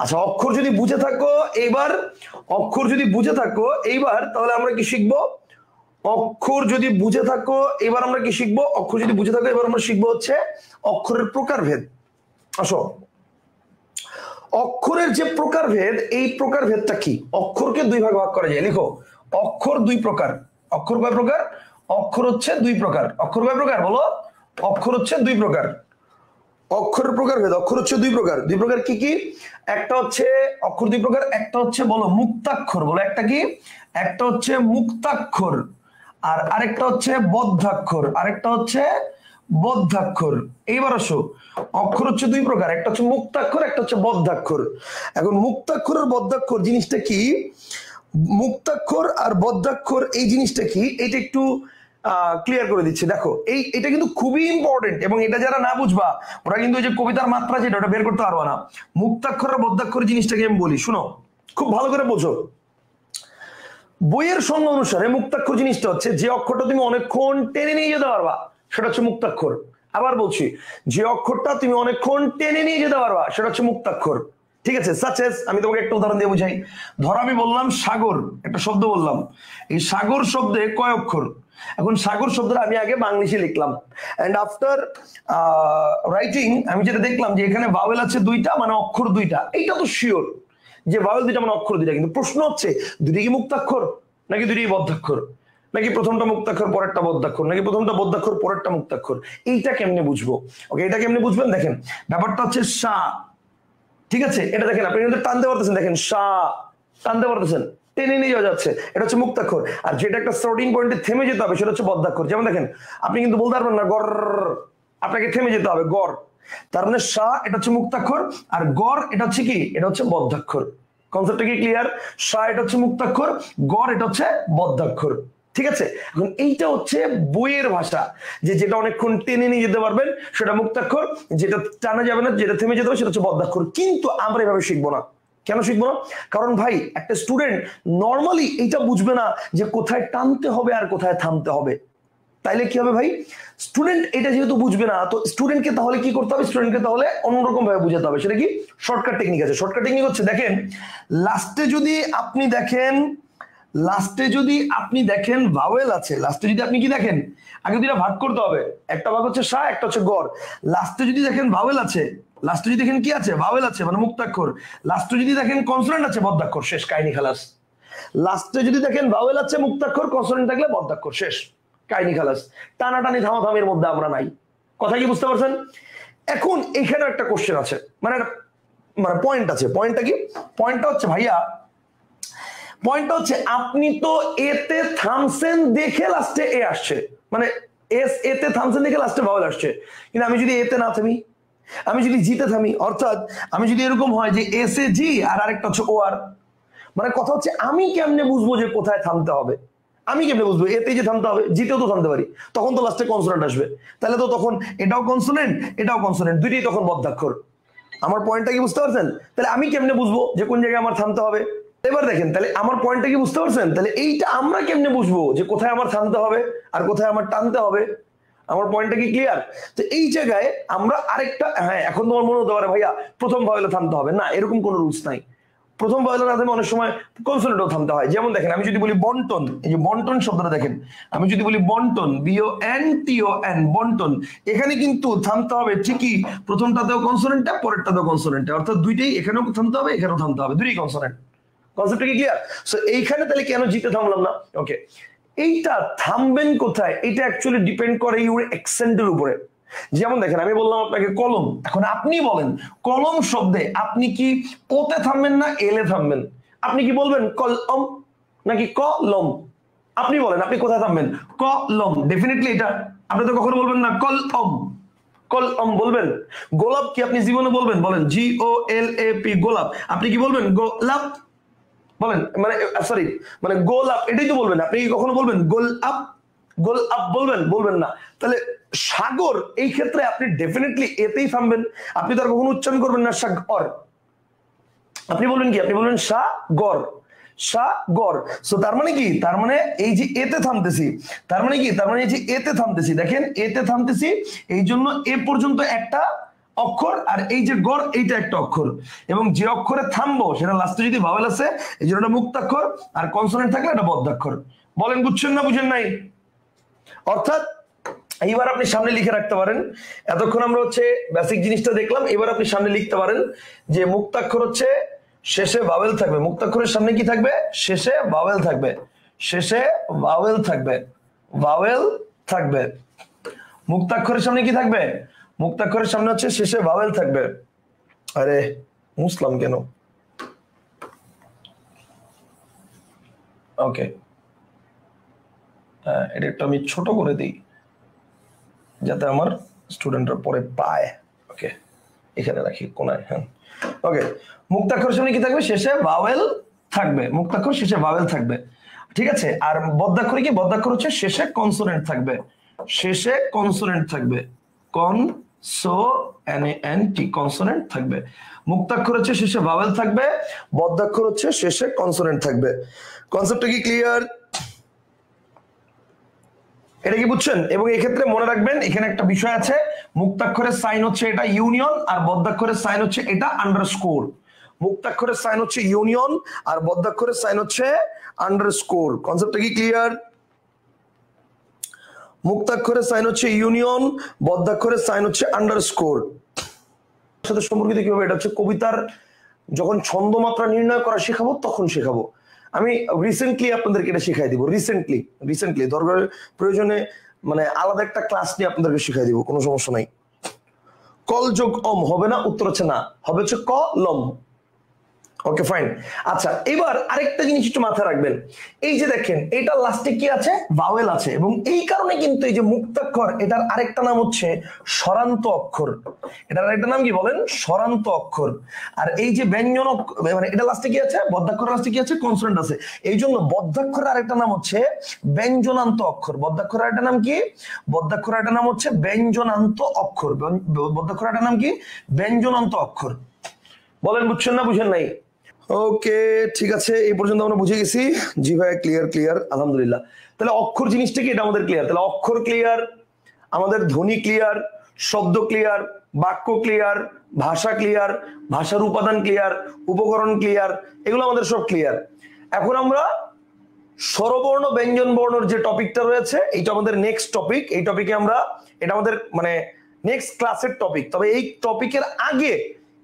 আচ্ছা, অক্ষর যদি বুঝে থাকো এইবার, অক্ষর যদি বুঝে থাকো এইবার, তাহলে আমরা কি শিখবো? অক্ষর যদি বুঝে থাকো এবার আমরা কি শিখবো? অক্ষর যদি বুঝে থাকো এবার আমরা শিখবো হচ্ছে অক্ষরের প্রকারভেদ। আসো, অক্ষরের যে প্রকারভেদ, এই প্রকারভেদটা কি? অক্ষরকে দুই ভাগ ভাগ করা যায়। লিখো, অক্ষর দুই প্রকার। অক্ষর কয় প্রকার? অক্ষর হচ্ছে দুই প্রকার। অক্ষর কয় প্রকার বলো? অক্ষর হচ্ছে দুই প্রকার। অক্ষরের প্রকারভেদ, অক্ষর হচ্ছে দুই প্রকার। দুই প্রকার কি কি? একটা হচ্ছে অক্ষর দুই প্রকার, একটা হচ্ছে বলো মুক্তাক্ষর। বলো একটা কি? একটা হচ্ছে মুক্তাক্ষর, আর আরেকটা হচ্ছে বদ্ধাক্ষর। আরেকটা হচ্ছে বদ্ধাক্ষর। এইবার আসো, অক্ষর হচ্ছে দুই প্রকার, একটা হচ্ছে মুক্তাক্ষর, একটা হচ্ছে বদ্ধাক্ষর। এখন মুক্তাক্ষর আর বদ্ধাক্ষর জিনিসটা কি? মুক্তাক্ষর আর বদ্ধাক্ষর এই জিনিসটা কি, এটা একটু ক্লিয়ার করে দিচ্ছি। দেখো, এটা কিন্তু খুবই ইম্পর্টেন্ট, এবং এটা যারা না বুঝবা ওরা কিন্তু ওই যে কবিতার মাত্রা যেটা ওটা বের করতে পারবো না। মুক্তাক্ষর আর বদ্ধাক্ষর জিনিসটাকে আমি বলি, শুনো খুব ভালো করে বোঝো। বইয়ের সংজ্ঞা অনুসারে মুক্তাক্ষর জিনিসটা হচ্ছে যে অক্ষরটা তুমি অনেকক্ষণ টেনে নিয়ে যেতে পারবা, সেটা হচ্ছে মুক্তাক্ষর। আবার বলছি, যে অক্ষরটা তুমি অনেকক্ষণ টেনে নিয়ে যেতে পারবা সেটা হচ্ছে মুক্তাক্ষর। ঠিক আছে? সাচেস আমি তোমাকে একটা উদাহরণ দিয়ে বুঝাই। ধরো আমি বললাম সাগর, একটা শব্দ বললাম, এই সাগর শব্দে কয় অক্ষর? এখন সাগর শব্দটা আমি আগে বাংলিশে লিখলাম, এন্ড আফটার রাইটিং আমি যেটা দেখলাম যে এখানে ভাওয়েল আছে দুইটা, মানে অক্ষর দুইটা। এইটা তো শিওর যে ভাওয়েল দুইটা মানে অক্ষর দুইটা, কিন্তু প্রশ্ন হচ্ছে দুটি কি মুক্তাক্ষর নাকি দুটি বদ্ধাক্ষর, নাকি প্রথমটা মুক্তাক্ষর পরেরটা বদ্ধাক্ষর, নাকি প্রথমটা বদ্ধাক্ষর পরেরটা মুক্তাক্ষর? এইটা কেমনে বুঝবো? ওকে, এটা কেমনে বুঝবেন? দেখেন, ব্যাপারটা হচ্ছে সা, ঠিক আছে? এটা দেখেন, আপনি কিন্তু টানতে পারতেছেন, দেখেন সা টানতে পারতেছেন, টেনে নিয়ে যাওয়া যাচ্ছে, এটা হচ্ছে মুক্তাক্ষর। আর যেটা একটা স্টার্টিং পয়েন্টে থেমে যেতে হবে সেটা হচ্ছে বদ্ধাক্ষর। যেমন দেখেন, আপনি কিন্তু বলতে পারবেন না গর, আপনাকে থেমে যেতে হবে গর। তার মানে সা এটা হচ্ছে মুক্তাক্ষর, আর গর এটা হচ্ছে কি? এটা হচ্ছে বদ্ধাক্ষর। কনসেপ্টটা কি ক্লিয়ার? সা এটা হচ্ছে মুক্তাক্ষর, গর এটা হচ্ছে বদ্ধাক্ষর। ঠিক আছে? এখন এইটা হচ্ছে বইয়ের ভাষা, যে যেটা অনেকক্ষণ টেনে নিয়ে যেতে পারবেন সেটা মুক্তাক্ষর, যেটা টানা যাবে না, যেটা থেমে যেতে হবে সেটা হচ্ছে বদ্ধাক্ষর। কিন্তু আমরা এভাবে শিখবো না। কেন শিখবো না? কারণ ভাই একটা স্টুডেন্ট নর্মালি এইটা বুঝবে না যে কোথায় টানতে হবে আর কোথায় থামতে হবে। তাইলে কি হবে ভাই? স্টুডেন্ট এটা যেহেতু বুঝবে না, তো স্টুডেন্টকে তাহলে কি করতে হবে? স্টুডেন্টকে তাহলে অন্যরকম ভাবে বুঝাতে হবে। সেটা কি? শর্টকাট টেকনিক আছে। শর্টকাট টেকনিক হচ্ছে, দেখেন লাস্টে যদি আপনি দেখেন, লাস্টে যদি আপনি দেখেন ভাওয়েল আছে, লাস্টে যদি আপনি কি দেখেন, আগে দুইটা ভাগ করতে হবে, একটা ভাগ হচ্ছে সা, একটা হচ্ছে গড়। লাস্টে যদি দেখেন ভাওয়েল আছে, লাস্টে যদি দেখেন কি আছে? ভাওয়েল আছে, মানে মুক্তাক্ষর। লাস্টে যদি দেখেন কনসোনেন্ট আছে, বদ্ধাক্ষর। শেষ, কাহিনী খালাস। লাস্টে যদি দেখেন ভাওয়েল আছে, মুক্তাক্ষর, কনসোনেন্ট থাকলে বদ্ধাক্ষর। শেষ, কাহিনী খালাস। টানাটানি থামাথামির মধ্যে আমরা নাই। কথা কি বুঝতে পারছেন? এখন এখানে একটা কোশ্চেন আছে, মানে পয়েন্ট আছে। পয়েন্টটা কি? পয়েন্টটা হচ্ছে ভাইয়া, পয়েন্টটা হচ্ছে আপনি তো এতে থামছেন দেখে লাস্টে এ আসছে, মানে এস এতে থামছেন দেখে লাস্টে ভাওয়েল আসছে। কিন্তু আমি যদি এতে না থামি, আমি যদি জিতে থামি, অর্থাৎ আমি যদি এরকম হয় যে এস এ জি আর আরেকটা হচ্ছে ও আর, মানে কথা হচ্ছে আমি কেমনে বুঝবো যে কোথায় থামতে হবে? আমি কেমনে বুঝবো? এতে যে থামতে হবে, জিতেও তো থামতে পারি, তখন তো লাস্টে কনসোনেন্ট আসবে। তাহলে তো তখন এটাও কনসোনেন্ট এটাও কনসোনেন্ট, দুইটাই তখন বদ্ধাক্ষর। আমার পয়েন্টটা কি বুঝতে পারছেন? তাহলে আমি কেমনে বুঝবো যে কোন জায়গায় আমার থামতে হবে? এবার দেখেন, তাহলে আমার পয়েন্টটা কি বুঝতে পারছেন? তাহলে এইটা আমরা কেমনে বুঝবো যে কোথায় আমার থামতে হবে আর কোথায় আমার টানতে হবে? আমার পয়েন্টটা কি ক্লিয়ার? তো এই জায়গায় আমরা আরেকটা, হ্যাঁ এখন তোমার মনে হতে পারে ভাইয়া প্রথম ভাওয়েলে থামতে হবে না, এরকম কোনো রুলস নাই। প্রথম ভাওয়েলে না থামে, অনেক সময় কনসোনেন্টও থামতে হয়। যেমন দেখেন, আমি যদি বলি বন্টন, এই যে বন্টন শব্দটা দেখেন, আমি যদি বলি বন্টন, BONTON, বন্টন, এখানে কিন্তু থামতে হবে ঠিকই, প্রথমটাতেও কনসোনেন্টটা, পরেরটাতেও কনসোনেন্টটা, অর্থাৎ দুইটাই, এখানেও থামতে হবে এখানেও থামতে হবে, দুইটাই কনসোনেন্ট। কনসেপ্টটা কি ক্লিয়ার? সো এইখানে তাহলে কেন জিতে থামলাম না? ওকে, এইটা থামবেন কোথায়, এটা অ্যাকচুয়ালি ডিপেন্ড করে ইউর অ্যাকসেন্টের উপরে। যেমন দেখেন, আমি বললাম আপনাকে কলম, এখন আপনি বলেন কলম শব্দে আপনি কি ওতে থামবেন না এলে থামবেন? আপনি কি বলবেন কলম নাকি কলম? আপনি বলেন আপনি কোথায় থামবেন? কলম। ডেফিনেটলি এটা আপনি তো কখনো বলবেন না কলম, কলম বলবেন। গোলাপ কি আপনি জীবনে বলবেন? বলেন GOLAP, গোলাপ। আপনি কি বলবেন গোলাপ? বলেন, মানে সরি, মানে গোলাপ, এটাই তো বলবেন। আপনি কি কখনো বলবেন গোলাপ? গোলাপ বলবেন? বলবেন না। তাহলে সাগর, এই ক্ষেত্রে আপনি ডেফিনেটলি এতেই থামবেন, আপনি তো আর কখনো উচ্চারণ করবেন না সাগর। আপনি বলবেন কি? আপনি বলবেন সাগর, সাগর। সো তার মানে কি? তার মানে এই যে এতে থামতেছি, তার মানে কি? তার মানে এই যে এতে থামতেছি, দেখেন এতে থামতেছি, এই জন্য এ পর্যন্ত একটা অক্ষর, আর এই যে গড় এইটা একটা অক্ষর, এবং যে অক্ষরে থামবো সেটা লাস্টে যদি ভাওয়েল আছে এই জন্য এটা মুক্তাক্ষর, আর কনসোনেন্ট থাকলে এটা বদ্ধাক্ষর। বলেন বুঝছেন না বুঝেন নাই? অর্থাৎ এইবার আপনি সামনে লিখে রাখতে পারেন, এতক্ষণ আমরা হচ্ছে বেসিক জিনিসটা দেখলাম, এবার আপনি সামনে লিখতে পারেন যে মুক্তাক্ষর হচ্ছে শেষে ভাওয়েল থাকবে। মুক্তাক্ষরের সামনে কি থাকবে? শেষে ভাওয়েল থাকবে, শেষে ভাওয়েল থাকবে, ভাওয়েল থাকবে। মুক্তাক্ষরের সামনে কি থাকবে? মুক্তাক্ষরের সামনে হচ্ছে শেষে ভাওয়েল থাকবে। আরে মুসলাম কেন? ওকে, এটা একটু আমি ছোট করে দিই যাতে আমার স্টুডেন্টরা পরে পায়। ওকে, এখানে রাখি কোনায়। হ্যাঁ, ওকে। মুক্তাক্ষরের সামনে কি থাকবে? শেষে ভাওয়েল থাকবে, মুক্তাক্ষর শেষে ভাওয়েল থাকবে, ঠিক আছে। আর বদ্ধাক্ষরে কি? বদ্ধাক্ষর হচ্ছে শেষে কনসোনেন্ট থাকবে, শেষে কনসোনেন্ট থাকবে, কনসোনেন্ট, কনসোনেন্ট থাকবে। মুক্তাক্ষর হচ্ছে শেষে ভাওয়েল থাকবে, বদ্ধাক্ষর হচ্ছে শেষে কনসোনেন্ট থাকবে। কনসেপ্টটা কি ক্লিয়ার? এটা কি বুঝছেন? এবং এই ক্ষেত্রে মনে রাখবেন এখানে একটা বিষয় আছে, মুক্তাক্ষরের সাইন হচ্ছে এটা ইউনিয়ন, আর বদ্ধাক্ষরের সাইন হচ্ছে এটা আন্ডারস্কোর। মুক্তাক্ষরের সাইন হচ্ছে ইউনিয়ন আর বদ্ধাক্ষরের সাইন হচ্ছে আন্ডারস্কোর। কনসেপ্টটা কি ক্লিয়ার? মুক্তাক্ষরের সাইন হচ্ছে ইউনিয়ন, বদ্ধাক্ষরের সাইন হচ্ছে আন্ডারস্কোর। সাথে সম্পর্কিত কিভাবে? এটা হচ্ছে কবিতার যখন ছন্দমাত্রা নির্ণয় করা শেখাবো তখন শেখাবো। আমি রিসেন্টলি আপনাদেরকে এটা শিখাই দিব, রিসেন্টলি দরকার প্রয়োজনে মানে আলাদা একটা ক্লাস নিয়ে আপনাদেরকে শিখাই দিব, কোনো সমস্যা নাই। কল যোগ অম হবে না, উত্তর হচ্ছে না, হবে হচ্ছে কলম। Okay fine. আচ্ছা, এবার আরেকটা জিনিস একটু মাথায় রাখবেন, এই যে দেখেন এটা লাস্টে কি আছে? ভাওয়েল আছে, এবং এই কারণে কিন্তু এই যে মুক্তাক্ষর এটার আরেকটা নাম হচ্ছে স্বরান্ত অক্ষর। এটার আরেকটা নাম কি বলেন? স্বরান্ত অক্ষর। আর এই যে ব্যঞ্জন মানে এটা লাস্টে কি আছে? বদ্ধাক্ষর লাস্টে কি আছে? কনসোনেন্ট আছে। এই জন্য বদ্ধাক্ষরের আরেকটা নাম হচ্ছে ব্যঞ্জনান্ত অক্ষর। বদ্ধাক্ষরের আরেকটা নাম কি? বদ্ধাক্ষরের আরেকটা নাম হচ্ছে ব্যঞ্জনান্ত অক্ষর। বদ্ধাক্ষরের আরেকটা নাম কি? ব্যঞ্জনান্ত অক্ষর। বলেন বুঝছেন না বুঝেন নাই? ওকে, ঠিক আছে, এই পর্যন্ত আমরা বুঝে গেছি। জি ভাই, ক্লিয়ার, আলহামদুলিল্লাহ। তাহলে অক্ষর জিনিসটা কি এটা আমাদের ক্লিয়ার। তাহলে অক্ষর ক্লিয়ার, আমাদের ধ্বনি ক্লিয়ার, শব্দ ক্লিয়ার, বাক্য ক্লিয়ার, ভাষা ক্লিয়ার, ভাষার উপাদান ক্লিয়ার, উপকরণ ক্লিয়ার, এগুলো আমাদের সব ক্লিয়ার। এখন আমরা স্বরবর্ণ ব্যঞ্জন বর্ণর যে টপিকটা রয়েছে এইটা আমাদের নেক্সট টপিক। এই টপিকে আমরা, এটা আমাদের মানে নেক্সট ক্লাসের টপিক। তবে এই টপিকের আগে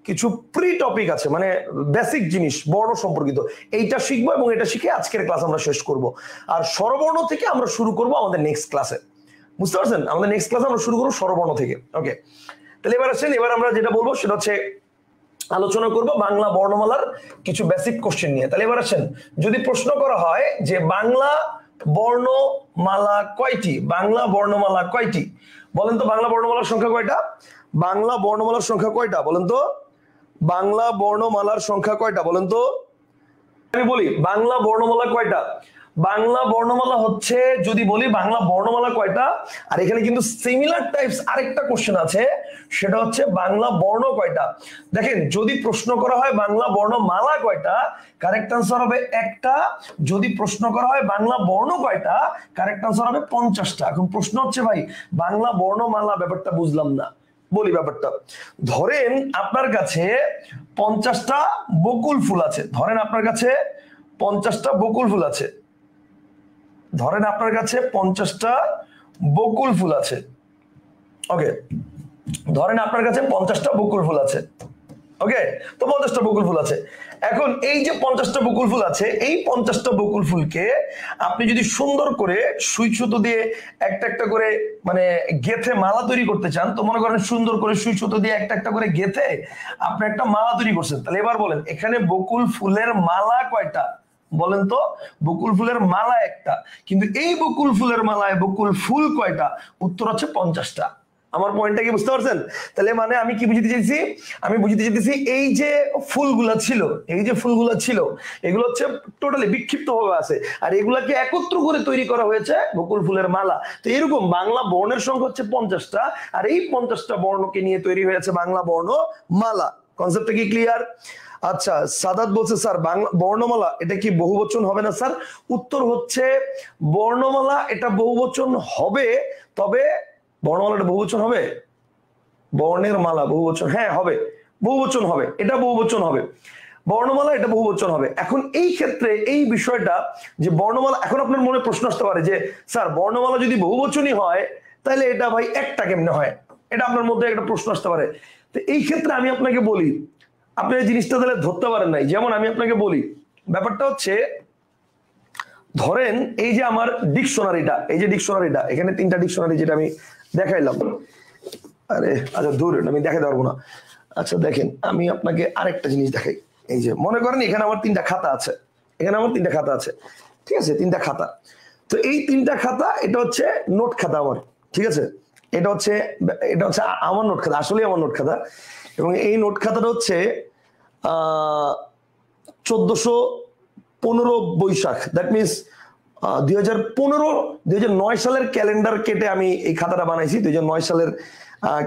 কিছু প্রি টপিক আছে, মানে বেসিক জিনিস বর্ণ সম্পর্কিত, এইটা শিখবো এবং এটা শিখে আজকের ক্লাস আমরা শেষ করব। আর স্বরবর্ণ থেকে আমরা শুরু করব আমাদের নেক্সট ক্লাসে, বুঝতে পারছেন? আমাদের নেক্সট ক্লাসে আমরা শুরু করবো স্বরবর্ণ থেকে। ওকে, তাহলে এবার আসেন, এবার আমরা যেটা বলবো সেটা হচ্ছে আলোচনা করব বাংলা বর্ণমালার কিছু বেসিক কোশ্চেন নিয়ে। তাহলে এবার আসেন, যদি প্রশ্ন করা হয় যে বাংলা বর্ণমালা কয়টি, বাংলা বর্ণমালা কয়টি, বলেন তো বাংলা বর্ণমালার সংখ্যা কয়টা? বাংলা বর্ণমালার সংখ্যা কয়টা বলেন তো? বাংলা বর্ণমালার সংখ্যা কয়টা বলেন তো? আমি বলি বাংলা বর্ণমালা কয়টা? বাংলা বর্ণমালা হচ্ছে, যদি বলি বাংলা বর্ণমালা কয়টা, আর এখানে কিন্তু সিমিলার টাইপস আরেকটা কোশ্চেন আছে, সেটা হচ্ছে বাংলা বর্ণ কয়টা। দেখেন, যদি প্রশ্ন করা হয় বাংলা বর্ণমালা কয়টা, কারেক্ট আনসার হবে একটা। যদি প্রশ্ন করা হয় বাংলা বর্ণ কয়টা, কারেক্ট আনসার হবে 50টা। এখন প্রশ্ন হচ্ছে ভাই বাংলা বর্ণমালা ব্যাপারটা বুঝলাম না। বলি ব্যাপারটা, ধরেন আপনার কাছে 50টা বকুল ফুল আছে, ধরেন আপনার কাছে 50টা বকুল ফুল আছে, ধরেন আপনার কাছে 50টা বকুল ফুল আছে। ওকে, ধরেন আপনার কাছে 50টা বকুল ফুল আছে। ওকে, তো 50টা বকুল ফুল আছে। এখন এই যে 50টা বকুল ফুল আছে, এই 50টা বকুল ফুলকে আপনি যদি সুন্দর করে সুই সুতো দিয়ে একটা একটা করে মানে গেথে মালা তৈরি করতে চান, তো মনে করেন সুন্দর করে সুই সুতো দিয়ে একটা একটা করে গেথে আপনি একটা মালা তৈরি করছেন। তাহলে এবার বলেন এখানে বকুল ফুলের মালা কয়টা বলেন তো? বকুল ফুলের মালা একটা, কিন্তু এই বকুল ফুলের মালায় বকুল ফুল কয়টা? উত্তর হচ্ছে 50টা। আমার পয়েন্টটা কি বুঝতে পারছেন? তাহলে মানে আমি কি বুঝতে চাইছি? আমি বুঝতে চাইতেছি এই যে ফুলগুলা ছিল, এই যে ফুলগুলা ছিল, এগুলো হচ্ছে টোটালি বিক্ষিপ্ত ভাবে আছে, আর এগুলাকে একত্র করে তৈরি করা হয়েছে বকুল ফুলের মালা। তো এরকম বাংলা বর্ণের সংখ্যা হচ্ছে 50টা, আর এই 50টা বর্ণকে নিয়ে তৈরি হয়েছে বাংলা বর্ণ মালা। কনসেপ্টটা কি ক্লিয়ার? আচ্ছা, সাদাত বলছে স্যার বাংলা বর্ণমালা এটা কি বহুবচন হবে না স্যার? উত্তর হচ্ছে বর্ণমালা এটা বহুবচন হবে, তবে বর্ণমালাটা বহুবচন হবে? বর্ণের মালা বহুবচন, হ্যাঁ হবে, বহুবচন হবে, এটা বহুবচন হবে, বর্ণমালা এটা বহুবচন হবে। এখন এই ক্ষেত্রে এই বিষয়টা যে বর্ণমালা, এখন আপনার মনে প্রশ্ন আসতে পারে যে স্যার বর্ণমালা যদি বহুবচনই হয় তাহলে এটা ভাই একটা কেমনে হয়, এটা আপনার মধ্যে একটা প্রশ্ন আসতে পারে। তো এই ক্ষেত্রে আমি আপনাকে বলি, আপনি এই জিনিসটা তাহলে ধরতে পারেন নাই। যেমন আমি আপনাকে বলি, ব্যাপারটা হচ্ছে ধরেন এই যে আমার ডিকশনারিটা, এই যে ডিকশনারিটা, এখানে 3টা ডিকশনারি যেটা আমি দেখাইলাম, আরে আচ্ছা দূর আমি দেখাতে পারবো না। আচ্ছা দেখেন আমি আপনাকে আরেকটা জিনিস দেখাই। এই যে মনে করেন এখানে আমার 3টা খাতা আছে, এখানে আমার 3টা খাতা আছে, ঠিক আছে, 3টা খাতা। তো এই 3টা খাতা, এটা হচ্ছে নোট খাতা আমার, ঠিক আছে, এটা হচ্ছে আমার নোট খাতা, আসলে আমার নোট খাতা। এবং এই নোট খাতাটা হচ্ছে 1415 বৈশাখ, দ্যাট মিনস 2009 সালের ক্যালেন্ডার কেটে আমি এই খাতাটা বানাইছি। 2009 সালের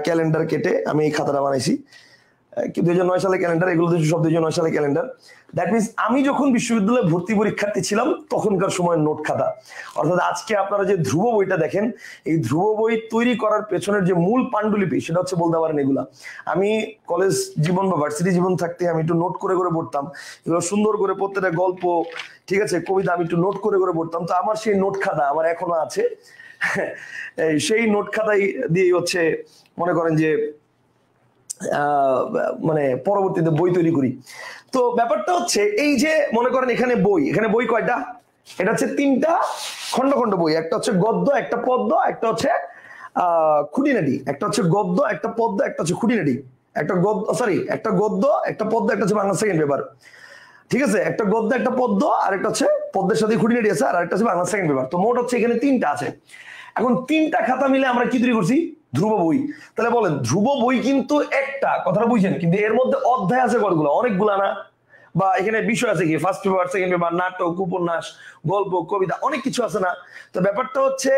ক্যালেন্ডার কেটে আমি এই খাতাটা বানাইছি। 2009 সালের ক্যালেন্ডার, এগুলো সব 2009 সালের ক্যালেন্ডার। দ্যাট মিনস আমি যখন বিশ্ববিদ্যালয়ে ভর্তি পরীক্ষার্থী ছিলাম তখনকার সময় নোট খাতা। অর্থাৎ আজকে আপনারা যে ধ্রুব বইটা দেখেন, এই ধ্রুব বই তৈরি করার পেছনের যে মূল পাণ্ডুলিপি সেটা হচ্ছে বলতে পারেন এগুলা। আমি কলেজ জীবন বা ভার্সিটি জীবন থাকতে আমি একটু নোট করে করে পড়তাম, এগুলো সুন্দর করে প্রত্যেকটা গল্প, ঠিক আছে, কবিতা আমি একটু নোট করে করে পড়তাম। তো আমার সেই নোট খাতা আমার এখনো আছে। সেই নোট খাতাই দিয়ে হচ্ছে মনে করেন যে মানে পরবর্তীতে বই তৈরি করি। তো ব্যাপারটা হচ্ছে এই যে মনে করেন এখানে বই কয়টা, এটা হচ্ছে 3টা খন্ড খন্ড বই, একটা হচ্ছে গদ্য, একটা পদ্য, একটা হচ্ছে খুঁটিনাটি, একটা হচ্ছে গদ্য, একটা পদ্য, একটা হচ্ছে খুঁটিনাটি, একটা গদ্য, একটা পদ্য, একটা হচ্ছে বাংলা সেকেন্ড পেপার, ঠিক আছে, একটা গদ্য, একটা পদ্য, আর একটা হচ্ছে পদ্মের সাথে খুঁটিনাটি আছে, আর একটা হচ্ছে বাংলা সেকেন্ড পেপার। তো মোট হচ্ছে এখানে 3টা আছে। এখন 3টা খাতা মিলে আমরা কি তৈরি করছি, ধ্রুব বই। তাহলে বলেন ধ্রুব বই কিন্তু একটা, কথাটা বুঝছেন, কিন্তু এর মধ্যে অধ্যায় আছে কতগুলো, অনেকগুলা না? বা এখানে বিষয় আছে কি, ফার্স্ট পেপার, সেকেন্ড পেপার, নাটক, উপন্যাস, গল্প, কবিতা, অনেক কিছু আছে না? তো ব্যাপারটা হচ্ছে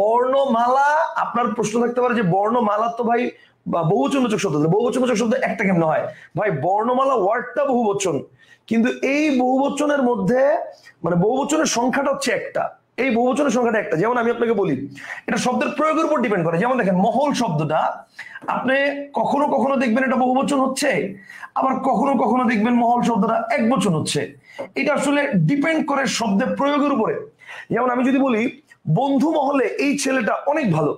বর্ণমালা, আপনার প্রশ্ন থাকতে পারে যে বর্ণমালা তো ভাই বা বহুবচনবাচক শব্দ, বহুবচনবাচক শব্দ একটা কেমন হয় ভাই? বর্ণমালা ওয়ার্ডটা বহুবচন, কিন্তু এই বহুবচনের মধ্যে মানে বহুবচনের সংখ্যাটা হচ্ছে একটা, এই বহুবচনের সংখ্যাটা একটা। যেমন আমি আপনাকে বলি, এটা শব্দের প্রয়োগের উপর ডিপেন্ড করে। যেমন দেখেন মহল শব্দটা আপনি কখনো কখনো দেখবেন এটা বহুবচন হচ্ছে, আবার কখনো কখনো দেখবেন মহল শব্দটা একবচন হচ্ছে। এটা আসলে ডিপেন্ড করে শব্দের প্রয়োগের উপরে। যেমন আমি যদি বলি বন্ধু মহলে এই ছেলেটা অনেক ভালো,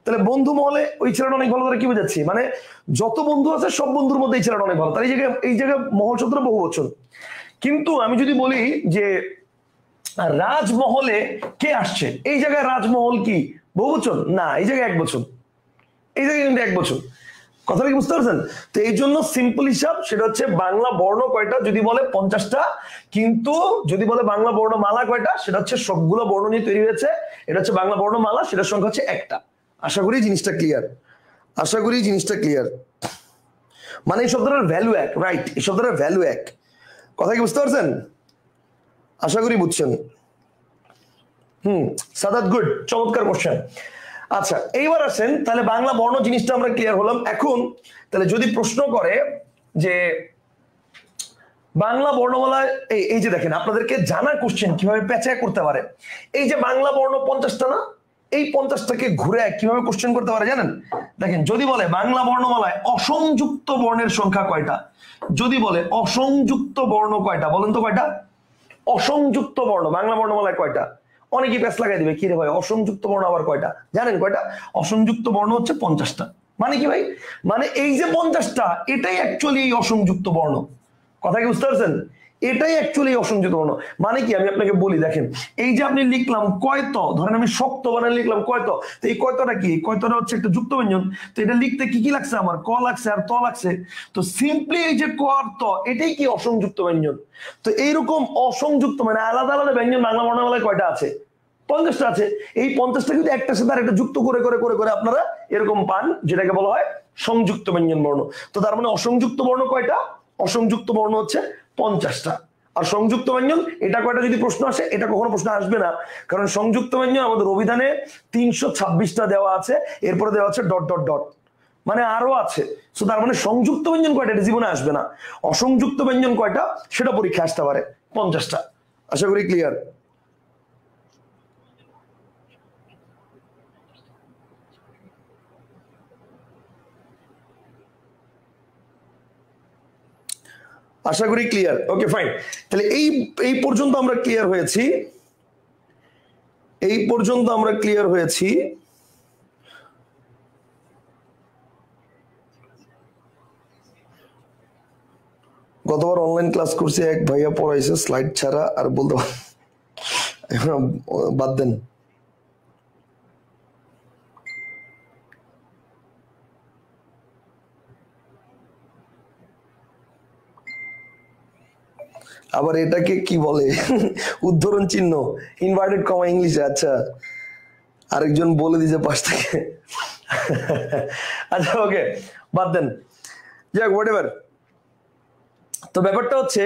তাহলে বন্ধু মহলে ওই ছেলেটা অনেক ভালো, তারা কি বোঝাচ্ছি, মানে যত বন্ধু আছে সব বন্ধুর মধ্যে এই ছেলেটা অনেক ভালো, তার এই জায়গায় মহল শব্দটা বহুবচন। কিন্তু আমি যদি বলি যে রাজমহলে কে আসছে, এই জায়গায় রাজমহল কি বহুবচন? না, এই জায়গায় একবচন, এই জায়গায় কিন্তু একবচন। কথাটা কি বুঝতে পারছেন? তো এই জন্য সিম্পল হিসাব সেটা হচ্ছে বাংলা বর্ণ কয়টা, যদি বলে 50টা, কিন্তু যদি বলে বাংলা বর্ণমালা কয়টা, সেটা হচ্ছে সবগুলো বর্ণ নিয়ে তৈরি হয়েছে, এটা হচ্ছে বাংলা বর্ণমালা, সেটার সংখ্যা হচ্ছে একটা। আশা করি জিনিসটা ক্লিয়ার, আশা করি জিনিসটা ক্লিয়ার। মানে এই শব্দটার ভ্যালু এক, রাইট, এই শব্দটার ভ্যালু এক। কথা কি বুঝতে পারছেন? আশা করি বুঝছেন। সাদাত, গুড, চমৎকার কোশ্চেন। আচ্ছা এইবার আসেন, তাহলে বাংলা বর্ণ জিনিসটা আমরা ক্লিয়ার হলাম। এখন তাহলে যদি প্রশ্ন করে যে বাংলা বর্ণমালায় এই যে দেখেন আপনাদেরকে জানা কোশ্চেন কিভাবে পেঁচা করতে পারে, এই যে বাংলা বর্ণ 50টা না, এই 50টাকে ঘুরে কিভাবে কোশ্চেন করতে পারে জানেন? দেখেন যদি বলে বাংলা বর্ণমালায় অসংযুক্ত বর্ণের সংখ্যা কয়টা, যদি বলে অসংযুক্ত বর্ণ কয়টা, বলেন তো কয়টা অসংযুক্ত বর্ণ বাংলা বর্ণমালায় কয়টা? অনেকেই প্যাচ লাগাই দিবে, কি রে ভাই অসংযুক্ত বর্ণ আবার কয়টা? জানেন কয়টা? অসংযুক্ত বর্ণ হচ্ছে 50টা। মানে কি ভাই? মানে এই যে 50টা এটাই অ্যাকচুয়ালি অসংযুক্ত বর্ণ। কথা কি বুঝতে পারছেন? এটাই অ্যাকচুয়ালি অসংযুক্ত বর্ণ। মানে কি আমি আপনাকে বলি, দেখেন এই যে আপনি লিখলাম কয়ত, ধরেন আমি শক্ত বানান লিখলাম কয়ত, তো এই কয়তটা কি? কয়তটা হচ্ছে একটা যুক্ত ব্যঞ্জন। তো এটা লিখতে কি কি লাগছে আমার? ক লাগছে আর ত লাগছে। তো সিম্পলি এই যে ক আর ত এটাই কি অসংযুক্ত ব্যঞ্জন। তো এইরকম অসংযুক্ত মানে আলাদা আলাদা ব্যঞ্জন বাংলা বর্ণমালায় কয়টা আছে? 50টা আছে। এই 50টা কিন্তু একটার সাথে আরেকটা যুক্ত করে করে করে করে আপনারা এরকম পান, যেটাকে বলা হয় সংযুক্ত ব্যঞ্জন বর্ণ। তো তার মানে অসংযুক্ত বর্ণ কয়টা? অসংযুক্ত বর্ণ হচ্ছে 50টা। আর সংযুক্ত ব্যঞ্জন এটা কয়টা যদি প্রশ্ন আসে, এটা কখনো প্রশ্ন আসবে না, কারণ সংযুক্ত ব্যঞ্জন আমাদের অভিধানে 326টা দেওয়া আছে, এরপরে দেওয়া আছে ডট ডট ডট, মানে আরো আছে। সো তার মানে সংযুক্ত ব্যঞ্জন কয়টা এটা জীবনে আসবে না। অসংযুক্ত ব্যঞ্জন কয়টা সেটা পরীক্ষা আসতে পারে 50টা। আশা করি ক্লিয়ার। আশা করি ক্লিয়ার। ওকে ফাইন, তাহলে এই পর্যন্ত আমরা ক্লিয়ার হয়েছি, এই পর্যন্ত আমরা ক্লিয়ার হয়েছি। গতবার অনলাইন ক্লাস করছি, এক ভাইয়া পড়াইছে স্লাইড ছাড়া, আর বলতে বাদ দেন। আবার এটাকে কি বলে, উদ্ধরণ চিহ্ন, ইনভার্টেড কমা ইংলিশে। আচ্ছা, আরেকজন বলে দিয়েছে পাশ থেকে। আচ্ছা ওকে, বাদ দেন, যাক হোয়াট এভার। তো ব্যাপারটা হচ্ছে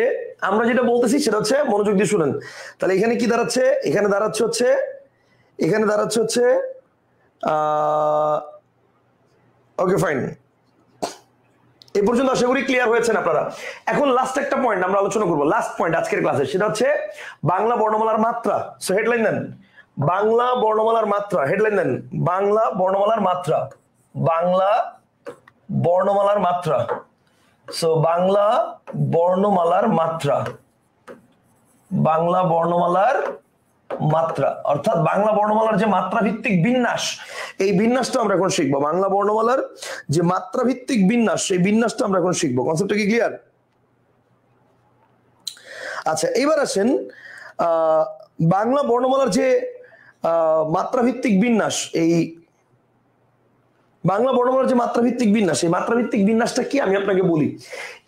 আমরা যেটা বলতেছি সেটা হচ্ছে মনোযোগ দিয়ে শুনেন। তাহলে এখানে কি দাঁড়াচ্ছে, এখানে দাঁড়াচ্ছে হচ্ছে, এখানে দাঁড়াচ্ছে হচ্ছে ওকে ফাইন, এই পর্যন্ত আশা করি ক্লিয়ার হয়েছেন আপনারা। এখন লাস্ট একটা পয়েন্ট আমরা আলোচনা করবো, লাস্ট পয়েন্ট আজকের ক্লাসে, সেটা হচ্ছে বাংলা বর্ণমালার মাত্রা। সো হেডলাইন দেন, বাংলা বর্ণমালার মাত্রা। হেডলাইন দেন, বাংলা বর্ণমালার মাত্রা, বাংলা বর্ণমালার মাত্রা। সো বাংলা বর্ণমালার মাত্রা, বাংলা বর্ণমালার মাত্রা, অর্থাৎ বাংলা বর্ণমালার যে মাত্রা ভিত্তিক বিন্যাস, এই বিন্যাসটা আমরা এখন শিখবো। বাংলা বর্ণমালার যে মাত্রা ভিত্তিক বিন্যাস, সেই বিন্যাসটা আমরা এখন শিখবো। কনসেপ্টটা কি ক্লিয়ার? আচ্ছা, এবার আসেন বাংলা বর্ণমালার যে মাত্রা ভিত্তিক বিন্যাস, এই বাংলা বর্ণমালার যে মাত্রা ভিত্তিক বিন্যাস, এই মাত্রা ভিত্তিক বিন্যাসটা কি আমি আপনাকে বলি।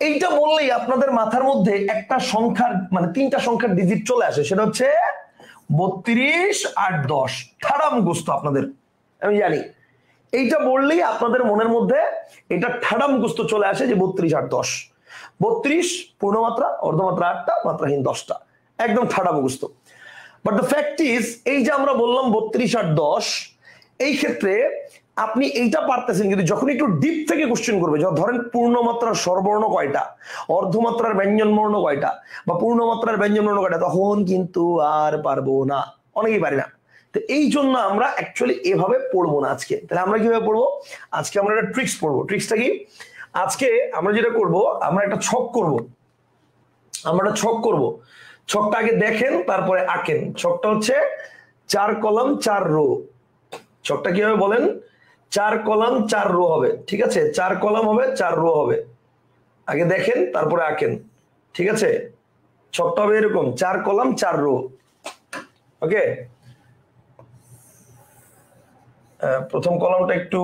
এইটা বললেই আপনাদের মাথার মধ্যে একটা সংখ্যার মানে তিনটা সংখ্যার ডিজিট চলে আসে, সেটা হচ্ছে 32, 8, 10। ঠাড়া মুখস্থ আপনাদের, আমি জানি। এইটা বললেই আপনাদের মনের মধ্যে এটা ঠাড়া মুখস্থ চলে আসে যে 32, 8, 10। 32 পূর্ণমাত্রা, অর্ধমাত্রা 8টা, মাত্রাহীন 10টা, একদম ঠাড়া মুখস্থ। বাট দ্য ফ্যাক্ট ইজ, এই যে আমরা বললাম 32, 8, 10, এই ক্ষেত্রে আপনি এইটা পারতেছেন, কিন্তু যখন একটু ডিপ থেকে কোশ্চেন করবে, ধরেন পূর্ণমাত্রার স্বরবর্ণ কয়টা, অর্ধমাত্রার ব্যঞ্জন বর্ণ কয়টা, বা পূর্ণমাত্রার ব্যঞ্জন বর্ণ কয়টা, তখন কিন্তু আর পারবো না, অনেকেই পারি না। তো এই জন্য আমরা অ্যাকচুয়ালি এভাবে পড়বো না আজকে। তাহলে আমরা কিভাবে পড়বো? আজকে আমরা একটা ট্রিক্স পড়বো। ট্রিক্সটা কি? আজকে আমরা যেটা করব, আমরা একটা ছক করব। আমরা একটা ছক করব। ছকটা আগে দেখেন, তারপরে আঁকেন। ছকটা হচ্ছে 4 কলাম 4 রো। ছকটা কিভাবে বলেন? 4 কলাম 4 রো হবে, ঠিক আছে? 4 কলাম হবে, 4 রো হবে। আগে দেখেন, তারপরে আঁকেন, ঠিক আছে? ছকটা হবে এরকম, 4 কলাম 4 রো। ওকে, প্রথম কলামটা একটু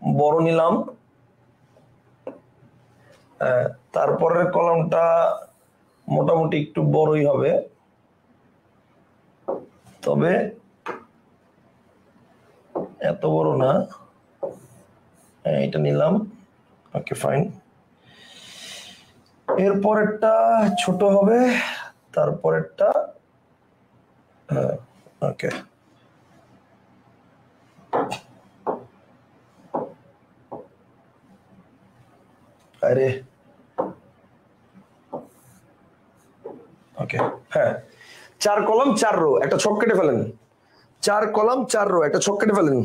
বড় নিলাম, তারপরের কলামটা মোটামুটি একটু বড়ই হবে, তবে এত বড় না। এটা নিলাম, ওকে ফাইন। এরপরেরটা ছোট হবে, তারপরেরটা ওকে। আরে ওকে, হ্যাঁ, 4 কলাম 4 রো, একটা ছক কেটে ফেলেন। 4 কলাম 4 রো, একটা ছক কেটে ফেলেন।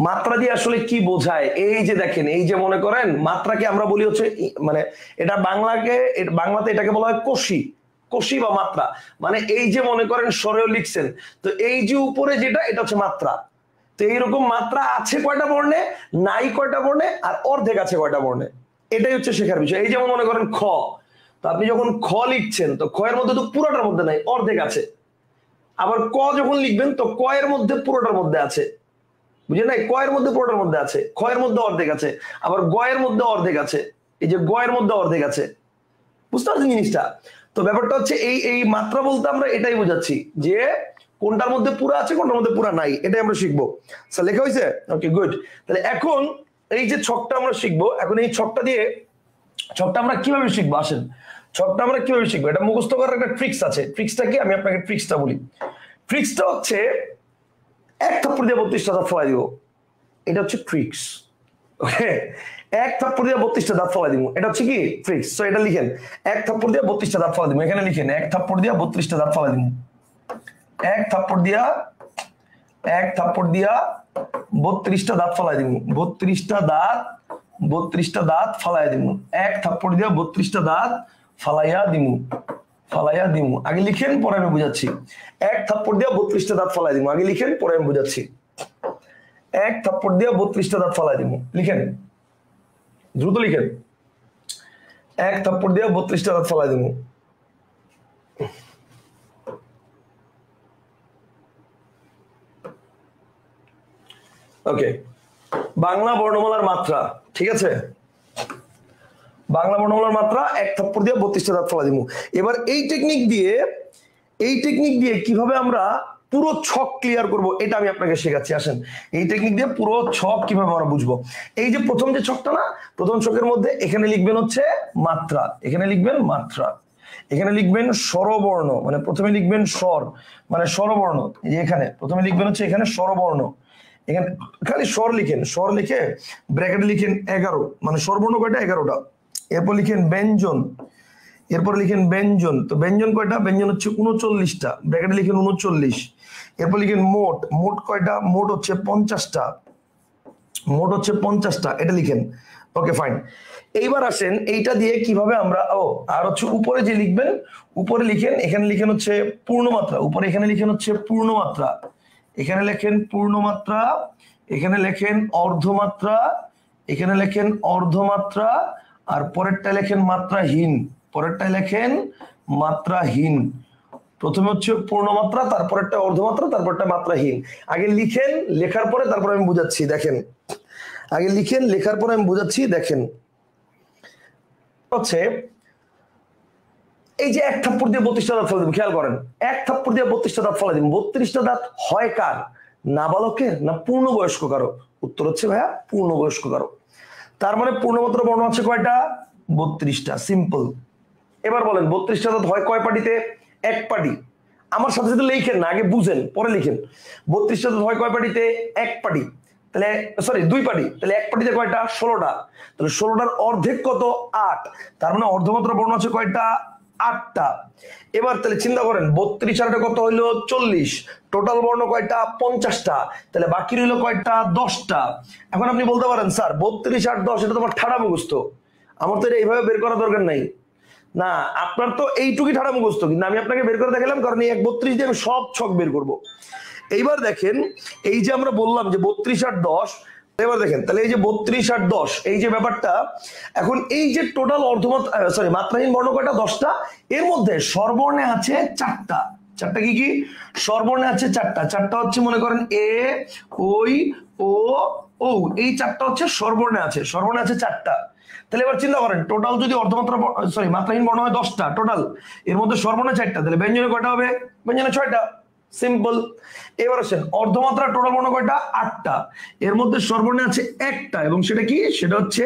মাত্রা দিয়ে আসলে কি বোঝায়? এই যে দেখেন, এই যে মনে করেন মাত্রাকে আমরা বলি হচ্ছে, মানে এটা বাংলাতে এটাকে বলা হয় কোষী, কোষী বা মাত্রা। মানে এই যে মনে করেন স্বরেও লিখছেন, তো এই যে উপরে যেটা, এটা হচ্ছে মাত্রা। তো এইরকম মাত্রা আছে কয়টা বর্ণে, নাই কয়টা বর্ণে, আর অর্ধেক আছে কয়টা বর্ণে, এটাই হচ্ছে শেখার বিষয়। এই যেমন মনে করেন খ, তো আপনি যখন খ লিখছেন, তো খ এর মধ্যে তো পুরোটার মধ্যে নাই, অর্ধেক আছে। আবার ক যখন লিখবেন, তো ক এর মধ্যে পুরোটার মধ্যে আছে, বুঝলেন? না, ক এর মধ্যে পুরোটার মধ্যে আছে, খ এর মধ্যে অর্ধেক আছে, আবার গ এর মধ্যে অর্ধেক আছে, এই যে গ এর মধ্যে অর্ধেক আছে। বুঝতে পারছেন জিনিসটা? তো ব্যাপারটা হচ্ছে এই মাত্রা বলতে আমরা এটাই বোঝাচ্ছি যে কোনটার মধ্যে পুরা আছে, কোনটার মধ্যে পুরা নাই, এটাই আমরা শিখবো। স্যার লেখা হয়েছে? Okay good. তাহলে এখন এই যে ছকটা আমরা শিখবো, এখন এই ছকটা দিয়ে, ছকটা আমরা কিভাবে শিখবো আসেন। ছকটা আমরা কিভাবে শিখবো, এটা মুখস্থ করার একটা ট্রিক্স আছে। ট্রিক্সটা কি, আমি আপনাকে ট্রিক্সটা বলি। ট্রিক্সটা হচ্ছে এক থাপ্পড় দিয়ে 32টা দাঁত ফলাই দিব, এটা হচ্ছে ট্রিক্স। ওকে, এক থাপ্পড় দিয়ে 32টা দাঁত ফলাই দিব, এটা হচ্ছে কি ট্রিক্স। সো এটা লিখেন, এক থাপ্পড় দিয়ে 32টা দাঁত ফলাই দিব। এখানে লিখেন, এক থাপ্পড় দিয়ে 32টা দাঁত ফলাই দিব। এক থাপ্পড় দিয়া 32টা দাঁত ফলাই দিব। 32টা দাঁত 32টা দাঁত ফালাইয়া দিমু, এক থাপ্পড় দিয়া 32টা দাঁত ফালাইয়া দিমু। আগে লিখেন পরে আমি বুঝাচ্ছি। এক থাপ্পড় দিয়া 32টা দাঁত ফালাই দিমু, আগে লিখেন পরে আমি বুঝাচ্ছি। এক থাপ্পড় দিয়া 32টা দাঁত ফালাই দিমু, লিখেন, দ্রুত লিখেন। এক থাপ্পড় দিয়া 32টা দাঁত ফালাই দিমু। ওকে, বাংলা বর্ণমালার মাত্রা, ঠিক আছে, বাংলা বর্ণমালার মাত্রা এক থাপ্পড় দিয়ে 32টা দাঁত ফালাই দিমু। এবার এই টেকনিক দিয়ে কিভাবে আমরা পুরো ছক ক্লিয়ার করব এটা আমি আপনাকে শেখাচ্ছি। আসেন, এই টেকনিক দিয়ে পুরো ছক কিভাবে আমরা বুঝবো। এই যে প্রথম যে ছকটা না, প্রথম ছকের মধ্যে এখানে লিখবেন হচ্ছে মাত্রা, এখানে লিখবেন মাত্রা, এখানে লিখবেন স্বরবর্ণ, মানে প্রথমে লিখবেন স্বর মানে স্বরবর্ণ। এই যে এখানে প্রথমে লিখবেন হচ্ছে এখানে স্বরবর্ণ, এখানে খালি স্বর লিখেন, স্বর লিখে ব্র্যাকেটে লিখেন 11, মানে স্বরবর্ণ কয়টা 11টা। এরপর লিখেন ব্যঞ্জন, এরপর লিখেন ব্যঞ্জন, তো ব্যঞ্জন কয়টা, ব্যঞ্জন হচ্ছে 39টা, ব্র্যাকেটে লিখেন 39। এরপর লিখেন মোট, মোট কয়টা, মোট হচ্ছে 50টা, মোট হচ্ছে 50টা, এটা লিখেন। Okay fine. এইবার আসেন এইটা দিয়ে কিভাবে আমরা, আর হচ্ছে উপরে যে লিখবেন, উপরে লিখেন, এখানে লিখেন হচ্ছে পূর্ণমাত্রা, উপরে এখানে লিখেন হচ্ছে পূর্ণমাত্রা, এখানে লেখেন পূর্ণমাত্রা, এখানে লেখেন অর্ধমাত্রা, এখানে লেখেন অর্ধমাত্রা, আর পরেরটা লেখেন মাত্রাহীন, পরেরটা লেখেন মাত্রাহীন। প্রথমে হচ্ছে পূর্ণমাত্রা, তারপরেরটা অর্ধমাত্রা, তারপরটা মাত্রাহীন। আগে লিখেন, লেখার পরে তারপরে আমি বুঝাচ্ছি। দেখেন, আগে লিখেন, লেখার পরে আমি বুঝাচ্ছি। দেখেন হচ্ছে এই যে এক থাপ্পড় দিয়ে 32টা দাঁত ফেলে দিব, খেয়াল করেন, এক থাপ্পড় দিয়ে 32টা দাঁত ফেলে দিব। 32টা দাঁত হয় কার, নাবালকের না পূর্ণবয়স্ক কারো? উত্তর হচ্ছে ভাইয়া পূর্ণবয়স্ক কারো। তার মানে পূর্ণমাত্রা বর্ণ আছে কয়টা, 32টা, সিম্পল। এবার বলেন 32টা দাঁত হয় কয় পাটিতে, এক পাটি। আমার সাথে সাথে লিখেন না, আগে বুঝেন পরে লিখেন। 32টা দাঁত হয় কয় পাটিতে, এক পাটি, তাহলে সরি 2 পাটি, তাহলে এক পাটিতে কয়টা, 16টা, তাহলে 16টার অর্ধেক কত, 8, তার মানে অর্ধমাত্রা বর্ণ আছে কয়টা, 8টা। এবার তাহলে চিন্তা করেন 32 আর কত হইলো 40, টোটাল বর্ণ কয়টা, 50টা, তাহলে বাকি রইলো কয়টা, 10টা। এখন আপনি বলতে পারেন স্যার 32 আর 10 এটা তোমার ঠাড়া মুখস্থ, আমার তো এটা এইভাবে বের করা দরকার নাই। না, আপনার তো এইটুকুই ঠাড়া মুখস্থ, কিন্তু আমি আপনাকে বের করে দেখালাম, কারণ এই 32 দিয়ে আমি সব ছক বের করব। এইবার দেখেন, এই যে আমরা বললাম যে 32 আর 10, এবার দেখেন তাহলে এই যে 32 আর 10 এই যে ব্যাপারটা, এখন এই যে টোটাল অর্ধমাত্রা সরি মাত্রাহীন বর্ণ কয়টা, 10টা, এর মধ্যে স্বরবর্ণে আছে 4টা। 4টা কি কি, স্বরবর্ণে আছে 4টা। 4টা হচ্ছে মনে করেন এ, ওই, ও, ও, এই 4টা হচ্ছে স্বরবর্ণে আছে, স্বরবর্ণে আছে 4টা। তাহলে এবার চিন্তা করেন টোটাল যদি অর্ধমাত্রা সরি মাত্রাহীন বর্ণ হয় 10টা টোটাল, এর মধ্যে স্বরবর্ণে 4টা, তাহলে ব্যঞ্জনে কয়টা হবে, ব্যঞ্জনে 6টা, সিম্পল। এবার আসেন অর্ধমাত্রা টোটাল বর্ণ কয়টা, 8টা, এর মধ্যে স্বরবর্ণে আছে একটা, এবং সেটা কি, সেটা হচ্ছে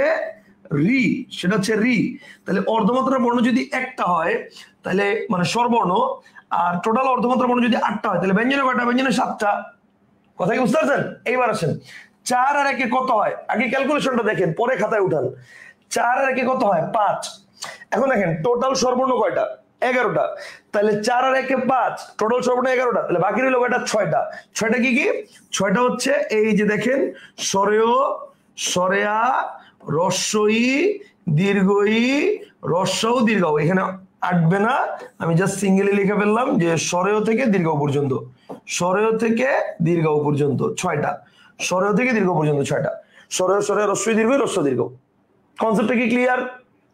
রি, সেটা হচ্ছে রি। তাহলে অর্ধমাত্রা বর্ণ যদি একটা হয় তাহলে মানে স্বরবর্ণ, আর টোটাল অর্ধমাত্রা বর্ণ যদি 8টা হয় তাহলে ব্যঞ্জনে কয়টা, ব্যঞ্জনে 7টা। কথা কি বুঝতে পারছেন? এইবার আসেন 4 আর 1 কত হয়, আগে ক্যালকুলেশনটা দেখেন পরে খাতায় উঠান। 4 আর 1 কত হয়, 5। এখন দেখেন টোটাল স্বরবর্ণ কয়টা, 11টা, তাহলে 4 আর 1 5, টোটাল স্বরবর্ণ 11টা, তাহলে বাকি রইল কয়টা, 6টা। 6টা কি কি, 6টা হচ্ছে এই যে দেখেন স্বরেয়, স্বরেয়া, রস্বই, দীর্ঘই, রস্বও, দীর্ঘ। এখানে আটবে না, আমি জাস্ট সিঙ্গেলি লিখে ফেললাম যে স্বরেয় থেকে দীর্ঘ পর্যন্ত, স্বরেয় থেকে দীর্ঘ পর্যন্ত 6টা, স্বরেয় থেকে দীর্ঘ পর্যন্ত 6টা, স্বরেয়, স্বরেয়, রস্বই, দীর্ঘ, রস্ব, দীর্ঘ। কনসেপ্টটা কি ক্লিয়ার,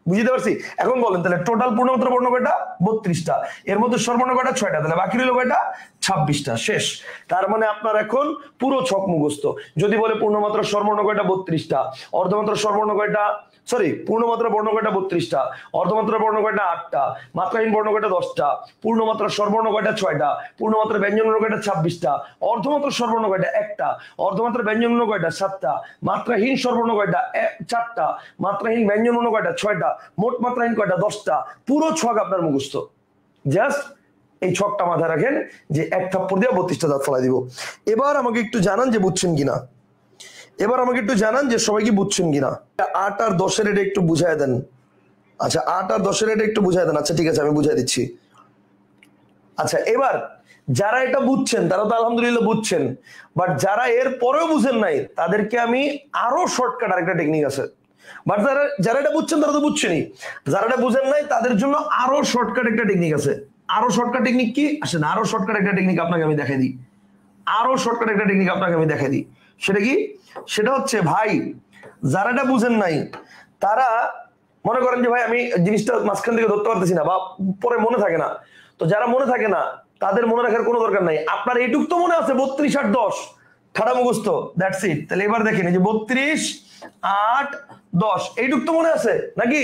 বুঝতে পারছি? এখন বলেন তাহলে টোটাল পূর্ণমাত্রা বর্ণ কয়টা, 32টা, এর মধ্যে স্বরবর্ণ কয়টা, 6টা, তাহলে বাকি রইল কয়টা, 26টা। শেষ। তার মানে আপনার এখন পুরো ছক মুখস্থ। যদি বলে পূর্ণমাত্রা স্বরবর্ণ কয়টা, 32টা, অর্ধমাত্রা স্বরবর্ণ কয়টা, সরি পূর্ণমাত্রা বর্ণ কয়টা, 32টা, অর্ধমাত্রা বর্ণ কয়টা, 8টা, মাত্রাহীন বর্ণ কয়টা, 10টা, পূর্ণমাত্রা স্বরবর্ণ কয়টা, 6টা, পূর্ণমাত্রা ব্যঞ্জন বর্ণ কয়টা, 26টা, অর্ধমাত্রা স্বরবর্ণ কয়টা, 1টা, অর্ধমাত্রা ব্যঞ্জন বর্ণ কয়টা, 7টা, মাত্রাহীন স্বরবর্ণ কয়টা, 4টা, মাত্রাহীন ব্যঞ্জন বর্ণ কয়টা, 6টা, মোট মাত্রাহীন কয়টা, 10টা। পুরো ছক আপনার মুখস্থ। জাস্ট এই ছকটা মাথায় রাখেন যে এক থাপ্পড় দিয়ে 32টা দাঁত ফেলাই দিব। এবার আমাকে একটু জানান যে বুঝছেন কিনা, এবার আমাকে একটু জানান যে সবাই কি বুঝছেন কিনা। 8 আর 10-এর এটা একটু বুঝাই দেন। আচ্ছা 8 আর 10-এর এটা একটু বুঝাই দেন। আচ্ছা ঠিক আছে, আমি বুঝাই দিচ্ছি। আচ্ছা এবার যারা এটা বুঝছেন তারা তো আলহামদুলিল্লাহ বুঝছেন, বাট যারা এর পরেও বুঝেন নাই তাদেরকে আমি আরো শর্টকাট আরেকটা টেকনিক আছে, বাট যারা যারা এটা বুঝছেন তারা তো বুঝছেনই, যারা এটা বুঝেন নাই তাদের জন্য আরো শর্টকাট একটা টেকনিক আছে। আরো শর্টকাট টেকনিক কি আসেন, আরো শর্টকাট একটা টেকনিক আপনাকে আমি দেখাই দিই। আরো শর্টকাট একটা টেকনিক আপনাকে আমি দেখাই দিই। সেটা কি? সেটা হচ্ছে ভাই যারা এটা বুঝেন নাই তারা মনে করেন যে ভাই আমি জিনিসটা মাঝখান থেকে ধরতে পারতেছি না বা পরে মনে থাকে না, তো যারা মনে থাকে না তাদের মনে রাখার কোনো দরকার নাই। আপনার এইটুক তো মনে আছে 32 8 10 ঠাড়া মুখস্থ, দ্যাটস ইট। তাহলে এবার দেখেন এই যে 32 8 10 এইটুক তো মনে আছে নাকি?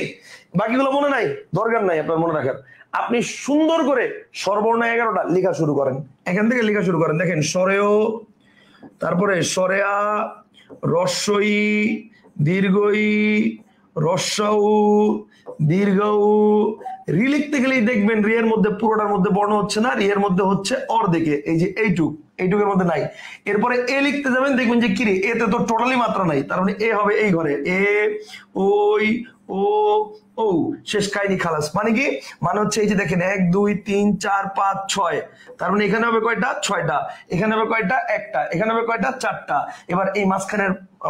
বাকিগুলো মনে নাই, দরকার নাই আপনার মনে রাখার। আপনি সুন্দর করে স্বরবর্ণ 11টা লেখা শুরু করেন, এখান থেকে লেখা শুরু করেন। দেখেন সরেও, তারপরে সরেয়া, রস্বই, দীর্ঘই, রস্যউ, দীর্ঘউ। রি লিখতে গেলেই দেখবেন রি এর মধ্যে পুরোটার মধ্যে বর্ণ হচ্ছে না, রি এর মধ্যে হচ্ছে অর্ধেকে, এই যে এইটুকের মধ্যে নাই। এরপরে এ লিখতে যাবেন দেখবেন যে কিরে এতে তো টোটালি মাত্রা নাই, তার মানে এ হবে এই ঘরে, এ ওই ও ও, শেষ কাহিনী খালাস। মানে কি? মানে হচ্ছে এই যে দেখেন 1 2 3 4 5 6, তার মানে এখানে হবে কয়টা? 6টা। এখানে হবে কয়টা? একটা। এখানে হবে কয়টা? 4টা। এবার এই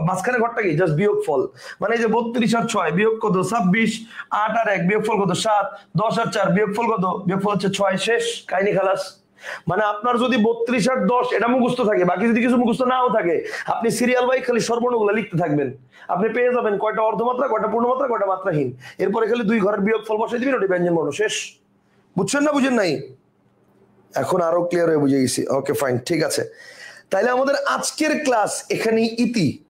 মাঝখানে ঘরটা কি? জাস্ট বিয়োগফল। মানে এই যে 32 আর 6 বিয়োগ কত? 26। 8 আর 1 বিয়োগফল কত? 7। 10 আর 4 বিয়োগফল কত? বিয়োগফল হচ্ছে 6। শেষ কাহিনী খালাস। মানে আপনার যদি 32 আর 10 এটা মুখস্থ থাকে, বাকি যদি কিছু মুখস্থ নাও থাকে, আপনি সিরিয়াল বাই খালি সর্বর্ণগুলো লিখতে থাকবেন, আপনি পেয়ে যাবেন কয়টা অর্ধমাত্রা, কয়টা পূর্ণমাত্রা, কয়টা মাত্রাহীন। এরপরে খালি 2 ঘরের বিয়োগফল বসাই দিবেন, ওটি ব্যঞ্জন বর্ণ। শেষ। বুঝছেন না বুঝেন নাই? এখন আরো ক্লিয়ার হয়ে বুঝে গেছি। ওকে ফাইন, ঠিক আছে। তাইলে আমাদের আজকের ক্লাস এখানেই ইতি।